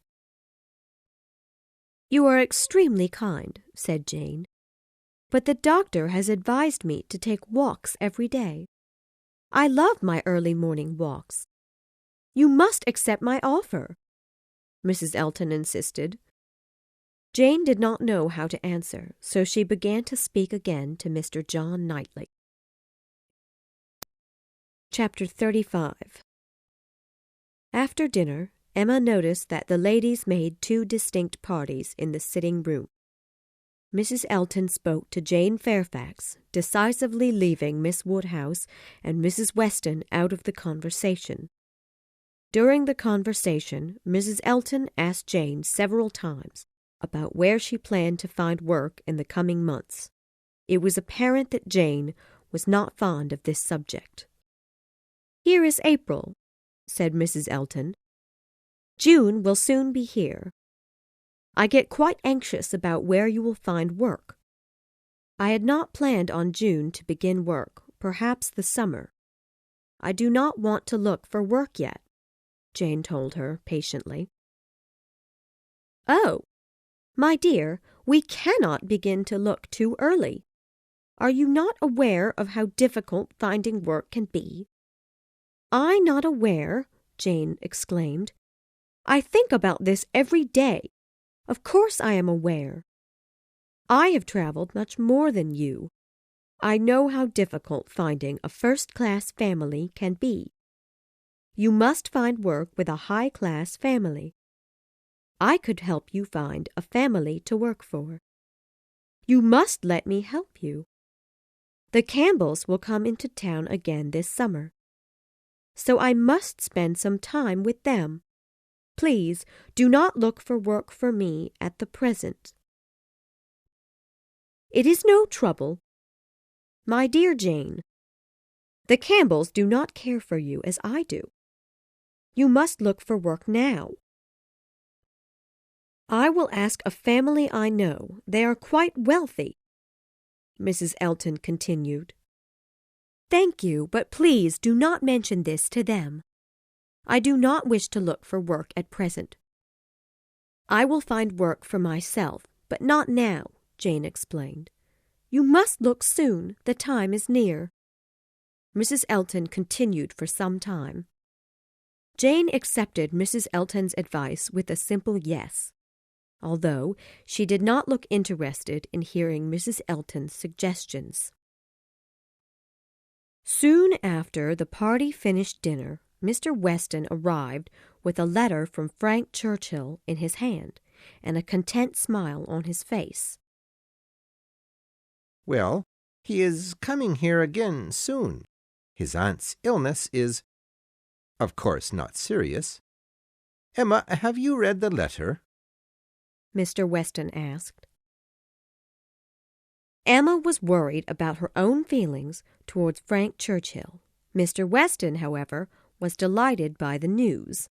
Speaker 1: You are extremely kind, said Jane, but the doctor has advised me to take walks every day. I love my early morning walks. You must accept my offer, Mrs. Elton insisted. Jane did not know how to answer, so she began to speak again to Mr. John Knightley. Chapter 35. After dinner, Emma noticed that the ladies made 2 distinct parties in the sitting room. Mrs. Elton spoke to Jane Fairfax, decisively leaving Miss Woodhouse and Mrs. Weston out of the conversation. During the conversation, Mrs. Elton asked Jane several times about where she planned to find work in the coming months. It was apparent that Jane was not fond of this subject. "Here is April," said Mrs. Elton. "June will soon be here. I get quite anxious about where you will find work. I had not planned on June to begin work, perhaps the summer. I do not want to look for work yet," Jane told her patiently. "Oh, my dear, we cannot begin to look too early. Are you not aware of how difficult finding work can be?" "I not aware!" Jane exclaimed. "I think about this every day. Of course I am aware. I have traveled much more than you. I know how difficult finding a first-class family can be. You must find work with a high-class family. I could help you find a family to work for. You must let me help you. The Campbells will come into town again this summer, so I must spend some time with them. Please do not look for work for me at the present." "It is no trouble. My dear Jane, the Campbells do not care for you as I do. You must look for work now. I will ask a family I know. They are quite wealthy," Mrs. Elton continued. "Thank you, but please do not mention this to them. I do not wish to look for work at present. I will find work for myself, but not now," Jane explained. "You must look soon. The time is near." Mrs. Elton continued for some time. Jane accepted Mrs. Elton's advice with a simple yes, although she did not look interested in hearing Mrs. Elton's suggestions. Soon after the party finished dinner, Mr. Weston arrived with a letter from Frank Churchill in his hand and a content smile on his face.
Speaker 2: "Well, he is coming here again soon. His aunt's illness is, of course, not serious. Emma, have you read the letter?"
Speaker 1: Mr. Weston asked. Emma was worried about her own feelings towards Frank Churchill. Mr. Weston, however, was delighted by the news.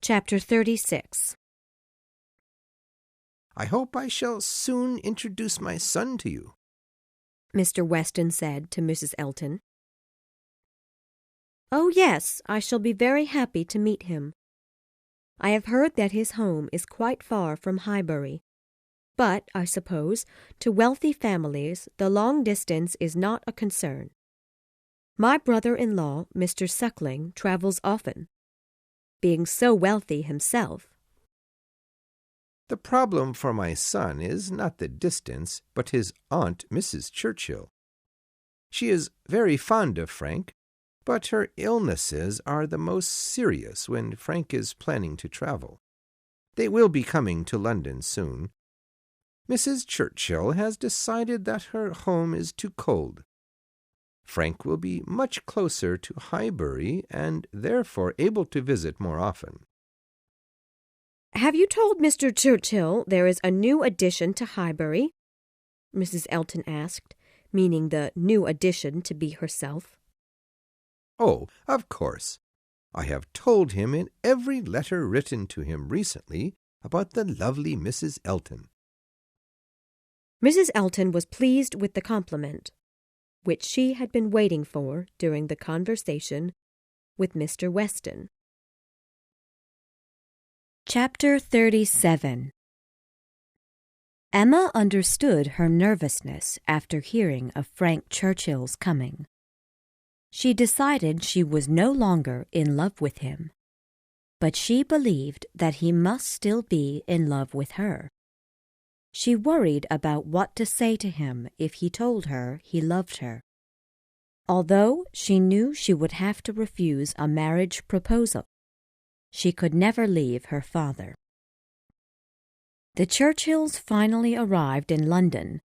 Speaker 1: Chapter 36.
Speaker 2: "I hope I shall soon introduce my son to you,"
Speaker 1: Mr. Weston said to Mrs. Elton. "Oh, yes, I shall be very happy to meet him. I have heard that his home is quite far from Highbury, but, I suppose, to wealthy families the long distance is not a concern. My brother-in-law, Mr. Suckling, travels often, being so wealthy himself."
Speaker 2: "The problem for my son is not the distance, but his aunt, Mrs. Churchill. She is very fond of Frank, but her illnesses are the most serious when Frank is planning to travel. They will be coming to London soon. Mrs. Churchill has decided that her home is too cold. Frank will be much closer to Highbury and therefore able to visit more often."
Speaker 1: "Have you told Mr. Churchill there is a new addition to Highbury?" Mrs. Elton asked, meaning the new addition to be herself.
Speaker 2: "Oh, of course. I have told him in every letter written to him recently about the lovely Mrs. Elton."
Speaker 1: Mrs. Elton was pleased with the compliment, which she had been waiting for during the conversation with Mr. Weston. Chapter 37. Emma understood her nervousness after hearing of Frank Churchill's coming. She decided she was no longer in love with him, but she believed that he must still be in love with her. She worried about what to say to him if he told her he loved her. Although she knew she would have to refuse a marriage proposal, she could never leave her father. The Churchills finally arrived in London,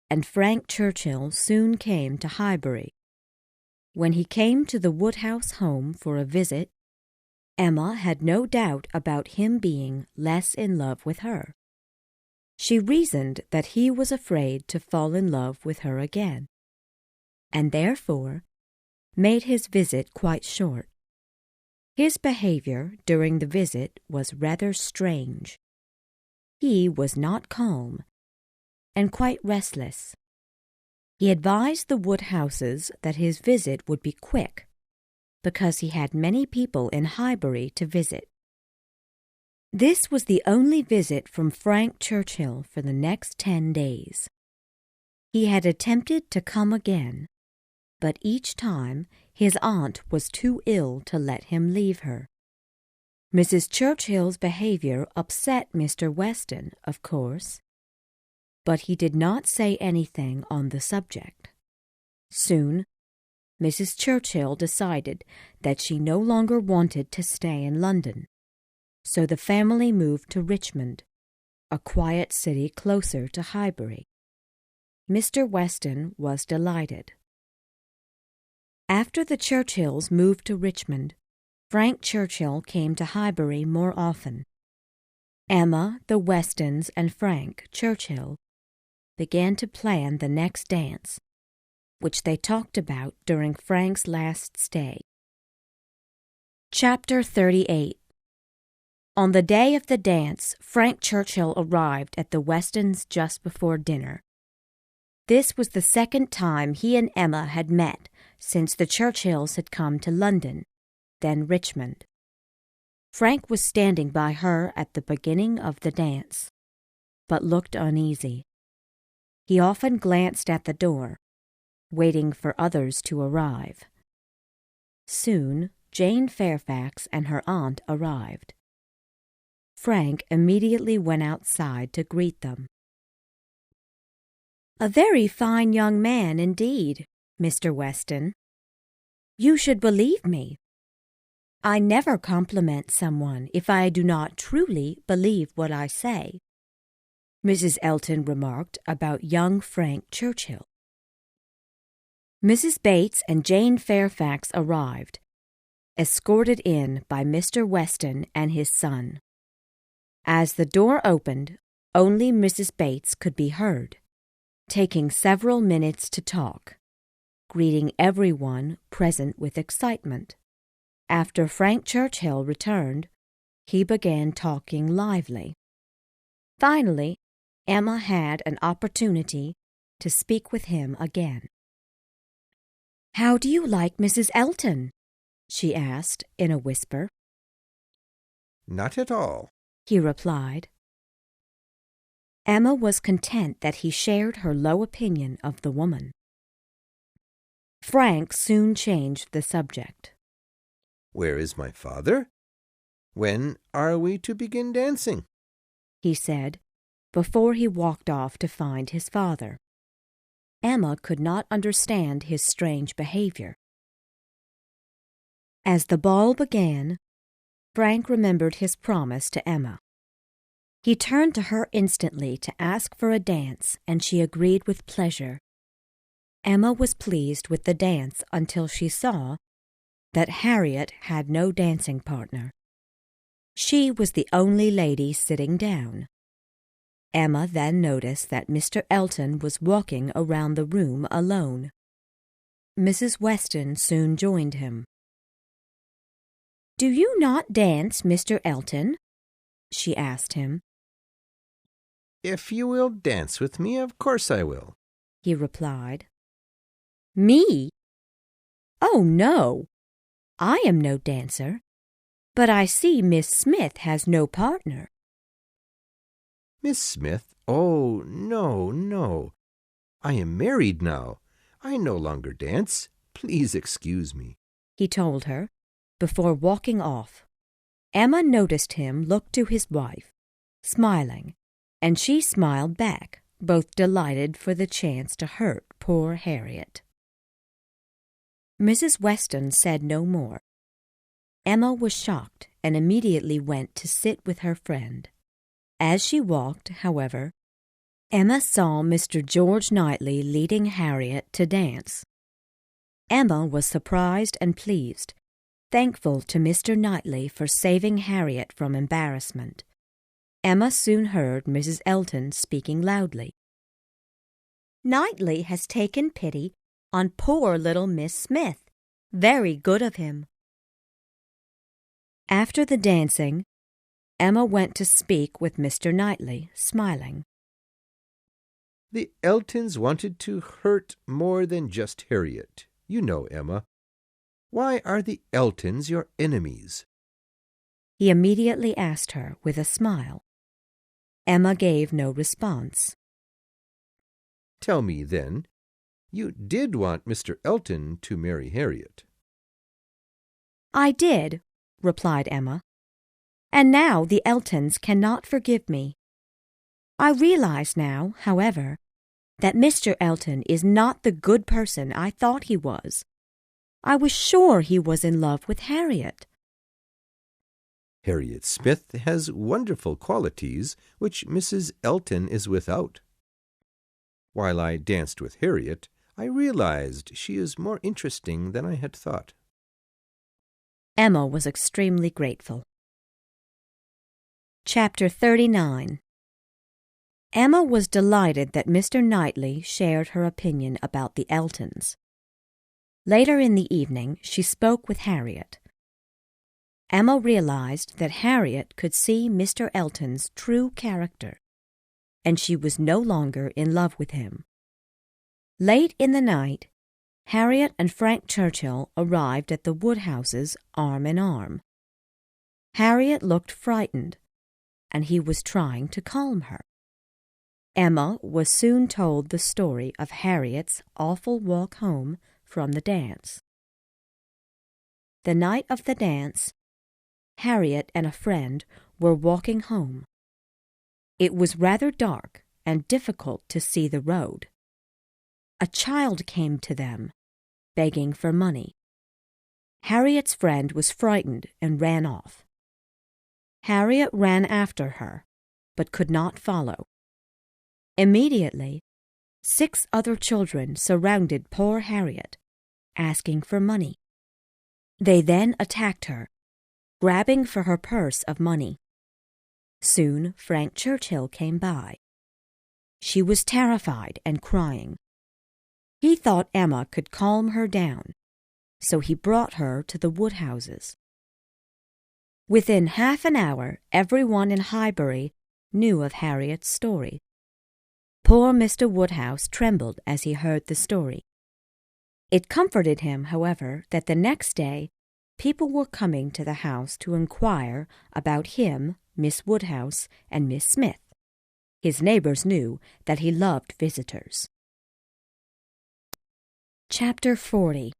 Speaker 1: and Frank Churchill soon came to Highbury. When he came to the Woodhouse home for a visit, Emma had no doubt about him being less in love with her. She reasoned that he was afraid to fall in love with her again, and therefore made his visit quite short. His behavior during the visit was rather strange. He was not calm, and quite restless. He advised the Woodhouses that his visit would be quick, because he had many people in Highbury to visit. This was the only visit from Frank Churchill for the next 10 days. He had attempted to come again, but each time his aunt was too ill to let him leave her. Mrs. Churchill's behavior upset Mr. Weston, of course, but he did not say anything on the subject. Soon, Mrs. Churchill decided that she no longer wanted to stay in London, so the family moved to Richmond, a quiet city closer to Highbury. Mr. Weston was delighted. After the Churchills moved to Richmond, Frank Churchill came to Highbury more often. Emma, the Westons, and Frank Churchill began to plan the next dance, which they talked about during Frank's last stay. Chapter 38. On the day of the dance, Frank Churchill arrived at the Westons just before dinner. This was the second time he and Emma had met since the Churchills had come to London, then Richmond. Frank was standing by her at the beginning of the dance, but looked uneasy. He often glanced at the door, waiting for others to arrive. Soon, Jane Fairfax and her aunt arrived. Frank immediately went outside to greet them. "A very fine young man indeed, Mr. Weston. You should believe me. I never compliment someone if I do not truly believe what I say," Mrs. Elton remarked about young Frank Churchill. Mrs. Bates and Jane Fairfax arrived, escorted in by Mr. Weston and his son. As the door opened, only Mrs. Bates could be heard, taking several minutes to talk, greeting everyone present with excitement. After Frank Churchill returned, he began talking lively. Finally, Emma had an opportunity to speak with him again. "How do you like Mrs. Elton?" she asked in a whisper.
Speaker 2: "Not at all,"
Speaker 1: he replied. Emma was content that he shared her low opinion of the woman. Frank soon changed the subject.
Speaker 2: "Where is my father? When are we to begin dancing?"
Speaker 1: he said, before he walked off to find his father. Emma could not understand his strange behavior. As the ball began, Frank remembered his promise to Emma. He turned to her instantly to ask for a dance, and she agreed with pleasure. Emma was pleased with the dance until she saw that Harriet had no dancing partner. She was the only lady sitting down. Emma then noticed that Mr. Elton was walking around the room alone. Mrs. Weston soon joined him. "Do you not dance, Mr. Elton?" she asked him.
Speaker 2: "If you will dance with me, of course I will,"
Speaker 1: he replied. "Me? Oh, no. I am no dancer, but I see Miss Smith has no partner."
Speaker 2: "Miss Smith? Oh, no, no. I am married now. I no longer dance. Please excuse me,"
Speaker 1: he told her, before walking off. Emma noticed him look to his wife, smiling, and she smiled back, both delighted for the chance to hurt poor Harriet. Mrs. Weston said no more. Emma was shocked and immediately went to sit with her friend. As she walked, however, Emma saw Mr. George Knightley leading Harriet to dance. Emma was surprised and pleased, thankful to Mr. Knightley for saving Harriet from embarrassment. Emma soon heard Mrs. Elton speaking loudly. "Knightley has taken pity on poor little Miss Smith. Very good of him." After the dancing, Emma went to speak with Mr. Knightley, smiling.
Speaker 2: The Eltons wanted to hurt more than just Harriet. You know, Emma. Why are the Eltons your enemies?
Speaker 1: He immediately asked her with a smile. Emma gave no response.
Speaker 2: Tell me, then, you did want Mr. Elton to marry Harriet.
Speaker 1: "I did," replied Emma. "And now the Eltons cannot forgive me. I realize now, however, that Mr. Elton is not the good person I thought he was. I was sure he was in love with Harriet."
Speaker 2: Harriet Smith has wonderful qualities which Mrs. Elton is without. While I danced with Harriet, I realized she is more interesting than I had thought.
Speaker 1: Emma was extremely grateful. Chapter 39. Emma was delighted that Mr. Knightley shared her opinion about the Eltons. Later in the evening, she spoke with Harriet. Emma realized that Harriet could see Mr. Elton's true character, and she was no longer in love with him. Late in the night, Harriet and Frank Churchill arrived at the Woodhouses arm in arm. Harriet looked frightened, and he was trying to calm her. Emma was soon told the story of Harriet's awful walk home from the dance. The night of the dance, Harriet and a friend were walking home. It was rather dark and difficult to see the road. A child came to them, begging for money. Harriet's friend was frightened and ran off. Harriet ran after her, but could not follow. Immediately, 6 other children surrounded poor Harriet, asking for money. They then attacked her, grabbing for her purse of money. Soon Frank Churchill came by. She was terrified and crying. He thought Emma could calm her down, so he brought her to the Woodhouses. Within half an hour, everyone in Highbury knew of Harriet's story. Poor Mr. Woodhouse trembled as he heard the story. It comforted him, however, that the next day people were coming to the house to inquire about him, Miss Woodhouse, and Miss Smith. His neighbors knew that he loved visitors. Chapter 40.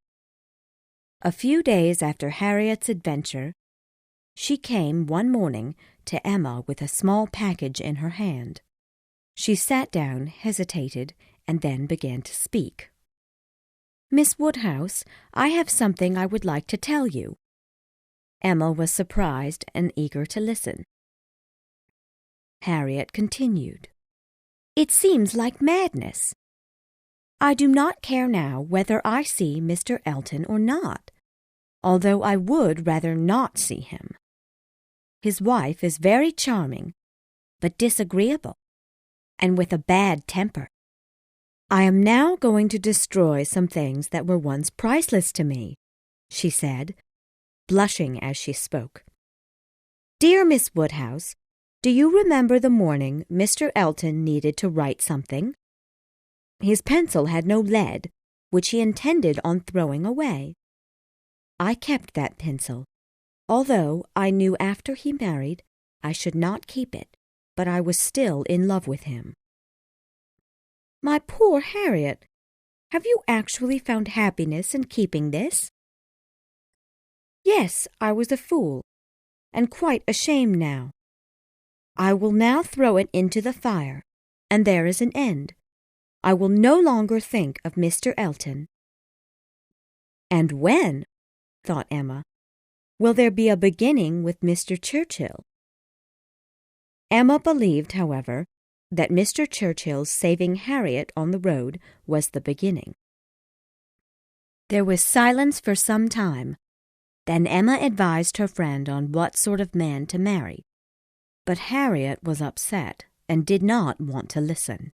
Speaker 1: A few days after Harriet's adventure, she came one morning to Emma with a small package in her hand. She sat down, hesitated, and then began to speak. "Miss Woodhouse, I have something I would like to tell you." Emma was surprised and eager to listen. Harriet continued, "It seems like madness. I do not care now whether I see Mr. Elton or not, although I would rather not see him. His wife is very charming, but disagreeable, and with a bad temper. I am now going to destroy some things that were once priceless to me," she said, blushing as she spoke. "Dear Miss Woodhouse, do you remember the morning Mr. Elton needed to write something? His pencil had no lead, which he intended on throwing away. I kept that pencil, although I knew after he married I should not keep it, but I was still in love with him." "My poor Harriet, have you actually found happiness in keeping this?" "Yes, I was a fool, and quite ashamed now. I will now throw it into the fire, and there is an end. I will no longer think of Mr. Elton." "And when," thought Emma, "will there be a beginning with Mr. Churchill?" Emma believed, however, that Mr. Churchill's saving Harriet on the road was the beginning. There was silence for some time. Then Emma advised her friend on what sort of man to marry. But Harriet was upset and did not want to listen.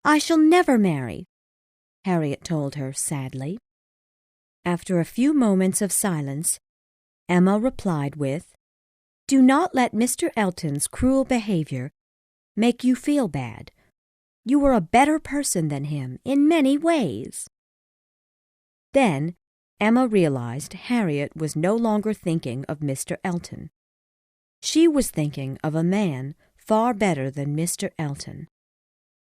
Speaker 1: "I shall never marry," Harriet told her sadly. After a few moments of silence, Emma replied with, "Do not let Mr. Elton's cruel behavior make you feel bad. You are a better person than him in many ways." Then Emma realized Harriet was no longer thinking of Mr. Elton. She was thinking of a man far better than Mr. Elton,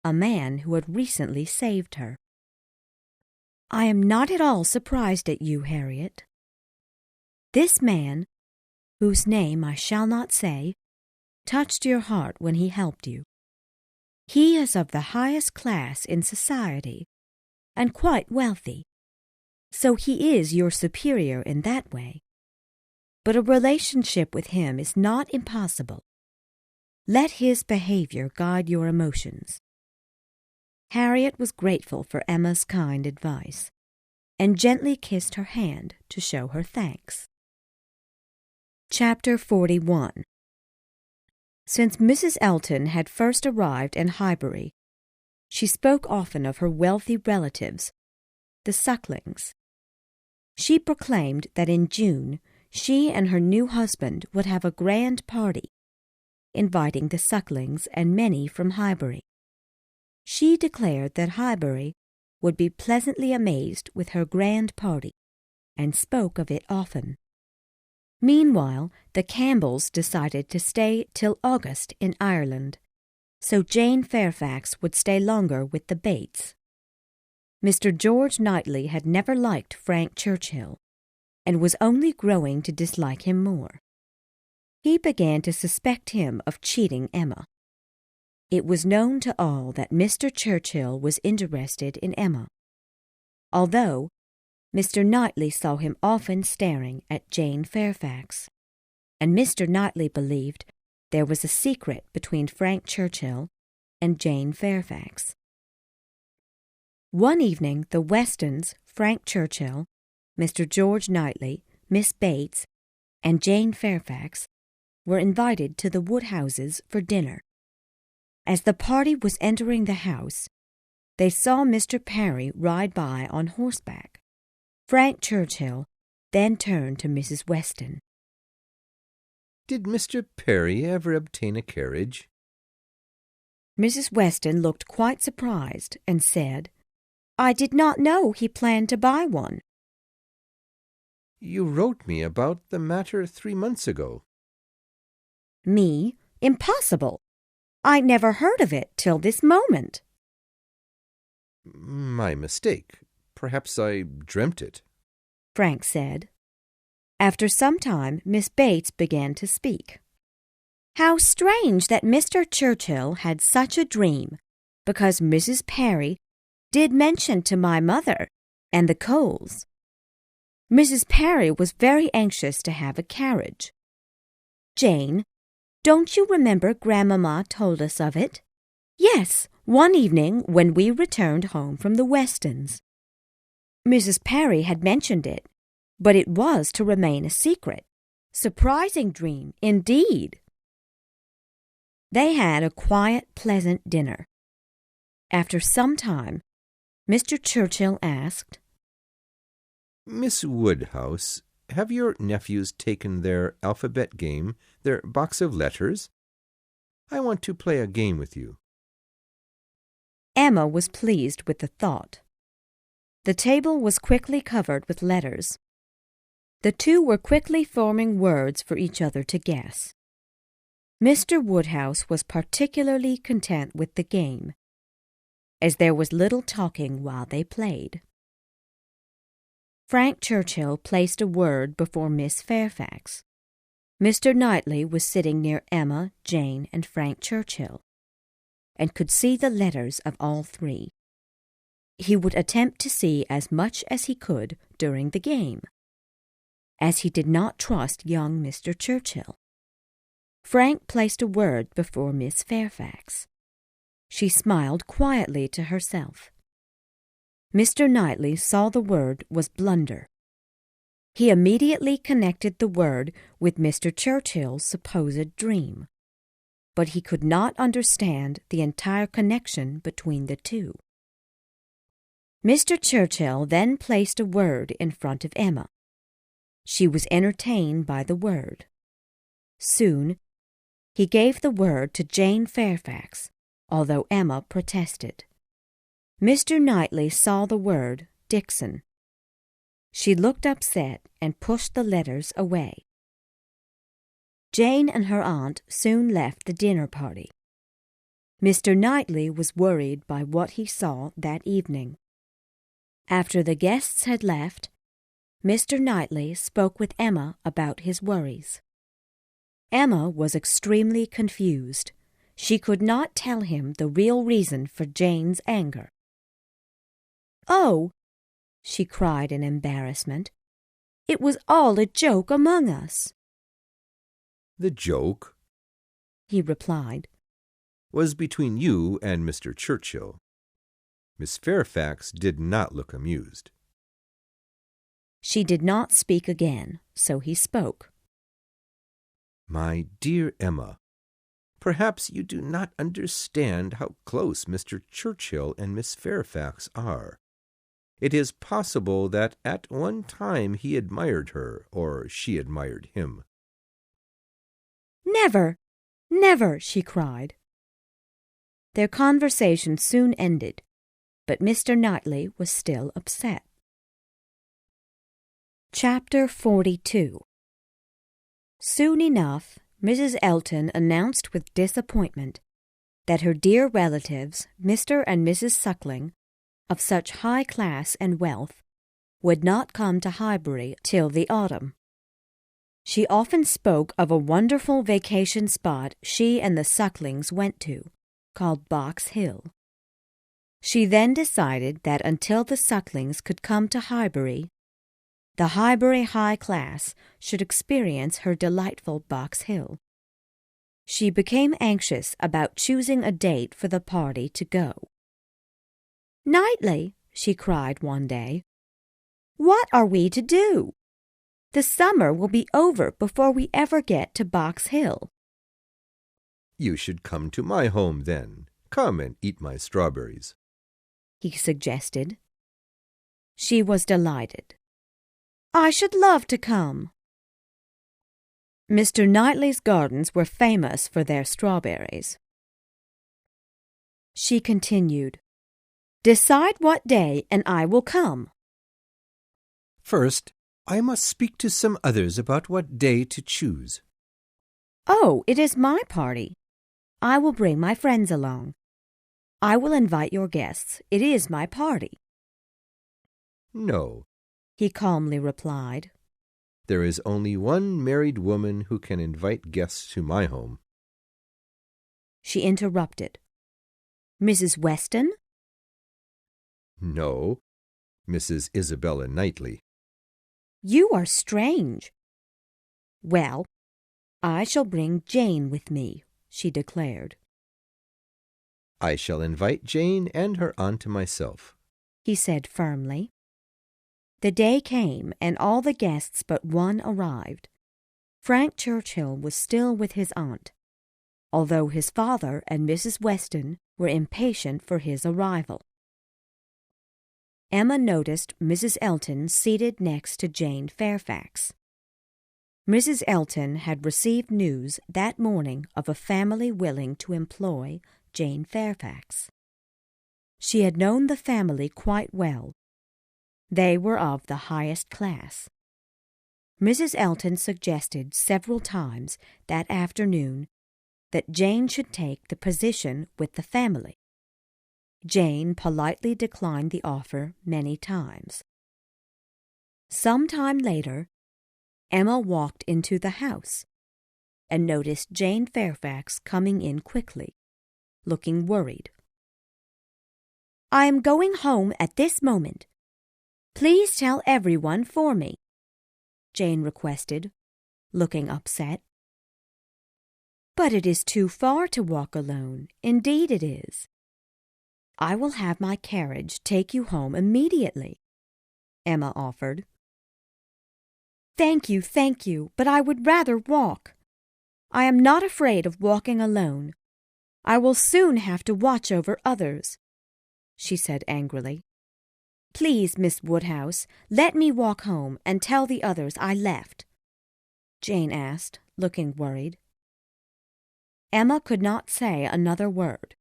Speaker 1: a man who had recently saved her. "I am not at all surprised at you, Harriet. This man, whose name I shall not say, touched your heart when he helped you. He is of the highest class in society and quite wealthy, so he is your superior in that way. But a relationship with him is not impossible. Let his behavior guide your emotions." Harriet was grateful for Emma's kind advice and gently kissed her hand to show her thanks. Chapter 41. Since Mrs. Elton had first arrived in Highbury, she spoke often of her wealthy relatives, the Sucklings. She proclaimed that in June she and her new husband would have a grand party, inviting the Sucklings and many from Highbury. She declared that Highbury would be pleasantly amazed with her grand party, and spoke of it often. Meanwhile, the Campbells decided to stay till August in Ireland, so Jane Fairfax would stay longer with the Bates. Mr. George Knightley had never liked Frank Churchill, and was only growing to dislike him more. He began to suspect him of cheating Emma. It was known to all that Mr. Churchill was interested in Emma, although Mr. Knightley saw him often staring at Jane Fairfax, and Mr. Knightley believed there was a secret between Frank Churchill and Jane Fairfax. One evening the Westons, Frank Churchill, Mr. George Knightley, Miss Bates, and Jane Fairfax were invited to the Woodhouses for dinner. As the party was entering the house, they saw Mr. Parry ride by on horseback. Frank Churchill then turned to Mrs. Weston.
Speaker 2: "Did Mr. Parry ever obtain a carriage?"
Speaker 1: Mrs. Weston looked quite surprised and said, "I did not know he planned to buy one."
Speaker 2: "You wrote me about the matter 3 months ago."
Speaker 1: "Me? Impossible! I never heard of it till this moment."
Speaker 2: "My mistake. Perhaps I dreamt it,"
Speaker 1: Frank said. After some time, Miss Bates began to speak. "How strange that Mr. Churchill had such a dream, because Mrs. Parry did mention to my mother and the Coles. Mrs. Parry was very anxious to have a carriage. Jane, don't you remember Grandmamma told us of it? Yes, one evening when we returned home from the Westons. Mrs. Parry had mentioned it, but it was to remain a secret. Surprising dream, indeed." They had a quiet, pleasant dinner. After some time, Mr. Churchill asked,
Speaker 2: "Miss Woodhouse, have your nephews taken their alphabet game, their box of letters? I want to play a game with you."
Speaker 1: Emma was pleased with the thought. The table was quickly covered with letters. The two were quickly forming words for each other to guess. Mr. Woodhouse was particularly content with the game, as there was little talking while they played. Frank Churchill placed a word before Miss Fairfax. Mr. Knightley was sitting near Emma, Jane, and Frank Churchill, and could see the letters of all three. He would attempt to see as much as he could during the game, as he did not trust young Mr. Churchill. Frank placed a word before Miss Fairfax. She smiled quietly to herself. Mr. Knightley saw the word was blunder. He immediately connected the word with Mr. Churchill's supposed dream, but he could not understand the entire connection between the two. Mr. Churchill then placed a word in front of Emma. She was entertained by the word. Soon, he gave the word to Jane Fairfax, although Emma protested. Mr. Knightley saw the word Dixon. She looked upset and pushed the letters away. Jane and her aunt soon left the dinner party. Mr. Knightley was worried by what he saw that evening. After the guests had left, Mr. Knightley spoke with Emma about his worries. Emma was extremely confused. She could not tell him the real reason for Jane's anger. "Oh," she cried in embarrassment, "it was all a joke among us."
Speaker 2: "The joke,"
Speaker 1: he replied,
Speaker 2: "was between you and Mr. Churchill." Miss Fairfax did not look amused.
Speaker 1: She did not speak again, so he spoke.
Speaker 2: "My dear Emma, perhaps you do not understand how close Mr. Churchill and Miss Fairfax are. It is possible that at one time he admired her, or she admired him."
Speaker 1: "Never, never!" she cried. Their conversation soon ended, but Mr. Knightley was still upset. Chapter 42. Soon enough, Mrs. Elton announced with disappointment that her dear relatives, Mr. and Mrs. Suckling, of such high class and wealth, would not come to Highbury till the autumn. She often spoke of a wonderful vacation spot she and the Sucklings went to, called Box Hill. She then decided that until the Sucklings could come to Highbury, the Highbury high class should experience her delightful Box Hill. She became anxious about choosing a date for the party to go. "Knightley," she cried one day, "what are we to do? The summer will be over before we ever get to Box Hill."
Speaker 2: "You should come to my home then. Come and eat my strawberries," he suggested.
Speaker 1: She was delighted. "I should love to come." Mr. Knightley's gardens were famous for their strawberries. She continued, "Decide what day and I will come."
Speaker 2: "First, I must speak to some others about what day to choose."
Speaker 1: "Oh, it is my party. I will bring my friends along. I will invite your guests. It is my party."
Speaker 2: "No,"
Speaker 1: he calmly replied.
Speaker 2: "There is only one married woman who can invite guests to my home."
Speaker 1: She interrupted. "Mrs. Weston?"
Speaker 2: "No, Mrs. Isabella Knightley."
Speaker 1: "You are strange." "Well, I shall bring Jane with me," she declared.
Speaker 2: "I shall invite Jane and her aunt to myself,"
Speaker 1: he said firmly. The day came, and all the guests but one arrived. Frank Churchill was still with his aunt, although his father and Mrs. Weston were impatient for his arrival. Emma noticed Mrs. Elton seated next to Jane Fairfax. Mrs. Elton had received news that morning of a family willing to employ Jane Fairfax. She had known the family quite well. They were of the highest class. Mrs. Elton suggested several times that afternoon that Jane should take the position with the family. Jane politely declined the offer many times. Some time later, Emma walked into the house and noticed Jane Fairfax coming in quickly, looking worried. "I am going home at this moment. Please tell everyone for me," Jane requested, looking upset. "But it is too far to walk alone. Indeed it is. I will have my carriage take you home immediately," Emma offered. Thank you, but I would rather walk. I am not afraid of walking alone. I will soon have to watch over others," she said angrily. "Please, Miss Woodhouse, let me walk home and tell the others I left," Jane asked, looking worried. Emma could not say another word.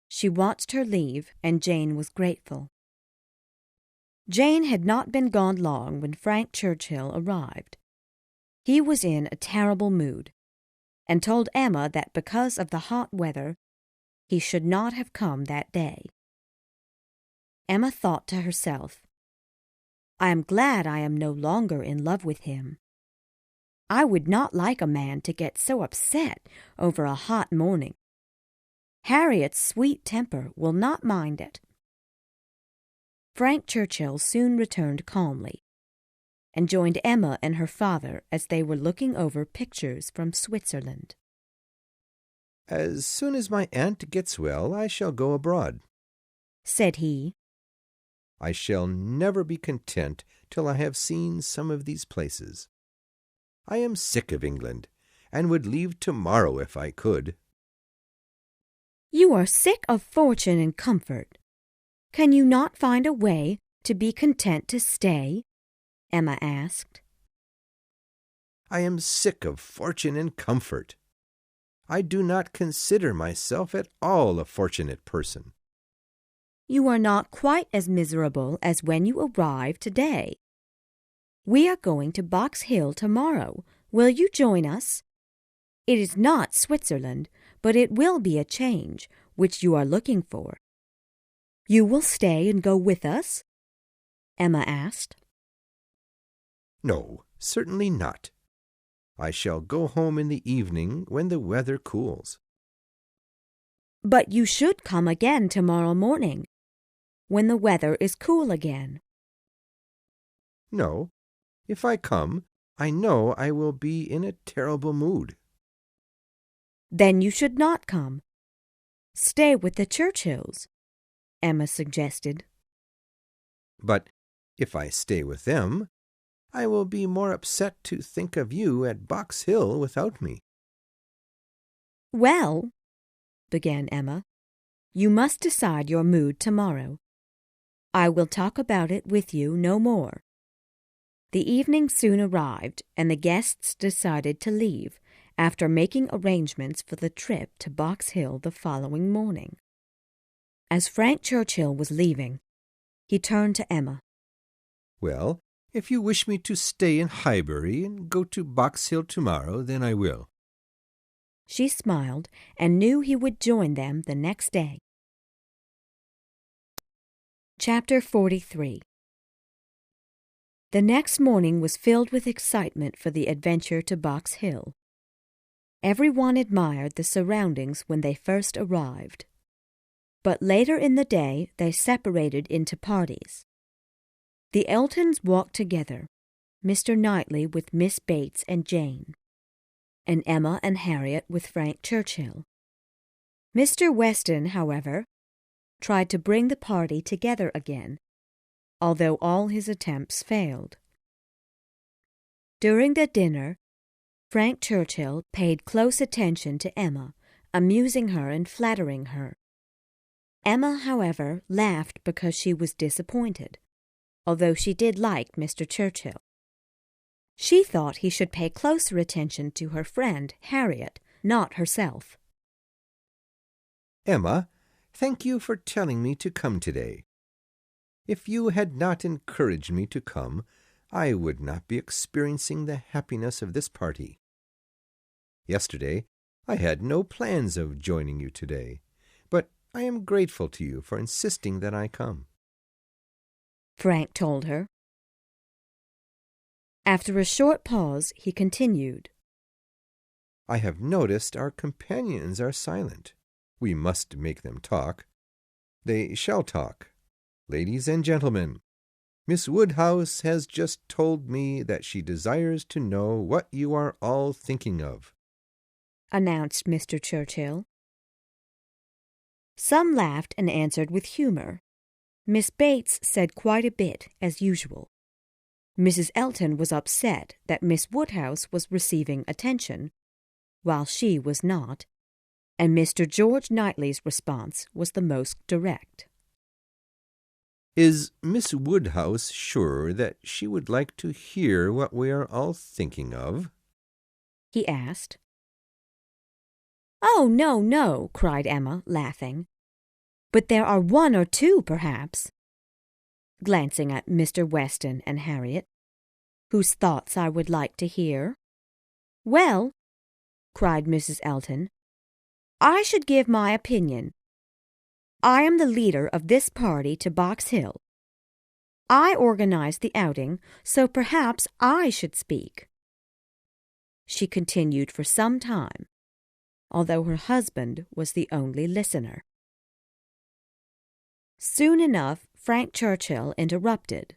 Speaker 1: She watched her leave, and Jane was grateful. Jane had not been gone long when Frank Churchill arrived. He was in a terrible mood, and told Emma that because of the hot weather, he should not have come that day. Emma thought to herself, "I am glad I am no longer in love with him. I would not like a man to get so upset over a hot morning. Harriet's sweet temper will not mind it." Frank Churchill soon returned calmly, and joined Emma and her father as they were looking over pictures from Switzerland.
Speaker 2: "As soon as my aunt gets well, I shall go abroad,"
Speaker 1: said he.
Speaker 2: "I shall never be content till I have seen some of these places. I am sick of England, and would leave tomorrow if I could."
Speaker 1: "You are sick of fortune and comfort. Can you not find a way to be content to stay?" Emma asked.
Speaker 2: "I am sick of fortune and comfort. I do not consider myself at all a fortunate person."
Speaker 1: "You are not quite as miserable as when you arrived today. We are going to Box Hill tomorrow. Will you join us? It is not Switzerland, but it will be a change, which you are looking for. You will stay and go with us?" Emma asked.
Speaker 2: "No, certainly not. I shall go home in the evening when the weather cools."
Speaker 1: "But you should come again tomorrow morning, when the weather is cool again."
Speaker 2: "No, if I come, I know I will be in a terrible mood."
Speaker 1: "Then you should not come. Stay with the Churchills," Emma suggested.
Speaker 2: "But if I stay with them, I will be more upset to think of you at Box Hill without me."
Speaker 1: "Well," began Emma, "you must decide your mood tomorrow. I will talk about it with you no more." The evening soon arrived, and the guests decided to leave, after making arrangements for the trip to Box Hill the following morning. As Frank Churchill was leaving, he turned to Emma.
Speaker 2: "Well, if you wish me to stay in Highbury and go to Box Hill tomorrow, then I will."
Speaker 1: She smiled and knew he would join them the next day. Chapter 43. The next morning was filled with excitement for the adventure to Box Hill. Everyone admired the surroundings when they first arrived. But later in the day they separated into parties. The Eltons walked together, Mr. Knightley with Miss Bates and Jane, and Emma and Harriet with Frank Churchill. Mr. Weston, however, tried to bring the party together again, although all his attempts failed. During the dinner, Frank Churchill paid close attention to Emma, amusing her and flattering her. Emma, however, laughed because she was disappointed, although she did like Mr. Churchill. She thought he should pay closer attention to her friend, Harriet, not herself.
Speaker 2: "Emma, thank you for telling me to come today. If you had not encouraged me to come, I would not be experiencing the happiness of this party. Yesterday, I had no plans of joining you today, but I am grateful to you for insisting that I come,"
Speaker 1: Frank told her. After a short pause, he continued,
Speaker 2: "I have noticed our companions are silent. We must make them talk. They shall talk. Ladies and gentlemen, Miss Woodhouse has just told me that she desires to know what you are all thinking of,"
Speaker 1: announced Mr. Churchill. Some laughed and answered with humor. Miss Bates said quite a bit, as usual. Mrs. Elton was upset that Miss Woodhouse was receiving attention, while she was not, and Mr. George Knightley's response was the most direct.
Speaker 2: "Is Miss Woodhouse sure that she would like to hear what we are all thinking of?"
Speaker 1: he asked. "Oh, no, no," cried Emma, laughing. "But there are one or two, perhaps," glancing at Mr. Weston and Harriet, "whose thoughts I would like to hear." "Well," cried Mrs. Elton, "I should give my opinion. I am the leader of this party to Box Hill. I organized the outing, so perhaps I should speak." She continued for some time, although her husband was the only listener. Soon enough, Frank Churchill interrupted.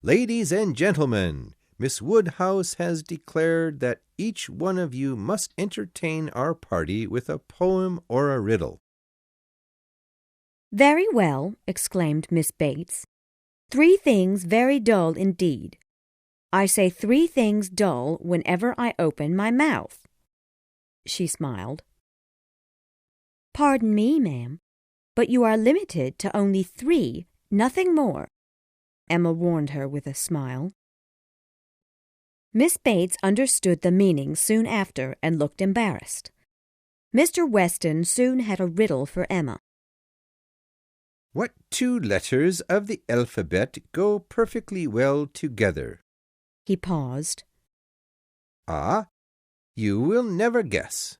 Speaker 2: "Ladies and gentlemen, Miss Woodhouse has declared that each one of you must entertain our party with a poem or a riddle."
Speaker 1: "Very well," exclaimed Miss Bates. "3 things very dull indeed. I say 3 things dull whenever I open my mouth." She smiled. "Pardon me, ma'am, but you are limited to only 3, nothing more," Emma warned her with a smile. Miss Bates understood the meaning soon after and looked embarrassed. Mr. Weston soon had a riddle for Emma.
Speaker 2: "What 2 letters of the alphabet go perfectly well together?"
Speaker 1: He paused.
Speaker 2: "Ah, you will never guess.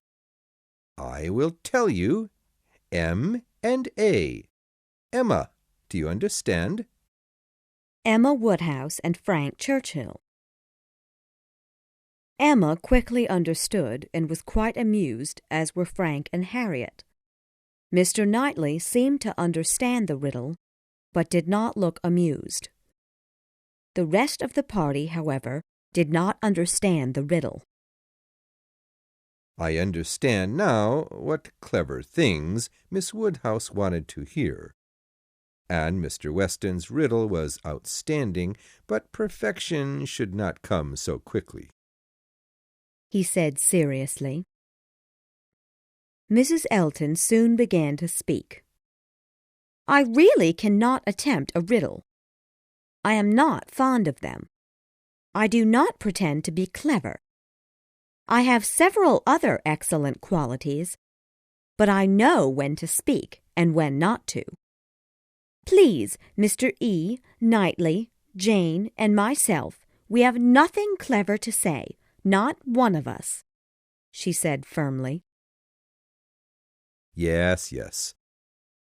Speaker 2: I will tell you. M and A. Emma, do you understand?"
Speaker 1: Emma Woodhouse and Frank Churchill. Emma quickly understood and was quite amused, as were Frank and Harriet. Mr. Knightley seemed to understand the riddle, but did not look amused. The rest of the party, however, did not understand the riddle.
Speaker 2: "I understand now what clever things Miss Woodhouse wanted to hear. And Mr. Weston's riddle was outstanding, but perfection should not come so quickly,"
Speaker 1: he said seriously. Mrs. Elton soon began to speak. "I really cannot attempt a riddle. I am not fond of them. I do not pretend to be clever. I have several other excellent qualities, but I know when to speak and when not to. Please, Mr. E., Knightley, Jane, and myself, we have nothing clever to say, not one of us," she said firmly.
Speaker 2: "Yes, yes.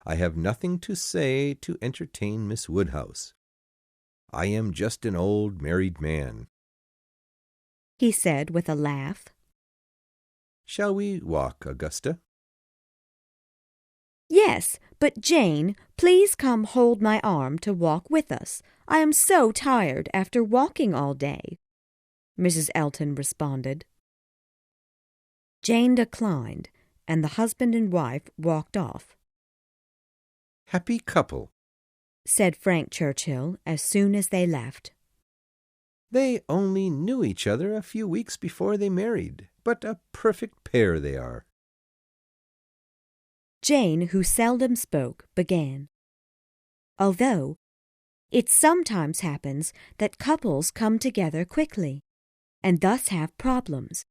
Speaker 2: I have nothing to say to entertain Miss Woodhouse. I am just an old married man,"
Speaker 1: he said with a laugh.
Speaker 2: "Shall we walk, Augusta?"
Speaker 1: "Yes, but Jane, please come hold my arm to walk with us. I am so tired after walking all day," Mrs. Elton responded. Jane declined, and the husband and wife walked off.
Speaker 2: "Happy couple,"
Speaker 1: said Frank Churchill as soon as they left.
Speaker 2: "They only knew each other a few weeks before they married, but a perfect pair they are."
Speaker 1: Jane, who seldom spoke, began. "Although it sometimes happens that couples come together quickly, and thus have problems,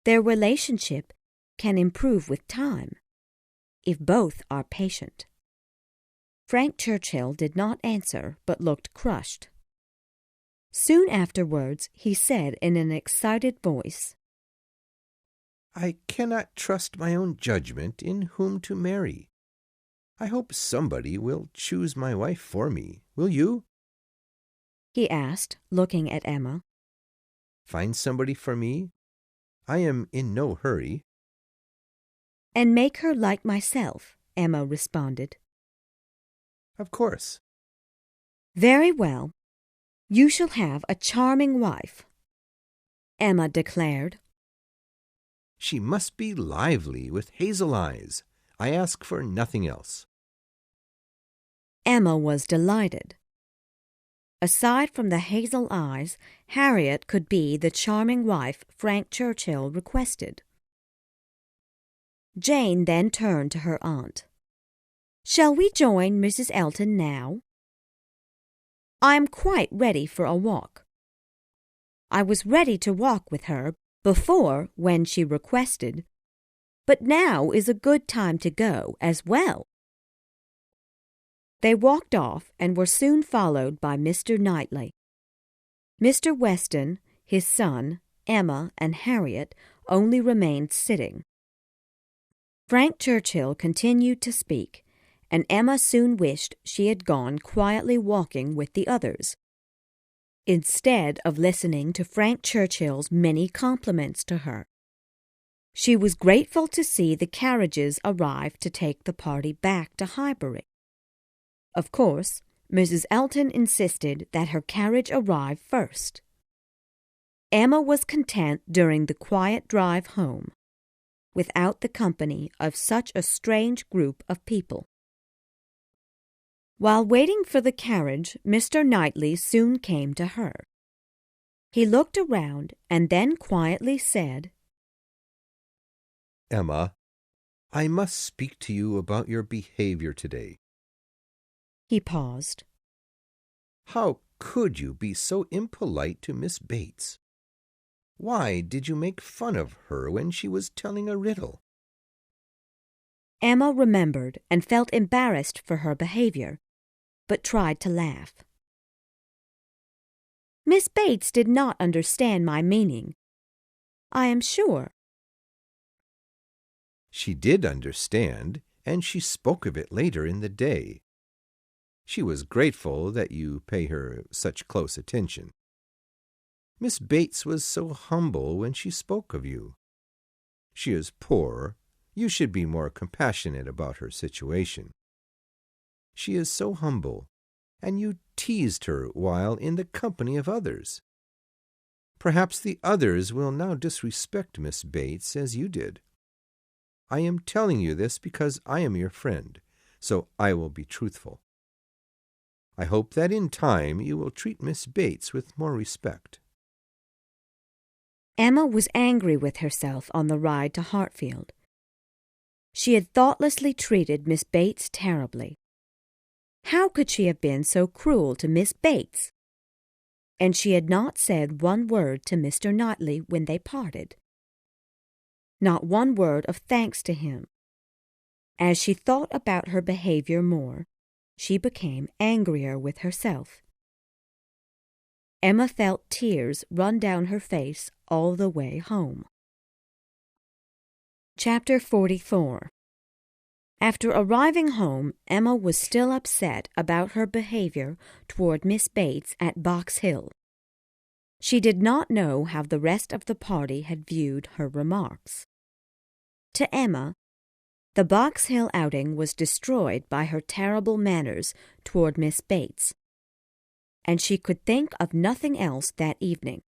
Speaker 1: their relationship can improve with time, if both are patient." Frank Churchill did not answer, but looked crushed. Soon afterwards he said in an excited voice,
Speaker 2: "I cannot trust my own judgment in whom to marry. I hope somebody will choose my wife for me. Will you?"
Speaker 1: he asked, looking at Emma.
Speaker 2: "Find somebody for me. I am in no hurry."
Speaker 1: "And make her like myself," Emma responded.
Speaker 2: "Of course."
Speaker 1: "Very well. You shall have a charming wife," Emma declared.
Speaker 2: "She must be lively, with hazel eyes. I ask for nothing else."
Speaker 1: Emma was delighted. Aside from the hazel eyes, Harriet could be the charming wife Frank Churchill requested. Jane then turned to her aunt. "Shall we join Mrs. Elton now?" "I am quite ready for a walk." I was ready to walk with her before when she requested, but now is a good time to go as well. They walked off and were soon followed by Mr. Knightley. Mr. Weston, his son, Emma, and Harriet only remained sitting. Frank Churchill continued to speak, and Emma soon wished she had gone quietly walking with the others, instead of listening to Frank Churchill's many compliments to her. She was grateful to see the carriages arrive to take the party back to Highbury. Of course, Mrs. Elton insisted that her carriage arrive first. Emma was content during the quiet drive home, without the company of such a strange group of people. While waiting for the carriage, Mr. Knightley soon came to her. He looked around and then quietly said,
Speaker 2: "Emma, I must speak to you about your behavior today."
Speaker 1: He paused.
Speaker 2: "How could you be so impolite to Miss Bates? Why did you make fun of her when she was telling a riddle?"
Speaker 1: Emma remembered and felt embarrassed for her behavior, but tried to laugh. "Miss Bates did not understand my meaning, I am sure."
Speaker 2: "She did understand, and she spoke of it later in the day. She was grateful that you pay her such close attention. Miss Bates was so humble when she spoke of you. She is poor. You should be more compassionate about her situation. She is so humble, and you teased her while in the company of others. Perhaps the others will now disrespect Miss Bates as you did. I am telling you this because I am your friend, so I will be truthful. I hope that in time you will treat Miss Bates with more respect."
Speaker 1: Emma was angry with herself on the ride to Hartfield. She had thoughtlessly treated Miss Bates terribly. How could she have been so cruel to Miss Bates? And she had not said one word to Mr. Knightley when they parted. Not one word of thanks to him. As she thought about her behavior more, she became angrier with herself. Emma felt tears run down her face all the way home. Chapter 44. After arriving home, Emma was still upset about her behavior toward Miss Bates at Box Hill. She did not know how the rest of the party had viewed her remarks. To Emma, the Box Hill outing was destroyed by her terrible manners toward Miss Bates, and she could think of nothing else that evening.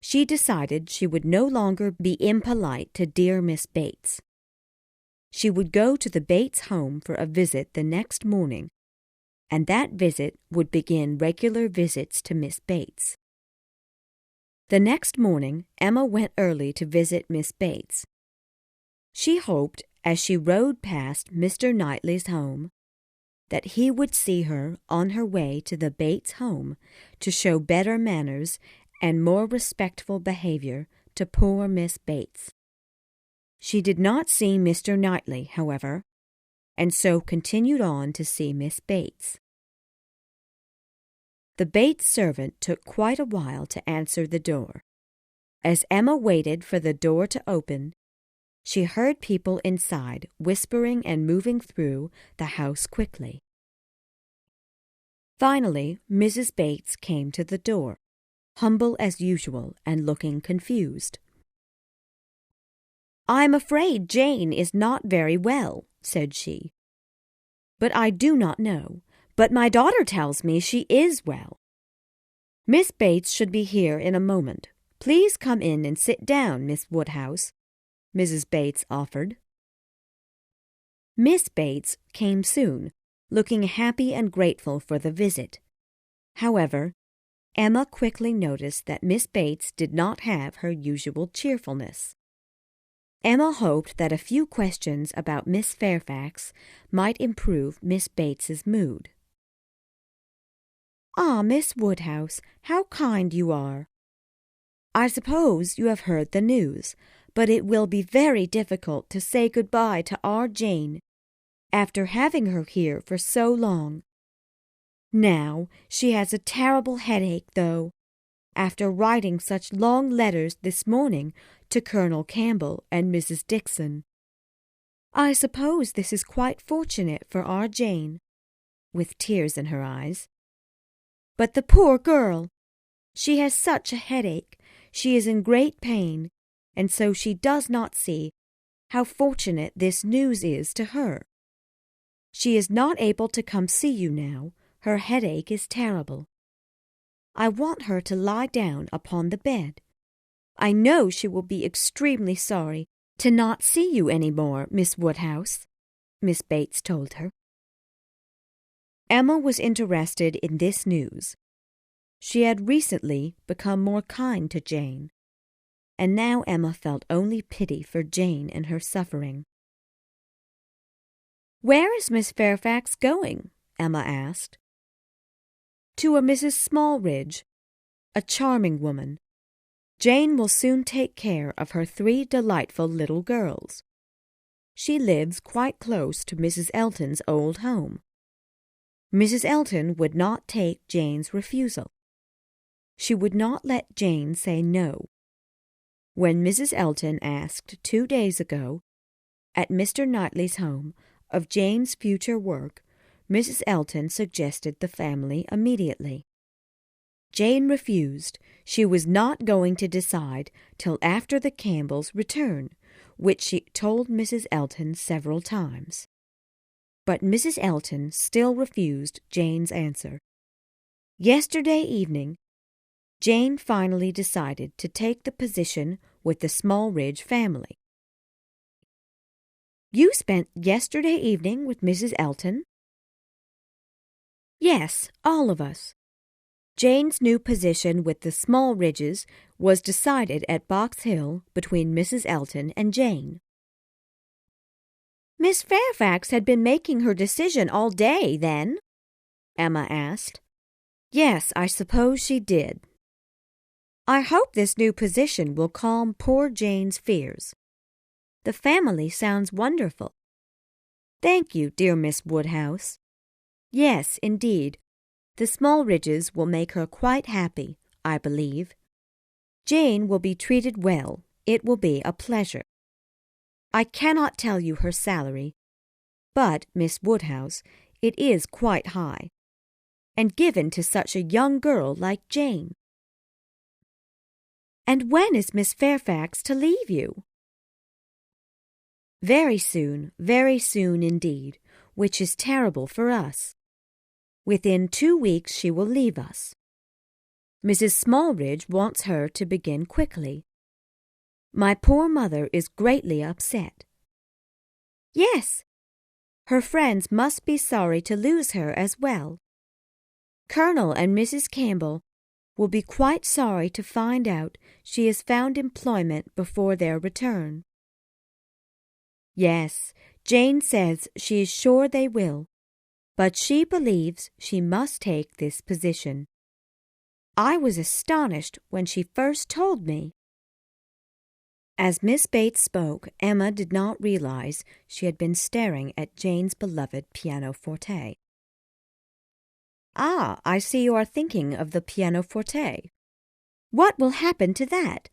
Speaker 1: She decided she would no longer be impolite to dear Miss Bates. She would go to the Bates home for a visit the next morning, and that visit would begin regular visits to Miss Bates. The next morning, Emma went early to visit Miss Bates. She hoped, as she rode past Mr. Knightley's home, that he would see her on her way to the Bates home to show better manners and more respectful behavior to poor Miss Bates. She did not see Mr. Knightley, however, and so continued on to see Miss Bates. The Bates servant took quite a while to answer the door. As Emma waited for the door to open, she heard people inside whispering and moving through the house quickly. Finally, Mrs. Bates came to the door, humble as usual and looking confused. "I'm afraid Jane is not very well," said she. "But I do not know. But my daughter tells me she is well." "Miss Bates should be here in a moment. Please come in and sit down, Miss Woodhouse," Mrs. Bates offered. Miss Bates came soon, looking happy and grateful for the visit. However, Emma quickly noticed that Miss Bates did not have her usual cheerfulness. Emma hoped that a few questions about Miss Fairfax might improve Miss Bates's mood. "Ah, Miss Woodhouse, how kind you are! I suppose you have heard the news, but it will be very difficult to say good-bye to our Jane, after having her here for so long. Now, she has a terrible headache, though, after writing such long letters this morning to Colonel Campbell and Mrs. Dixon. I suppose this is quite fortunate for our Jane," with tears in her eyes. "But the poor girl! She has such a headache, she is in great pain, and so she does not see how fortunate this news is to her. She is not able to come see you now. Her headache is terrible. I want her to lie down upon the bed. I know she will be extremely sorry to not see you any more, Miss Woodhouse," Miss Bates told her. Emma was interested in this news. She had recently become more kind to Jane, and now Emma felt only pity for Jane and her suffering. "Where is Miss Fairfax going?" Emma asked. "To a Mrs. Smallridge, a charming woman. Jane will soon take care of her 3 delightful little girls. She lives quite close to Mrs. Elton's old home. Mrs. Elton would not take Jane's refusal. She would not let Jane say no. When Mrs. Elton asked 2 days ago, at Mr. Knightley's home, of Jane's future work, Mrs. Elton suggested the family immediately. Jane refused. She was not going to decide till after the Campbells' return, which she told Mrs. Elton several times. But Mrs. Elton still refused Jane's answer. Yesterday evening, Jane finally decided to take the position with the Smallridge family. "You spent yesterday evening with Mrs. Elton?" "Yes, all of us. Jane's new position with the Smallridges was decided at Box Hill between Mrs. Elton and Jane." "Miss Fairfax had been making her decision all day, then?" Emma asked. "Yes, I suppose she did. I hope this new position will calm poor Jane's fears. The family sounds wonderful." "Thank you, dear Miss Woodhouse. Yes, indeed, the Smallridges will make her quite happy, I believe. Jane will be treated well. It will be a pleasure. I cannot tell you her salary, but, Miss Woodhouse, it is quite high, and given to such a young girl like Jane." "And when is Miss Fairfax to leave you?" very soon indeed, which is terrible for us. Within 2 weeks she will leave us. Mrs. Smallridge wants her to begin quickly. My poor mother is greatly upset." "Yes, her friends must be sorry to lose her as well. Colonel and Mrs. Campbell will be quite sorry to find out she has found employment before their return." "Yes, Jane says she is sure they will, but she believes she must take this position. I was astonished when she first told me." As Miss Bates spoke, Emma did not realize she had been staring at Jane's beloved pianoforte. "Ah, I see you are thinking of the pianoforte. What will happen to that?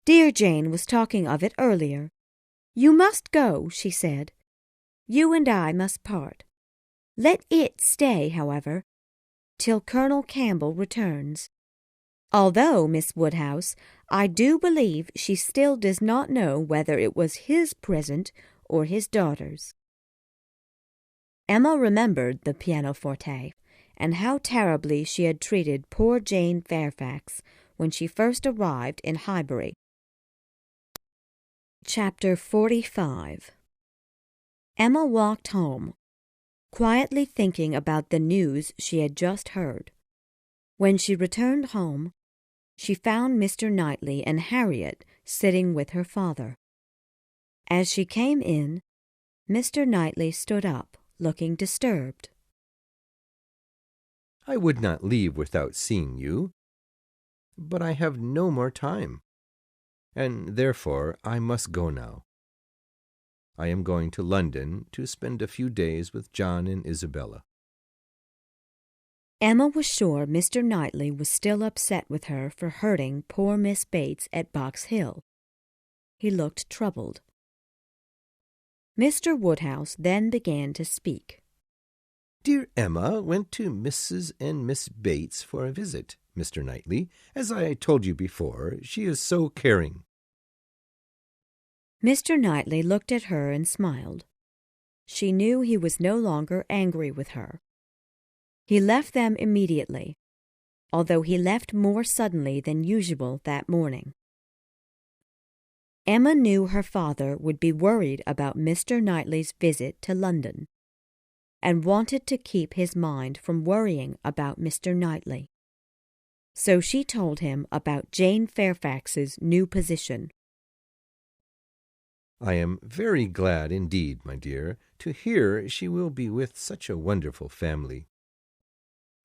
Speaker 1: Dear Jane was talking of it earlier. You must go, she said. You and I must part. Let it stay, however, till Colonel Campbell returns. Although, Miss Woodhouse, I do believe she still does not know whether it was his present or his daughter's." Emma remembered the pianoforte, and how terribly she had treated poor Jane Fairfax when she first arrived in Highbury. Chapter 45. Emma walked home, quietly thinking about the news she had just heard. When she returned home, she found Mr. Knightley and Harriet sitting with her father. As she came in, Mr. Knightley stood up, looking disturbed.
Speaker 2: "I would not leave without seeing you, but I have no more time, and therefore I must go now. I am going to London to spend a few days with John and Isabella."
Speaker 1: Emma was sure Mr. Knightley was still upset with her for hurting poor Miss Bates at Box Hill. He looked troubled. Mr. Woodhouse then began to speak.
Speaker 2: "Dear Emma went to Mrs. and Miss Bates for a visit, Mr. Knightley. As I told you before, she is so caring."
Speaker 1: Mr. Knightley looked at her and smiled. She knew he was no longer angry with her. He left them immediately, although he left more suddenly than usual that morning. Emma knew her father would be worried about Mr. Knightley's visit to London, and wanted to keep his mind from worrying about Mr. Knightley. So she told him about Jane Fairfax's new position.
Speaker 2: "I am very glad indeed, my dear, to hear she will be with such a wonderful family.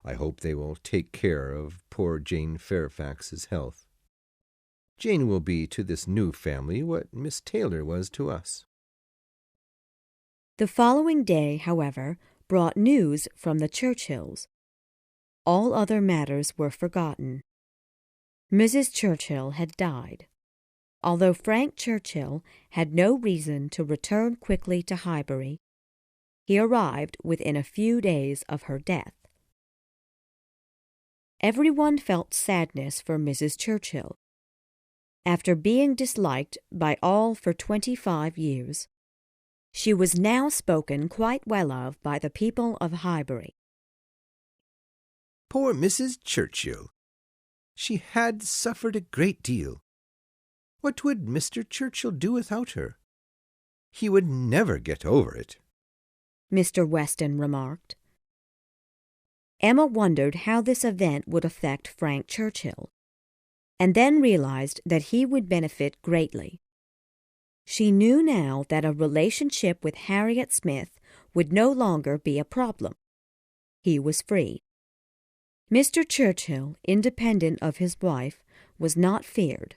Speaker 2: I hope they will take care of poor Jane Fairfax's health. Jane will be to this new family what Miss Taylor was to us."
Speaker 1: The following day, however, brought news from the Churchills. All other matters were forgotten. Mrs. Churchill had died. Although Frank Churchill had no reason to return quickly to Highbury, he arrived within a few days of her death. Everyone felt sadness for Mrs. Churchill. After being disliked by all for 25 years, she was now spoken quite well of by the people of Highbury.
Speaker 2: "Poor Mrs. Churchill! She had suffered a great deal. What would Mr. Churchill do without her? He would never get over it,"
Speaker 1: Mr. Weston remarked. Emma wondered how this event would affect Frank Churchill, and then realized that he would benefit greatly. She knew now that a relationship with Harriet Smith would no longer be a problem. He was free. Mr. Churchill, independent of his wife, was not feared.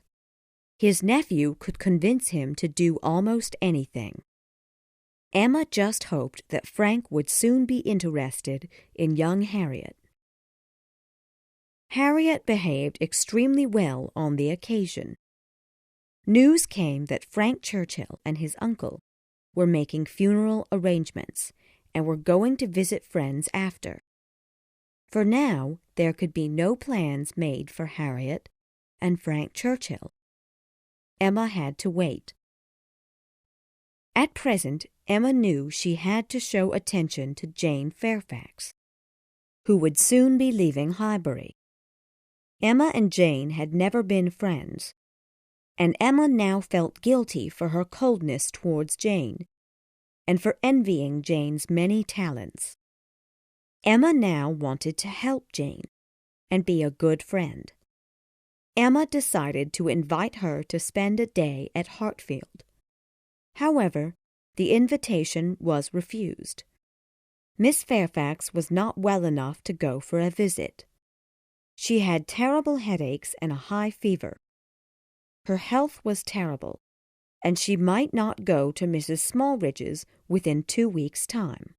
Speaker 1: His nephew could convince him to do almost anything. Emma just hoped that Frank would soon be interested in young Harriet. Harriet behaved extremely well on the occasion. News came that Frank Churchill and his uncle were making funeral arrangements and were going to visit friends after. For now, there could be no plans made for Harriet and Frank Churchill. Emma had to wait. At present, Emma knew she had to show attention to Jane Fairfax, who would soon be leaving Highbury. Emma and Jane had never been friends, and Emma now felt guilty for her coldness towards Jane, and for envying Jane's many talents. Emma now wanted to help Jane, and be a good friend. Emma decided to invite her to spend a day at Hartfield. However, the invitation was refused. Miss Fairfax was not well enough to go for a visit. She had terrible headaches and a high fever. Her health was terrible, and she might not go to Mrs. Smallridge's within 2 weeks' time.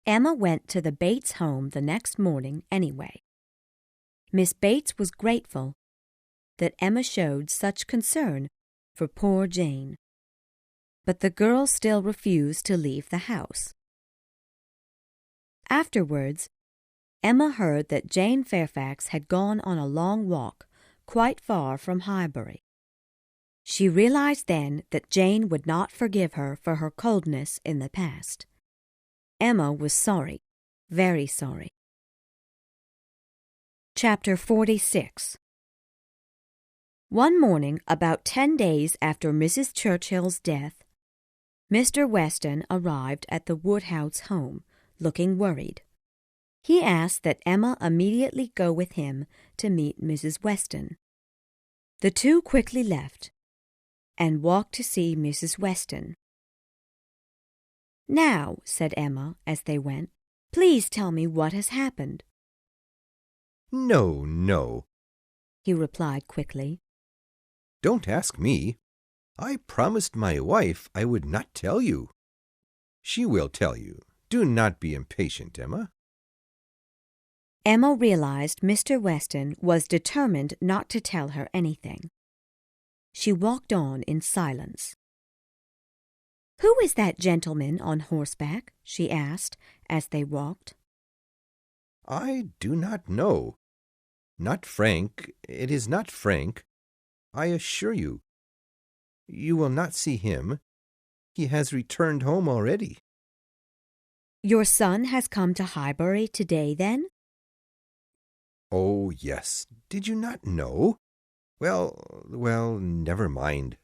Speaker 1: Emma went to the Bates home the next morning anyway. Miss Bates was grateful that Emma showed such concern for poor Jane, but the girl still refused to leave the house. Afterwards, Emma heard that Jane Fairfax had gone on a long walk quite far from Highbury. She realized then that Jane would not forgive her for her coldness in the past. Emma was sorry, very sorry. Chapter 46. One morning, about 10 days after Mrs. Churchill's death, Mr. Weston arrived at the Woodhouse home, looking worried. He asked that Emma immediately go with him to meet Mrs. Weston. The two quickly left and walked to see Mrs. Weston. "Now," said Emma as they went, "please tell me what has happened."
Speaker 2: "No, no,"
Speaker 1: he replied quickly.
Speaker 2: "Don't ask me. I promised my wife I would not tell you. She will tell you. Do not be impatient, Emma."
Speaker 1: Emma realized Mr. Weston was determined not to tell her anything. She walked on in silence. "Who is that gentleman on horseback?" she asked as they walked.
Speaker 2: "I do not know. Not Frank. It is not Frank. I assure you. You will not see him. He has returned home already."
Speaker 1: "Your son has come to Highbury today, then?"
Speaker 2: "Oh, yes. Did you not know? Well, never mind."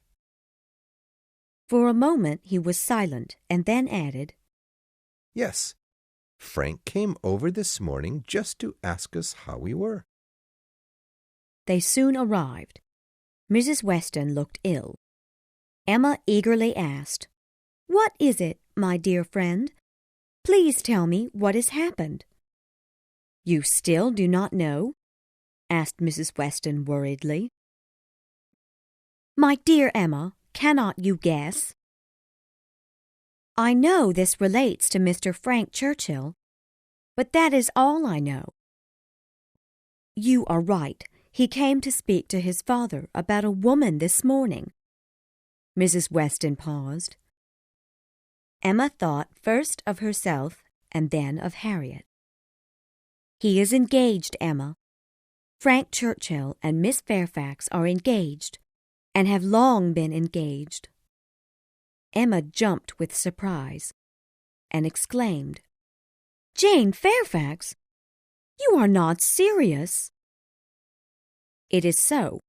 Speaker 1: For a moment he was silent, and then added,
Speaker 2: "Yes, Frank came over this morning just to ask us how we were."
Speaker 1: They soon arrived. Mrs. Weston looked ill. Emma eagerly asked, "What is it, my dear friend? Please tell me what has happened." "You still do not know?" asked Mrs. Weston worriedly. "My dear Emma, cannot you guess?" "I know this relates to Mr. Frank Churchill, but that is all I know." "You are right. He came to speak to his father about a woman this morning." Mrs. Weston paused. Emma thought first of herself and then of Harriet. "He is engaged, Emma. Frank Churchill and Miss Fairfax are engaged, and have long been engaged." Emma jumped with surprise and exclaimed, "Jane Fairfax! You are not serious?" "It is so.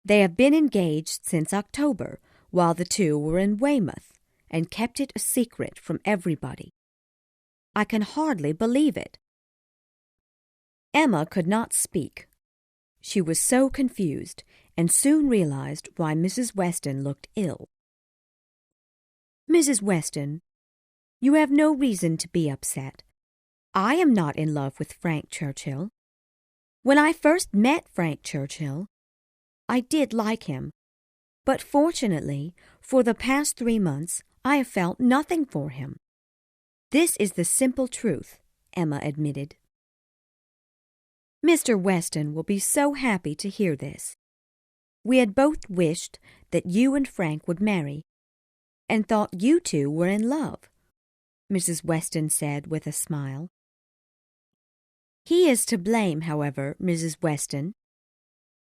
Speaker 1: They have been engaged since October, while the two were in Weymouth, and kept it a secret from everybody. I can hardly believe it." Emma could not speak. She was so confused, and soon realized why Mrs. Weston looked ill. "Mrs. Weston, you have no reason to be upset. I am not in love with Frank Churchill. When I first met Frank Churchill, I did like him, but fortunately, for the past 3 months, I have felt nothing for him. This is the simple truth," Emma admitted. "Mr. Weston will be so happy to hear this. We had both wished that you and Frank would marry, and thought you two were in love," Mrs. Weston said with a smile. "He is to blame, however, Mrs. Weston.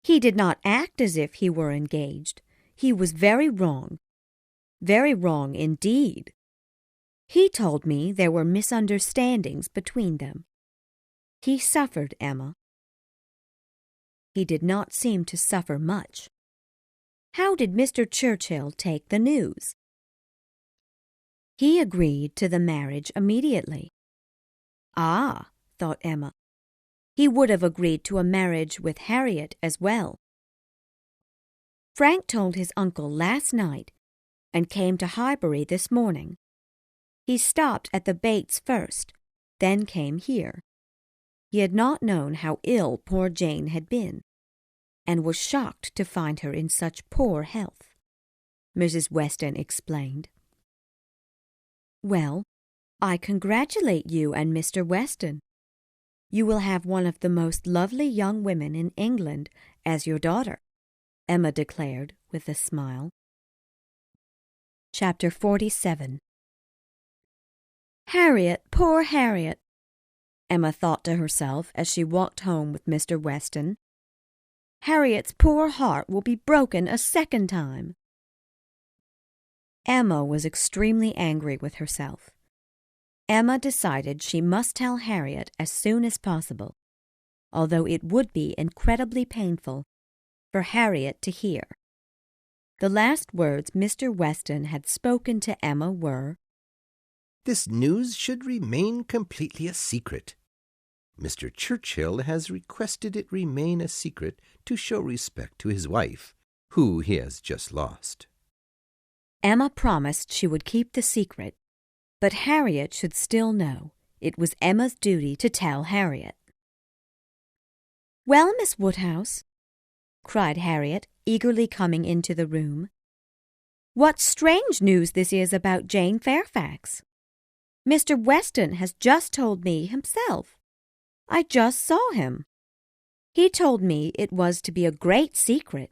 Speaker 1: He did not act as if he were engaged. He was very wrong indeed. He told me there were misunderstandings between them. He suffered, Emma." "He did not seem to suffer much. How did Mr. Churchill take the news?" "He agreed to the marriage immediately." "Ah," thought Emma, "he would have agreed to a marriage with Harriet as well." "Frank told his uncle last night and came to Highbury this morning. He stopped at the Bates first, then came here. He had not known how ill poor Jane had been, and was shocked to find her in such poor health," Mrs. Weston explained. "Well, I congratulate you and Mr. Weston. You will have one of the most lovely young women in England as your daughter," Emma declared with a smile. Chapter 47. "Harriet, poor Harriet," Emma thought to herself as she walked home with Mr. Weston. "Harriet's poor heart will be broken a second time." Emma was extremely angry with herself. Emma decided she must tell Harriet as soon as possible, although it would be incredibly painful for Harriet to hear. The last words Mr. Weston had spoken to Emma were,
Speaker 2: "This news should remain completely a secret. Mr. Churchill has requested it remain a secret to show respect to his wife, who he has just lost."
Speaker 1: Emma promised she would keep the secret, but Harriet should still know. It was Emma's duty to tell Harriet. "Well, Miss Woodhouse," cried Harriet, eagerly coming into the room, "what strange news this is about Jane Fairfax. Mr. Weston has just told me himself. I just saw him. He told me it was to be a great secret,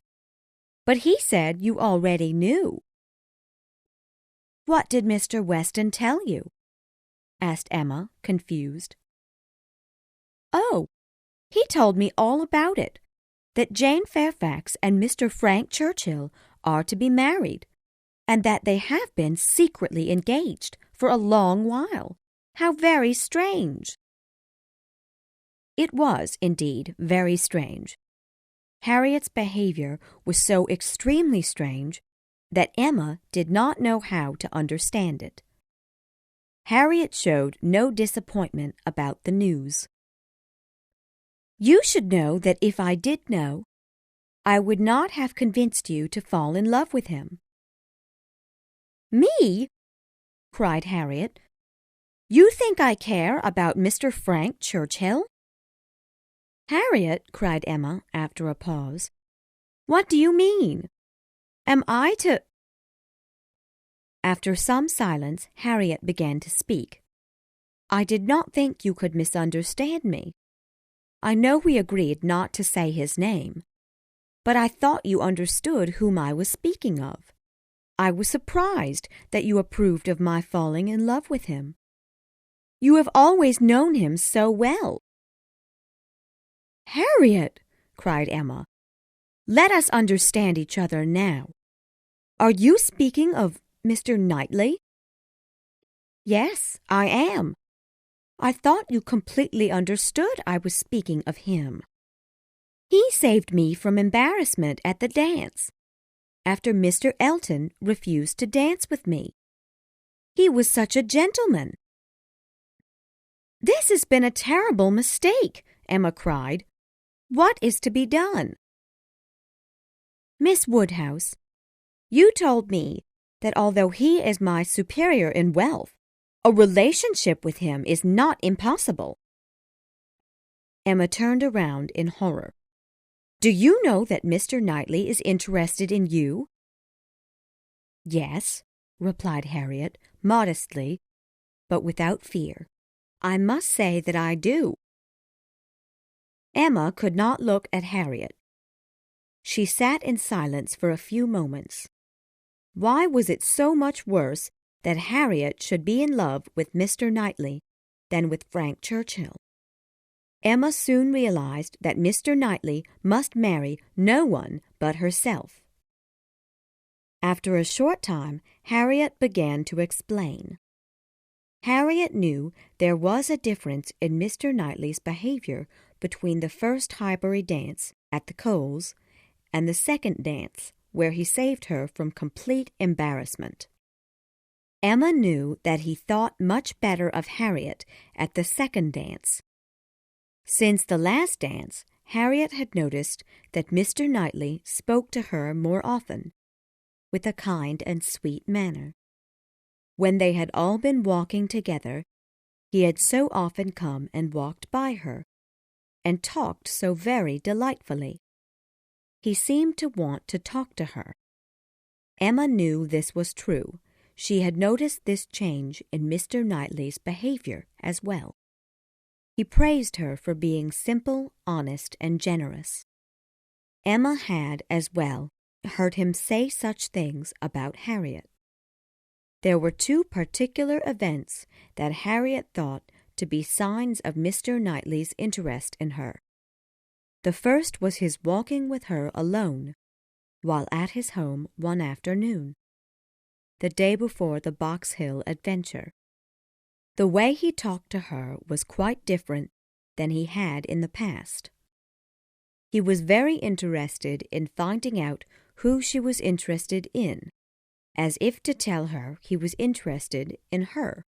Speaker 1: but he said you already knew." "What did Mr. Weston tell you?" asked Emma, confused. "Oh, he told me all about it, that Jane Fairfax and Mr. Frank Churchill are to be married, and that they have been secretly engaged for a long while. How very strange!" It was, indeed, very strange. Harriet's behavior was so extremely strange that Emma did not know how to understand it. Harriet showed no disappointment about the news. "You should know that if I did know, I would not have convinced you to fall in love with him." "Me?" cried Harriet. "You think I care about Mr. Frank Churchill?" "Harriet," cried Emma after a pause, "what do you mean? Am I to—" After some silence, Harriet began to speak. "I did not think you could misunderstand me. I know we agreed not to say his name, but I thought you understood whom I was speaking of. I was surprised that you approved of my falling in love with him. You have always known him so well." "Harriet," cried Emma, "let us understand each other now. Are you speaking of Mr. Knightley?" "Yes, I am. I thought you completely understood I was speaking of him. He saved me from embarrassment at the dance, after Mr. Elton refused to dance with me. He was such a gentleman." "This has been a terrible mistake," Emma cried. "What is to be done?" "Miss Woodhouse, you told me that although he is my superior in wealth, a relationship with him is not impossible." Emma turned around in horror. "Do you know that Mr. Knightley is interested in you?" "Yes," replied Harriet, modestly, but without fear. "I must say that I do." Emma could not look at Harriet. She sat in silence for a few moments. Why was it so much worse that Harriet should be in love with Mr. Knightley than with Frank Churchill? Emma soon realized that Mr. Knightley must marry no one but herself. After a short time, Harriet began to explain. Harriet knew there was a difference in Mr. Knightley's behavior between the first Highbury dance at the Coles and the second dance, where he saved her from complete embarrassment. Emma knew that he thought much better of Harriet at the second dance. Since the last dance, Harriet had noticed that Mr. Knightley spoke to her more often, with a kind and sweet manner. When they had all been walking together, he had so often come and walked by her, and talked so very delightfully. He seemed to want to talk to her. Emma knew this was true. She had noticed this change in Mr. Knightley's behavior as well. He praised her for being simple, honest, and generous. Emma had, as well, heard him say such things about Harriet. There were two particular events that Harriet thought to be signs of Mr. Knightley's interest in her. The first was his walking with her alone, while at his home one afternoon, the day before the Box Hill adventure. The way he talked to her was quite different than he had in the past. He was very interested in finding out who she was interested in, as if to tell her he was interested in her.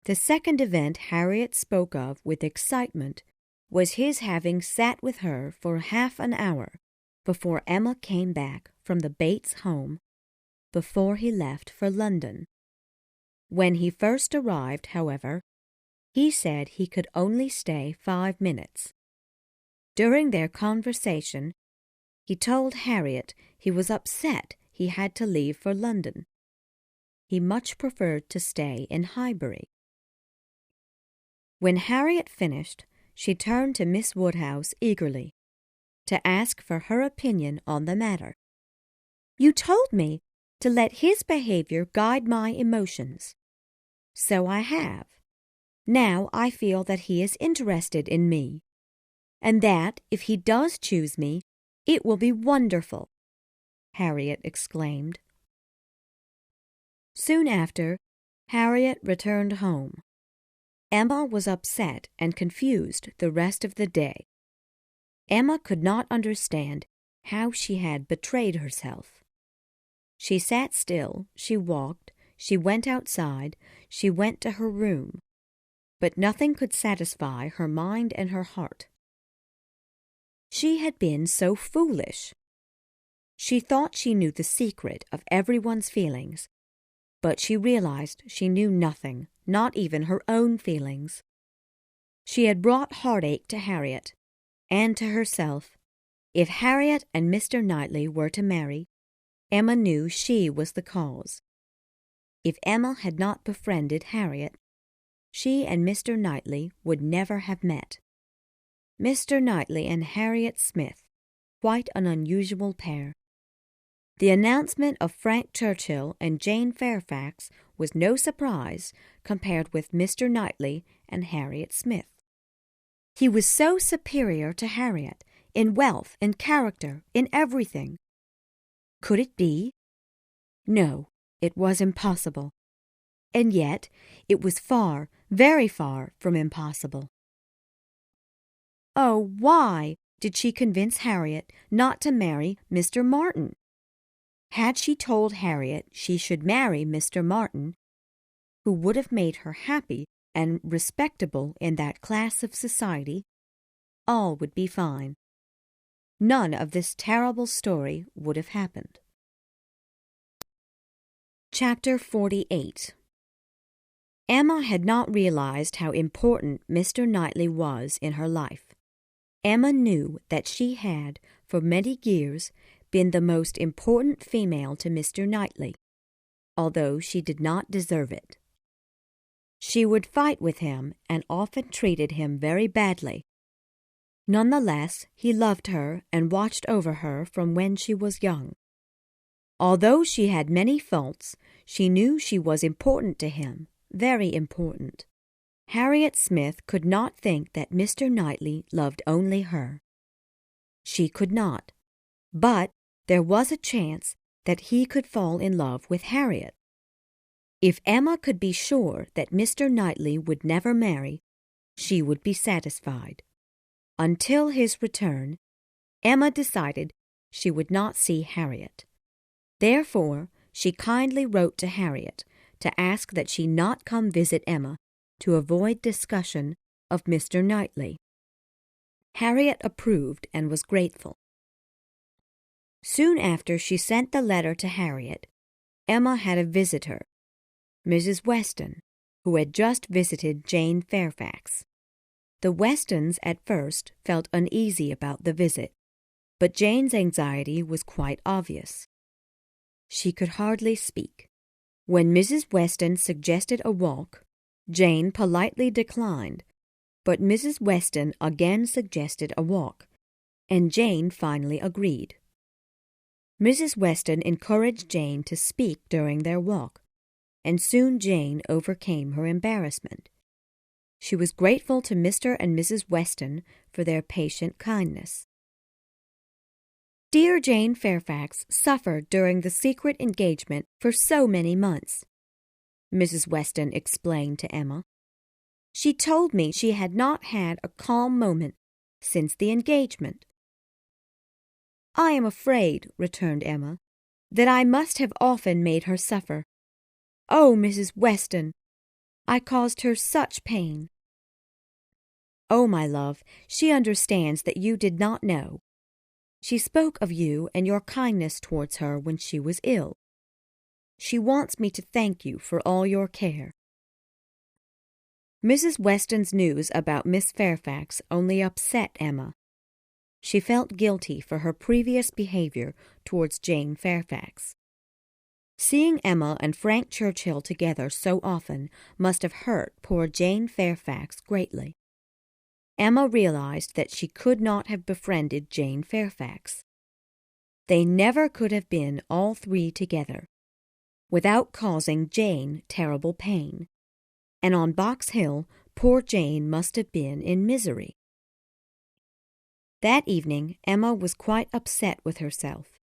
Speaker 1: The second event Harriet spoke of with excitement was his having sat with her for half an hour before Emma came back from the Bates home before he left for London. When he first arrived, however, he said he could only stay 5 minutes. During their conversation, he told Harriet he was upset he had to leave for London. He much preferred to stay in Highbury. When Harriet finished, she turned to Miss Woodhouse eagerly to ask for her opinion on the matter. "You told me to let his behavior guide my emotions. So I have. Now I feel that he is interested in me, and that if he does choose me, it will be wonderful," Harriet exclaimed. Soon after, Harriet returned home. Emma was upset and confused the rest of the day. Emma could not understand how she had betrayed herself. She sat still, she walked, she went outside, she went to her room, but nothing could satisfy her mind and her heart. She had been so foolish. She thought she knew the secret of everyone's feelings, but she realized she knew nothing, not even her own feelings. She had brought heartache to Harriet, and to herself. If Harriet and Mr. Knightley were to marry, Emma knew she was the cause. If Emma had not befriended Harriet, she and Mr. Knightley would never have met. Mr. Knightley and Harriet Smith, quite an unusual pair. The announcement of Frank Churchill and Jane Fairfax was no surprise compared with Mr. Knightley and Harriet Smith. He was so superior to Harriet in wealth, in character, in everything. Could it be? No, it was impossible. And yet it was far, very far from impossible. Oh, why did she convince Harriet not to marry Mr. Martin? Had she told Harriet she should marry Mr. Martin, who would have made her happy and respectable in that class of society, all would be fine. None of this terrible story would have happened. Chapter 48. Emma had not realized how important Mr. Knightley was in her life. Emma knew that she had, for many years, been the most important female to Mr. Knightley, although she did not deserve it. She would fight with him and often treated him very badly. Nonetheless, he loved her and watched over her from when she was young. Although she had many faults, she knew she was important to him, very important. Harriet Smith could not think that Mr. Knightley loved only her. She could not, but there was a chance that he could fall in love with Harriet. If Emma could be sure that Mr. Knightley would never marry, she would be satisfied. Until his return, Emma decided she would not see Harriet. Therefore, she kindly wrote to Harriet to ask that she not come visit Emma to avoid discussion of Mr. Knightley. Harriet approved and was grateful. Soon after she sent the letter to Harriet, Emma had a visitor, Mrs. Weston, who had just visited Jane Fairfax. The Westons at first felt uneasy about the visit, but Jane's anxiety was quite obvious. She could hardly speak. When Mrs. Weston suggested a walk, Jane politely declined, but Mrs. Weston again suggested a walk, and Jane finally agreed. Mrs. Weston encouraged Jane to speak during their walk, and soon Jane overcame her embarrassment. She was grateful to Mr. and Mrs. Weston for their patient kindness. Dear Jane Fairfax suffered during the secret engagement for so many months, Mrs. Weston explained to Emma. She told me she had not had a calm moment since the engagement. I am afraid, returned Emma, that I must have often made her suffer. Oh, Mrs. Weston, I caused her such pain. Oh, my love, she understands that you did not know. She spoke of you and your kindness towards her when she was ill. She wants me to thank you for all your care. Mrs. Weston's news about Miss Fairfax only upset Emma. She felt guilty for her previous behavior towards Jane Fairfax. Seeing Emma and Frank Churchill together so often must have hurt poor Jane Fairfax greatly. Emma realized that she could not have befriended Jane Fairfax. They never could have been all three together, without causing Jane terrible pain, and on Box Hill poor Jane must have been in misery. That evening Emma was quite upset with herself,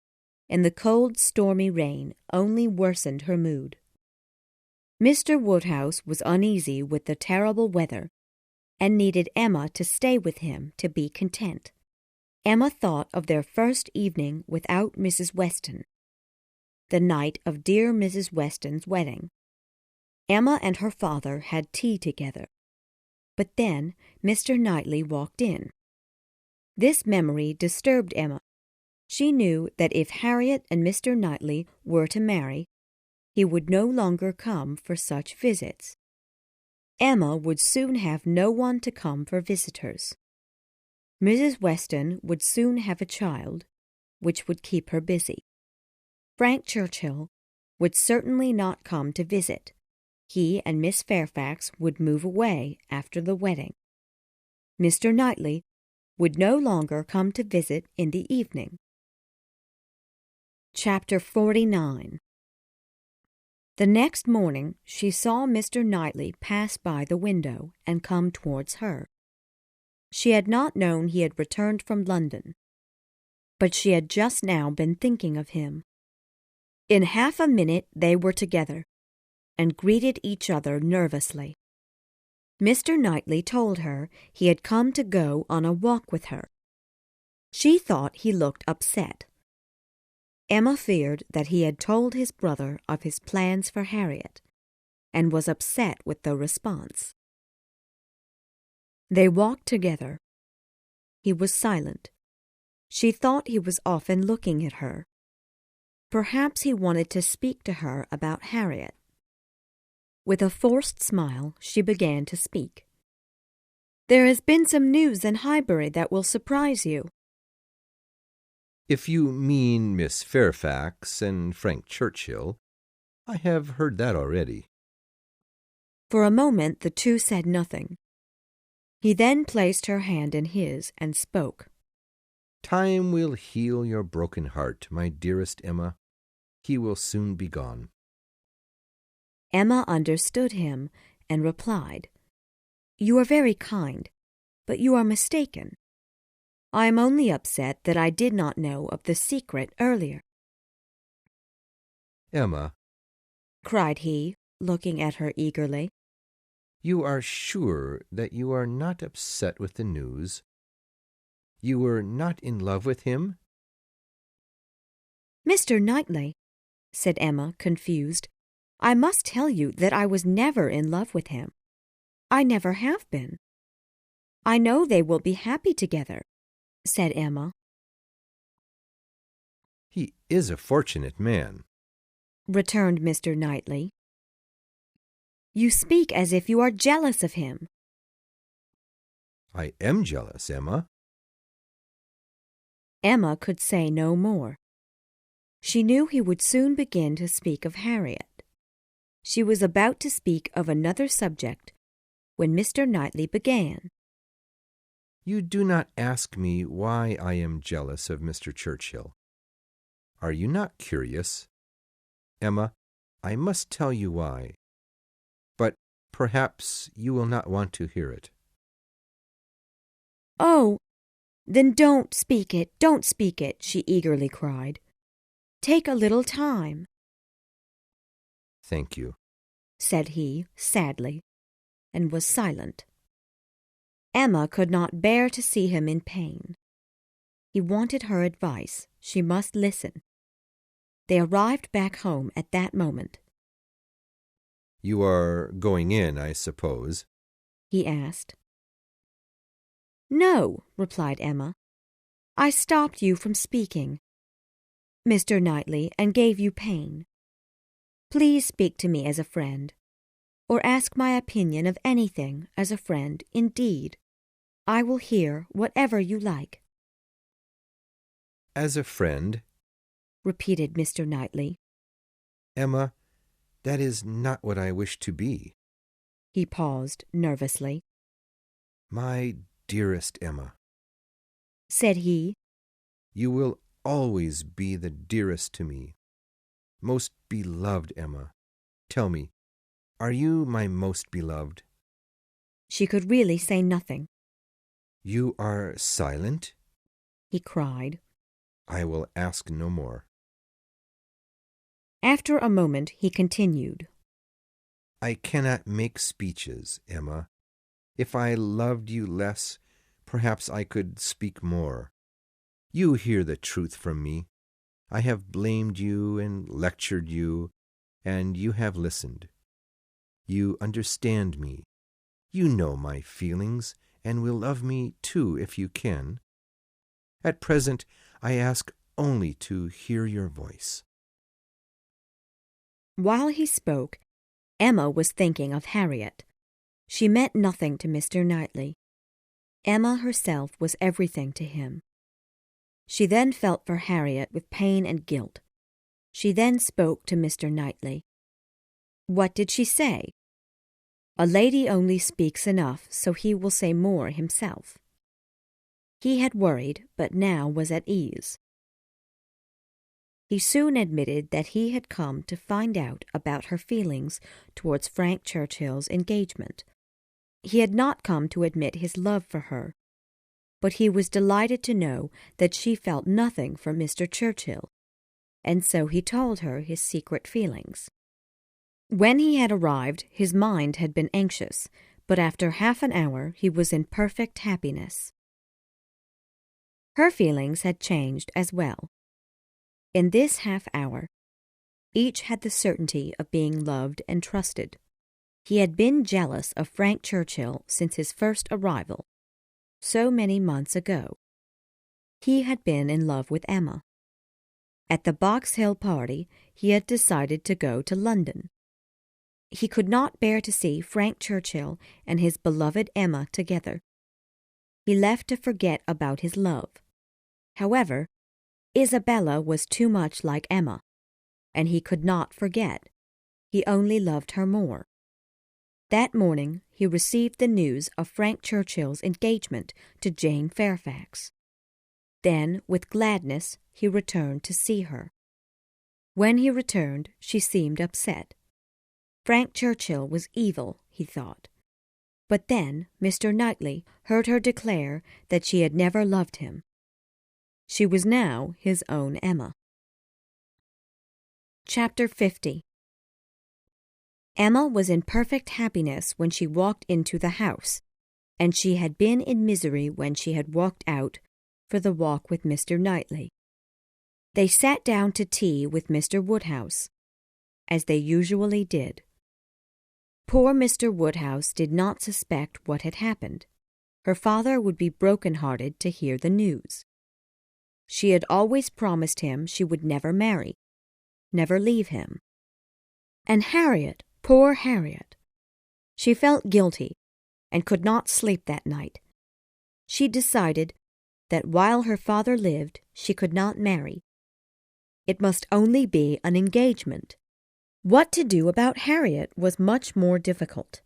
Speaker 1: and the cold, stormy rain only worsened her mood. Mr. Woodhouse was uneasy with the terrible weather, and needed Emma to stay with him to be content. Emma thought of their first evening without Mrs. Weston, the night of dear Mrs. Weston's wedding. Emma and her father had tea together, but then Mr. Knightley walked in. This memory disturbed Emma. She knew that if Harriet and Mr. Knightley were to marry, he would no longer come for such visits. Emma would soon have no one to come for visitors. Mrs. Weston would soon have a child, which would keep her busy. Frank Churchill would certainly not come to visit. He and Miss Fairfax would move away after the wedding. Mr. Knightley would no longer come to visit in the evening. Chapter 49. The next morning she saw Mr. Knightley pass by the window and come towards her. She had not known he had returned from London, but she had just now been thinking of him. In half a minute they were together, and greeted each other nervously. Mr. Knightley told her he had come to go on a walk with her. She thought he looked upset. Emma feared that he had told his brother of his plans for Harriet, and was upset with the response. They walked together. He was silent. She thought he was often looking at her. Perhaps he wanted to speak to her about Harriet. With a forced smile, she began to speak. "There has been some news in Highbury that will surprise you."
Speaker 2: If you mean Miss Fairfax and Frank Churchill, I have heard that already.
Speaker 1: For a moment the two said nothing. He then placed her hand in his and spoke.
Speaker 2: Time will heal your broken heart, my dearest Emma. He will soon be gone.
Speaker 1: Emma understood him and replied, "You are very kind, but you are mistaken. I am only upset that I did not know of the secret earlier."
Speaker 2: Emma,
Speaker 1: cried he, looking at her eagerly,
Speaker 2: you are sure that you are not upset with the news? You were not in love with him?
Speaker 1: "Mr. Knightley," said Emma, confused, "I must tell you that I was never in love with him. I never have been." "I know they will be happy together," said Emma.
Speaker 2: He is a fortunate man,
Speaker 1: returned Mr. Knightley. "You speak as if you are jealous of him."
Speaker 2: I am jealous, Emma.
Speaker 1: Emma could say no more. She knew he would soon begin to speak of Harriet. She was about to speak of another subject when Mr. Knightley began.
Speaker 2: You do not ask me why I am jealous of Mr. Churchill. Are you not curious? Emma, I must tell you why. But perhaps you will not want to hear it.
Speaker 1: "Oh, then don't speak it, she eagerly cried. "Take a little time."
Speaker 2: Thank you,
Speaker 1: said he sadly, and was silent. Emma could not bear to see him in pain. He wanted her advice. She must listen. They arrived back home at that moment.
Speaker 2: You are going in, I suppose?
Speaker 1: He asked. No, replied Emma. I stopped you from speaking, Mr. Knightley, and gave you pain. Please speak to me as a friend, or ask my opinion of anything as a friend. Indeed, I will hear whatever you like.
Speaker 2: As a friend,
Speaker 1: repeated Mr. Knightley.
Speaker 2: Emma, that is not what I wish to be.
Speaker 1: He paused nervously.
Speaker 2: My dearest Emma,
Speaker 1: said he,
Speaker 2: you will always be the dearest to me. Most beloved Emma, tell me, are you my most beloved?
Speaker 1: She could really say nothing.
Speaker 2: You are silent?
Speaker 1: He cried.
Speaker 2: I will ask no more.
Speaker 1: After a moment he continued.
Speaker 2: I cannot make speeches, Emma. If I loved you less, perhaps I could speak more. You hear the truth from me. I have blamed you and lectured you, and you have listened. You understand me. You know my feelings, and will love me too if you can. At present, I ask only to hear your voice.
Speaker 1: While he spoke, Emma was thinking of Harriet. She meant nothing to Mr. Knightley. Emma herself was everything to him. She then felt for Harriet with pain and guilt. She then spoke to Mr. Knightley. What did she say? A lady only speaks enough, so he will say more himself. He had worried, but now was at ease. He soon admitted that he had come to find out about her feelings towards Frank Churchill's engagement. He had not come to admit his love for her, but he was delighted to know that she felt nothing for Mr. Churchill, and so he told her his secret feelings. When he had arrived, his mind had been anxious, but after half an hour he was in perfect happiness. Her feelings had changed as well. In this half hour, each had the certainty of being loved and trusted. He had been jealous of Frank Churchill since his first arrival, so many months ago. He had been in love with Emma. At the Box Hill party, he had decided to go to London. He could not bear to see Frank Churchill and his beloved Emma together. He left to forget about his love. However, Isabella was too much like Emma, and he could not forget. He only loved her more. That morning he received the news of Frank Churchill's engagement to Jane Fairfax. Then, with gladness, he returned to see her. When he returned, she seemed upset. Frank Churchill was evil, he thought. But then Mr. Knightley heard her declare that she had never loved him. She was now his own Emma. Chapter 50. Emma was in perfect happiness when she walked into the house, and she had been in misery when she had walked out for the walk with Mr. Knightley. They sat down to tea with Mr. Woodhouse, as they usually did. Poor Mr. Woodhouse did not suspect what had happened. Her father would be broken-hearted to hear the news. She had always promised him she would never marry, never leave him. And Harriet, poor Harriet! She felt guilty and could not sleep that night. She decided that while her father lived, she could not marry. It must only be an engagement. What to do about Harriet was much more difficult.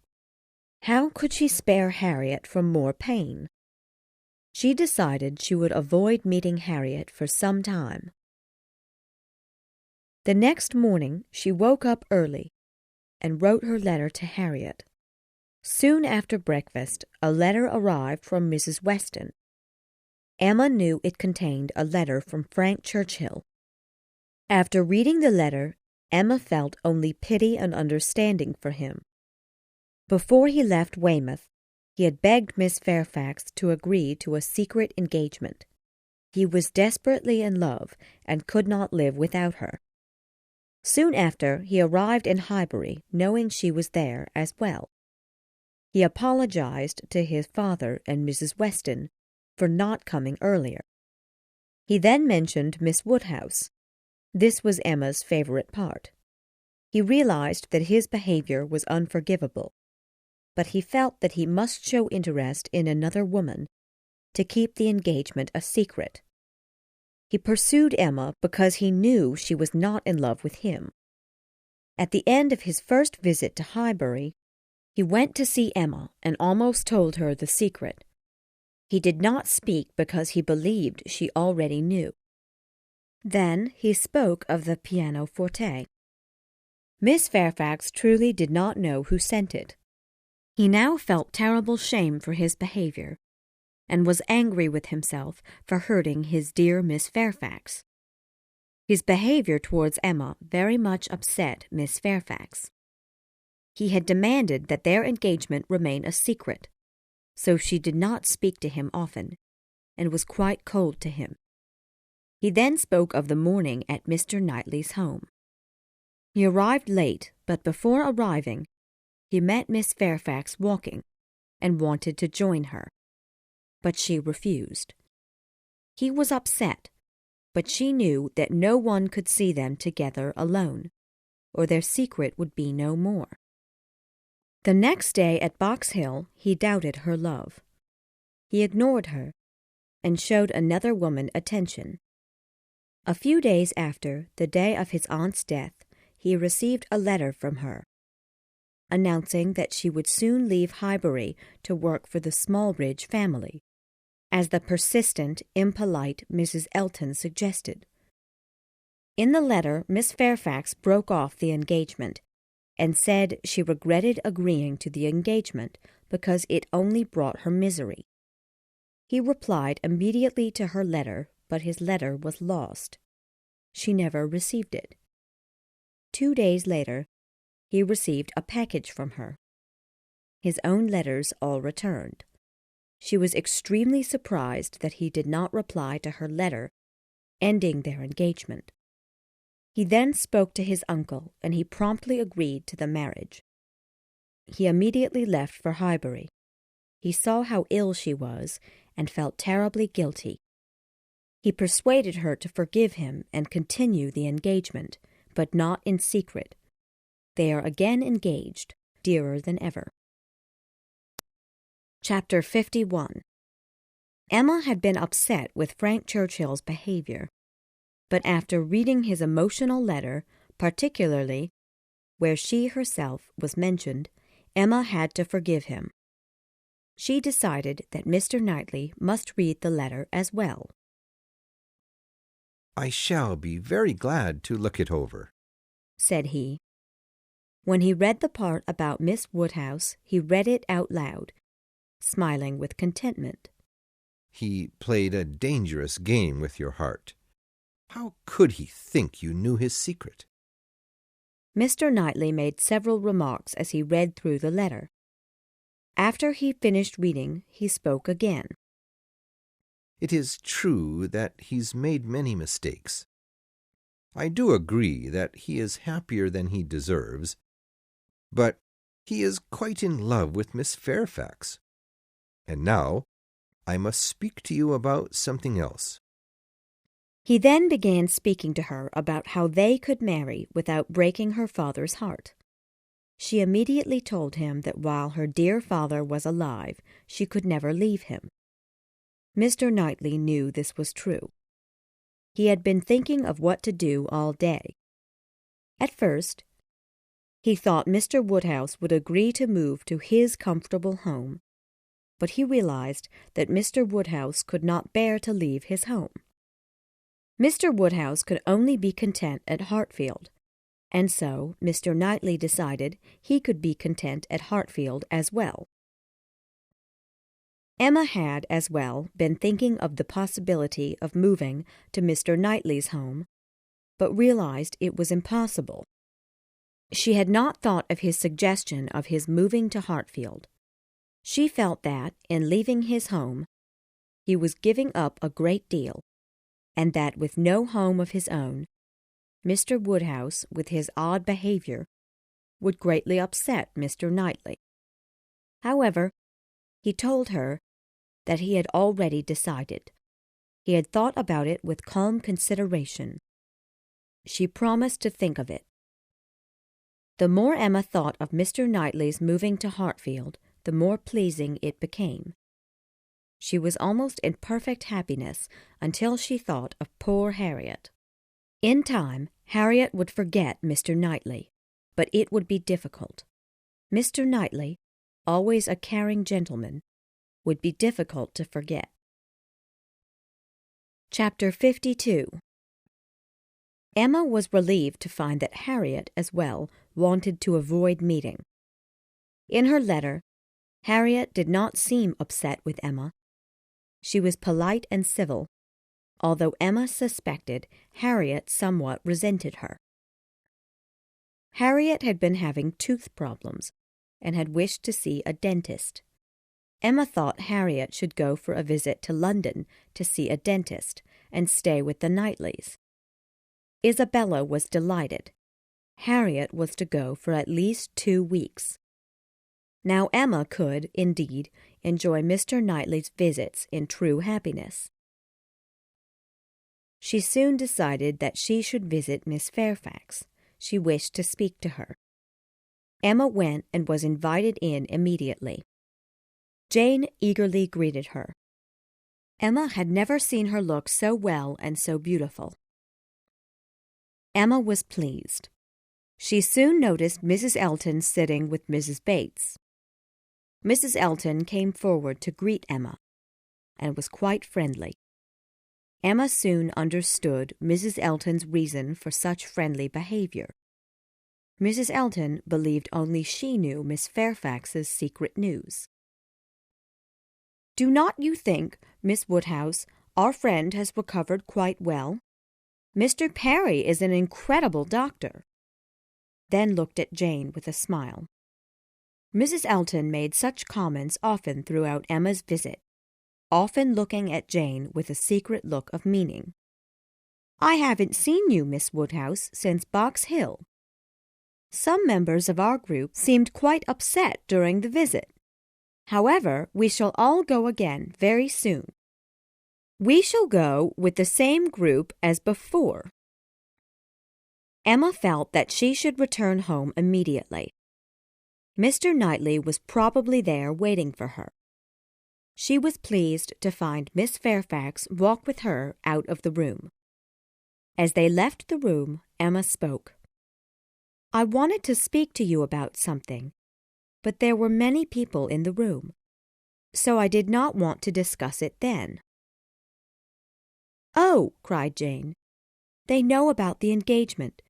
Speaker 1: How could she spare Harriet from more pain? She decided she would avoid meeting Harriet for some time. The next morning she woke up early and wrote her letter to Harriet. Soon after breakfast, a letter arrived from Mrs. Weston. Emma knew it contained a letter from Frank Churchill. After reading the letter, Emma felt only pity and understanding for him. Before he left Weymouth, he had begged Miss Fairfax to agree to a secret engagement. He was desperately in love and could not live without her. Soon after, he arrived in Highbury, knowing she was there as well. He apologized to his father and Mrs. Weston for not coming earlier. He then mentioned Miss Woodhouse. This was Emma's favorite part. He realized that his behavior was unforgivable, but he felt that he must show interest in another woman to keep the engagement a secret. He pursued Emma because he knew she was not in love with him. At the end of his first visit to Highbury, he went to see Emma and almost told her the secret. He did not speak because he believed she already knew. Then he spoke of the pianoforte. Miss Fairfax truly did not know who sent it. He now felt terrible shame for his behavior, and was angry with himself for hurting his dear Miss Fairfax. His behavior towards Emma very much upset Miss Fairfax. He had demanded that their engagement remain a secret, so she did not speak to him often, and was quite cold to him. He then spoke of the morning at Mr. Knightley's home. He arrived late, but before arriving, he met Miss Fairfax walking, and wanted to join her, but she refused. He was upset, but she knew that no one could see them together alone, or their secret would be no more. The next day at Box Hill, he doubted her love. He ignored her, and showed another woman attention. A few days after, the day of his aunt's death, he received a letter from her, announcing that she would soon leave Highbury to work for the Smallridge family, as the persistent, impolite Mrs. Elton suggested. In the letter, Miss Fairfax broke off the engagement, and said she regretted agreeing to the engagement because it only brought her misery. He replied immediately to her letter, but his letter was lost. She never received it. 2 days later, he received a package from her. His own letters all returned. She was extremely surprised that he did not reply to her letter, ending their engagement. He then spoke to his uncle, and he promptly agreed to the marriage. He immediately left for Highbury. He saw how ill she was, and felt terribly guilty. He persuaded her to forgive him and continue the engagement, but not in secret. They are again engaged, dearer than ever. Chapter 51. Emma had been upset with Frank Churchill's behavior, but after reading his emotional letter, particularly where she herself was mentioned, Emma had to forgive him. She decided that Mr. Knightley must read the letter as well.
Speaker 2: "I shall be very glad to look it over,"
Speaker 1: said he. When he read the part about Miss Woodhouse, he read it out loud, smiling with contentment.
Speaker 2: "He played a dangerous game with your heart. How could he think you knew his secret?"
Speaker 1: Mr. Knightley made several remarks as he read through the letter. After he finished reading, he spoke again.
Speaker 2: "It is true that he's made many mistakes. I do agree that he is happier than he deserves, but he is quite in love with Miss Fairfax. And now I must speak to you about something else."
Speaker 1: He then began speaking to her about how they could marry without breaking her father's heart. She immediately told him that while her dear father was alive, she could never leave him. Mr. Knightley knew this was true. He had been thinking of what to do all day. At first, he thought Mr. Woodhouse would agree to move to his comfortable home, but he realized that Mr. Woodhouse could not bear to leave his home. Mr. Woodhouse could only be content at Hartfield, and so Mr. Knightley decided he could be content at Hartfield as well. Emma had, as well, been thinking of the possibility of moving to Mr. Knightley's home, but realized it was impossible. She had not thought of his suggestion of his moving to Hartfield. She felt that, in leaving his home, he was giving up a great deal, and that with no home of his own, Mr. Woodhouse, with his odd behavior, would greatly upset Mr. Knightley. However, he told her that he had already decided. He had thought about it with calm consideration. She promised to think of it. The more Emma thought of Mr. Knightley's moving to Hartfield, the more pleasing it became. She was almost in perfect happiness until she thought of poor Harriet. In time, Harriet would forget Mr. Knightley, but it would be difficult. Mr. Knightley, always a caring gentleman, would be difficult to forget. Chapter 52. Emma was relieved to find that Harriet, as well, wanted to avoid meeting. In her letter, Harriet did not seem upset with Emma. She was polite and civil, although Emma suspected Harriet somewhat resented her. Harriet had been having tooth problems and had wished to see a dentist. Emma thought Harriet should go for a visit to London to see a dentist and stay with the Knightleys. Isabella was delighted. Harriet was to go for at least 2 weeks. Now Emma could, indeed, enjoy Mr. Knightley's visits in true happiness. She soon decided that she should visit Miss Fairfax. She wished to speak to her. Emma went and was invited in immediately. Jane eagerly greeted her. Emma had never seen her look so well and so beautiful. Emma was pleased. She soon noticed Mrs. Elton sitting with Mrs. Bates. Mrs. Elton came forward to greet Emma, and was quite friendly. Emma soon understood Mrs. Elton's reason for such friendly behavior. Mrs. Elton believed only she knew Miss Fairfax's secret news. "Do not you think, Miss Woodhouse, our friend has recovered quite well? Mr. Perry is an incredible doctor." Then looked at Jane with a smile. Mrs. Elton made such comments often throughout Emma's visit, often looking at Jane with a secret look of meaning. "I haven't seen you, Miss Woodhouse, since Box Hill." Some members of our group seemed quite upset during the visit. However, we shall all go again very soon. We shall go with the same group as before. Emma felt that she should return home immediately. Mr. Knightley was probably there waiting for her. She was pleased to find Miss Fairfax walk with her out of the room. As they left the room, Emma spoke. "I wanted to speak to you about something, but there were many people in the room, so I did not want to discuss it then." "Oh," cried Jane, "they know about the engagement.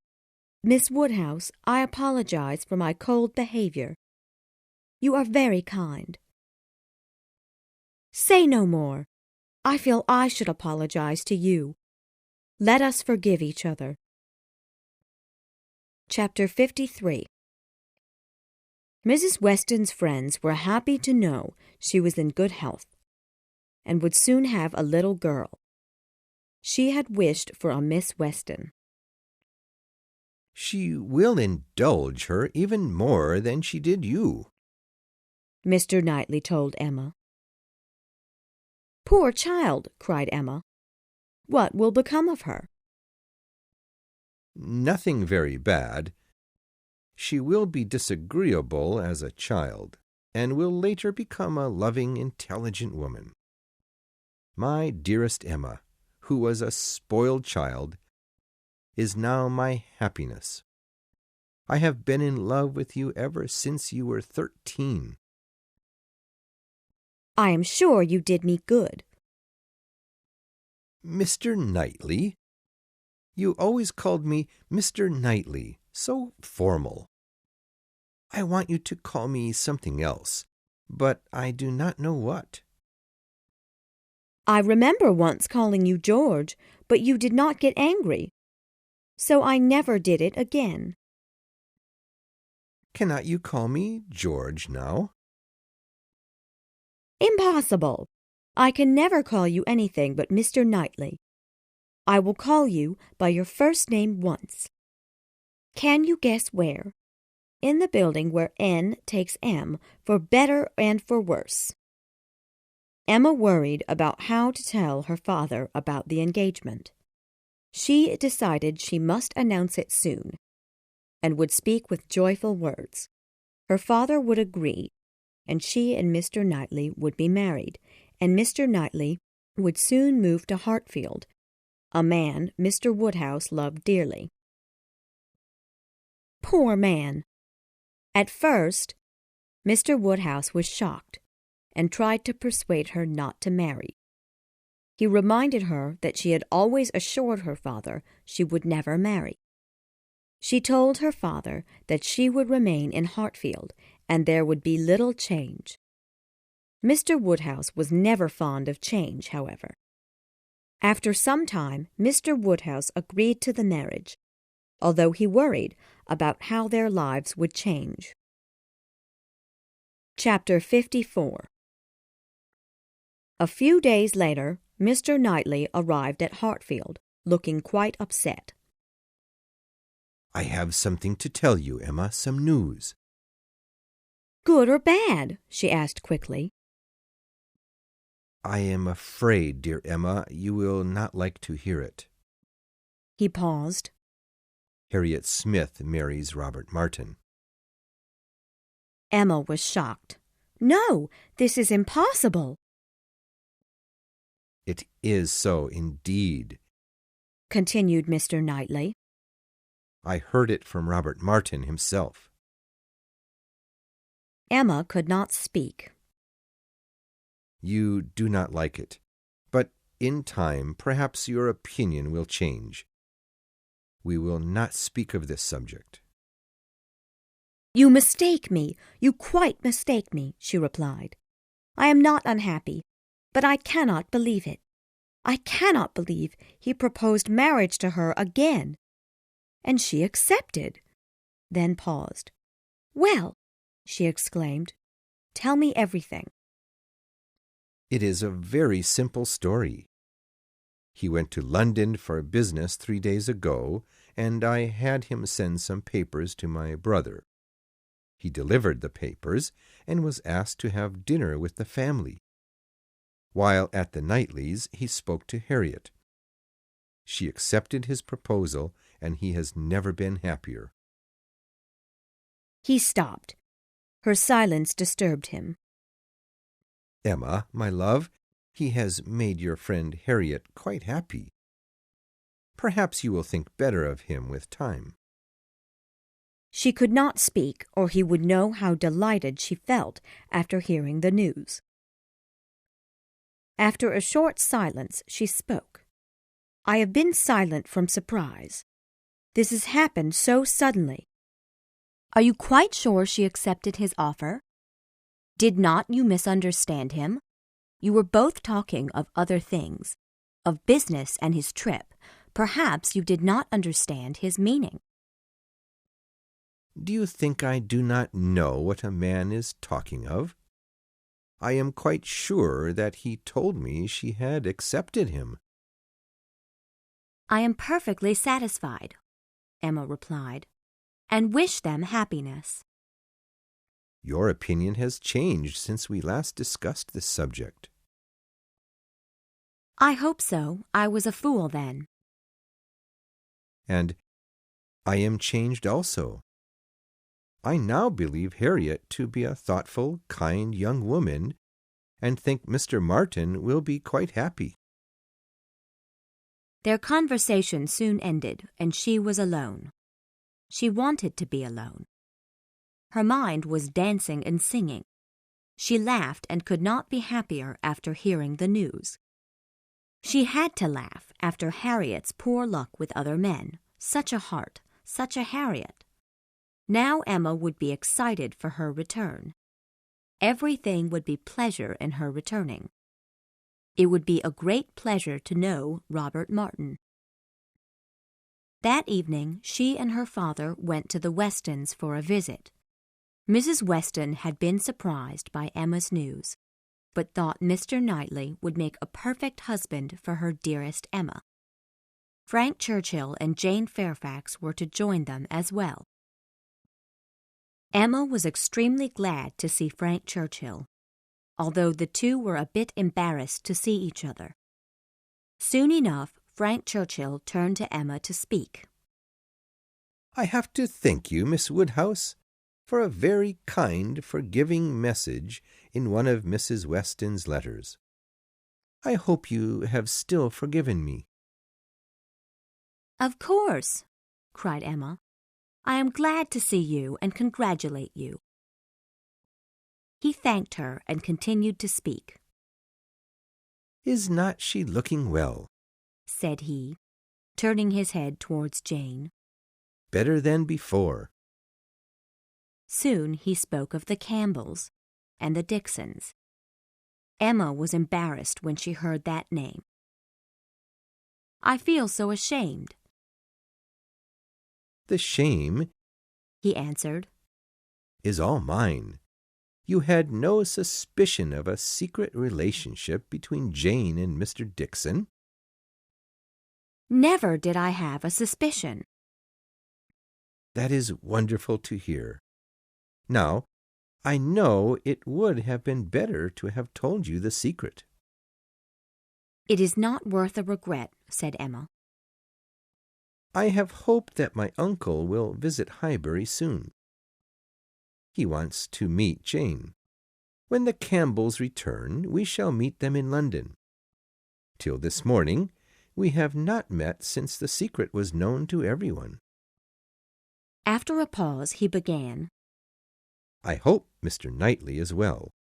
Speaker 1: Miss Woodhouse, I apologize for my cold behavior. You are very kind." "Say no more. I feel I should apologize to you. Let us forgive each other." Chapter 53. Mrs. Weston's friends were happy to know she was in good health, and would soon have a little girl. She had wished for a Miss Weston.
Speaker 2: "She will indulge her even more than she did you,"
Speaker 1: Mr. Knightley told Emma. "Poor child," cried Emma. "What will become of her?"
Speaker 2: "Nothing very bad. She will be disagreeable as a child, and will later become a loving, intelligent woman. My dearest Emma, who was a spoiled child, is now my happiness. I have been in love with you ever since you were 13.
Speaker 1: "I am sure you did me good."
Speaker 2: "Mr. Knightley? You always called me Mr. Knightley, so formal. I want you to call me something else, but I do not know what."
Speaker 1: "I remember once calling you George, but you did not get angry, so I never did it again."
Speaker 2: "Cannot you call me George now?"
Speaker 1: "Impossible. I can never call you anything but Mr. Knightley." I will call you by your first name once. Can you guess where? In the building where N takes M, for better and for worse. Emma worried about how to tell her father about the engagement. She decided she must announce it soon, and would speak with joyful words. Her father would agree, and she and Mr. Knightley would be married, and Mr. Knightley would soon move to Hartfield, a man Mr. Woodhouse loved dearly. Poor man! At first, Mr. Woodhouse was shocked and tried to persuade her not to marry. He reminded her that she had always assured her father she would never marry. She told her father that she would remain in Hartfield and there would be little change. Mr. Woodhouse was never fond of change, however. After some time, Mr. Woodhouse agreed to the marriage, although he worried about how their lives would change. Chapter 54. A few days later, Mr. Knightley arrived at Hartfield, looking quite upset.
Speaker 2: I have something to tell you, Emma, some news.
Speaker 1: Good or bad? She asked quickly.
Speaker 2: I am afraid, dear Emma, you will not like to hear it.
Speaker 1: He paused.
Speaker 2: Harriet Smith marries Robert Martin.
Speaker 1: Emma was shocked. No, this is impossible.
Speaker 2: It is so indeed,
Speaker 1: continued Mr. Knightley.
Speaker 2: I heard it from Robert Martin himself.
Speaker 1: Emma could not speak.
Speaker 2: You do not like it, but in time perhaps your opinion will change. We will not speak of this subject.
Speaker 1: You mistake me. You quite mistake me, she replied. I am not unhappy, but I cannot believe it. I cannot believe he proposed marriage to her again. And she accepted, then paused. Well, she exclaimed, tell me everything.
Speaker 2: It is a very simple story. He went to London for business 3 days ago, and I had him send some papers to my brother. He delivered the papers and was asked to have dinner with the family. While at the Knightleys, he spoke to Harriet. She accepted his proposal, and he has never been happier.
Speaker 1: He stopped. Her silence disturbed him.
Speaker 2: Emma, my love, he has made your friend Harriet quite happy. Perhaps you will think better of him with time.
Speaker 1: She could not speak, or he would know how delighted she felt after hearing the news. After a short silence, she spoke. I have been silent from surprise. This has happened so suddenly. Are you quite sure she accepted his offer? Did not you misunderstand him? You were both talking of other things, of business and his trip. Perhaps you did not understand his meaning.
Speaker 2: Do you think I do not know what a man is talking of? I am quite sure that he told me she had accepted him.
Speaker 1: I am perfectly satisfied, Emma replied, and wish them happiness.
Speaker 2: Your opinion has changed since we last discussed this subject.
Speaker 1: I hope so. I was a fool then.
Speaker 2: And I am changed also. I now believe Harriet to be a thoughtful, kind young woman, and think Mr. Martin will be quite happy.
Speaker 1: Their conversation soon ended, and she was alone. She wanted to be alone. Her mind was dancing and singing. She laughed and could not be happier after hearing the news. She had to laugh after Harriet's poor luck with other men. Such a heart, such a Harriet. Now Emma would be excited for her return. Everything would be pleasure in her returning. It would be a great pleasure to know Robert Martin. That evening, she and her father went to the Westons for a visit. Mrs. Weston had been surprised by Emma's news, but thought Mr. Knightley would make a perfect husband for her dearest Emma. Frank Churchill and Jane Fairfax were to join them as well. Emma was extremely glad to see Frank Churchill, although the two were a bit embarrassed to see each other. Soon enough, Frank Churchill turned to Emma to speak.
Speaker 2: "I have to thank you, Miss Woodhouse, for a very kind, forgiving message in one of Mrs. Weston's letters. I hope you have still forgiven me."
Speaker 1: "Of course," cried Emma. "I am glad to see you and congratulate you." He thanked her and continued to speak.
Speaker 2: "Is not she looking well?"
Speaker 1: said he, turning his head towards Jane.
Speaker 2: "Better than before."
Speaker 1: Soon he spoke of the Campbells and the Dixons. Emma was embarrassed when she heard that name. "I feel so ashamed."
Speaker 2: "The shame,"
Speaker 1: he answered,
Speaker 2: "is all mine. You had no suspicion of a secret relationship between Jane and Mr. Dixon?"
Speaker 1: "Never did I have a suspicion."
Speaker 2: "That is wonderful to hear. Now, I know it would have been better to have told you the secret."
Speaker 1: "It is not worth a regret," said Emma.
Speaker 2: "I have hoped that my uncle will visit Highbury soon. He wants to meet Jane. When the Campbells return, we shall meet them in London. Till this morning, we have not met since the secret was known to everyone."
Speaker 1: After a pause, he began,
Speaker 2: "I hope Mr. Knightley is well.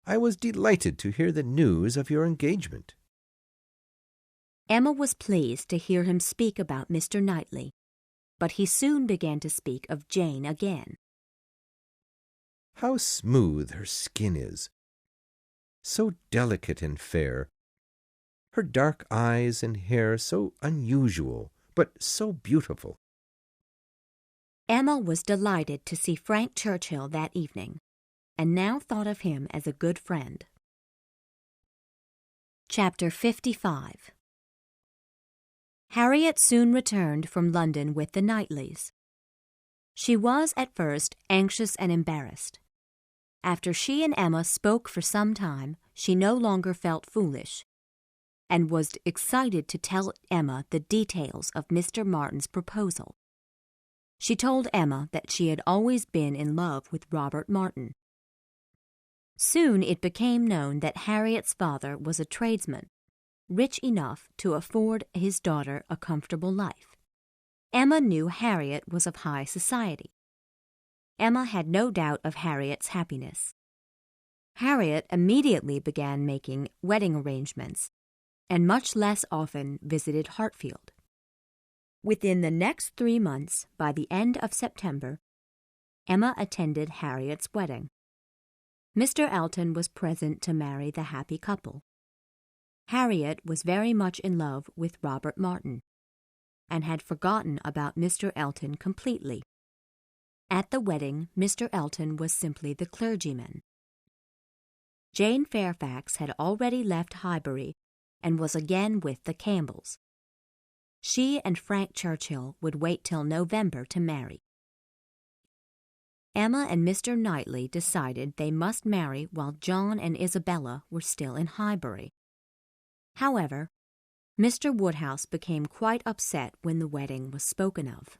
Speaker 2: I was delighted to hear the news of your engagement."
Speaker 1: Emma was pleased to hear him speak about Mr. Knightley, but he soon began to speak of Jane again.
Speaker 2: "How smooth her skin is! So delicate and fair. Her dark eyes and hair so unusual, but so beautiful."
Speaker 1: Emma was delighted to see Frank Churchill that evening, and now thought of him as a good friend. Chapter 55. Harriet soon returned from London with the Knightleys. She was at first anxious and embarrassed. After she and Emma spoke for some time, she no longer felt foolish, and was excited to tell Emma the details of Mr. Martin's proposal. She told Emma that she had always been in love with Robert Martin. Soon it became known that Harriet's father was a tradesman, rich enough to afford his daughter a comfortable life. Emma knew Harriet was of high society. Emma had no doubt of Harriet's happiness. Harriet immediately began making wedding arrangements, and much less often visited Hartfield. Within the next 3 months, by the end of September, Emma attended Harriet's wedding. Mr. Elton was present to marry the happy couple. Harriet was very much in love with Robert Martin, and had forgotten about Mr. Elton completely. At the wedding, Mr. Elton was simply the clergyman. Jane Fairfax had already left Highbury and was again with the Campbells. She and Frank Churchill would wait till November to marry. Emma and Mr. Knightley decided they must marry while John and Isabella were still in Highbury. However, Mr. Woodhouse became quite upset when the wedding was spoken of.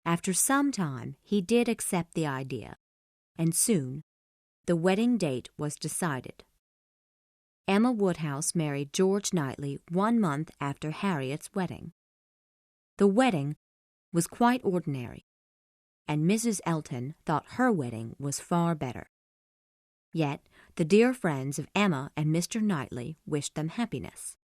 Speaker 1: After some time, he did accept the idea, and soon the wedding date was decided. Emma Woodhouse married George Knightley 1 month after Harriet's wedding. The wedding was quite ordinary, and Mrs. Elton thought her wedding was far better. Yet the dear friends of Emma and Mr. Knightley wished them happiness.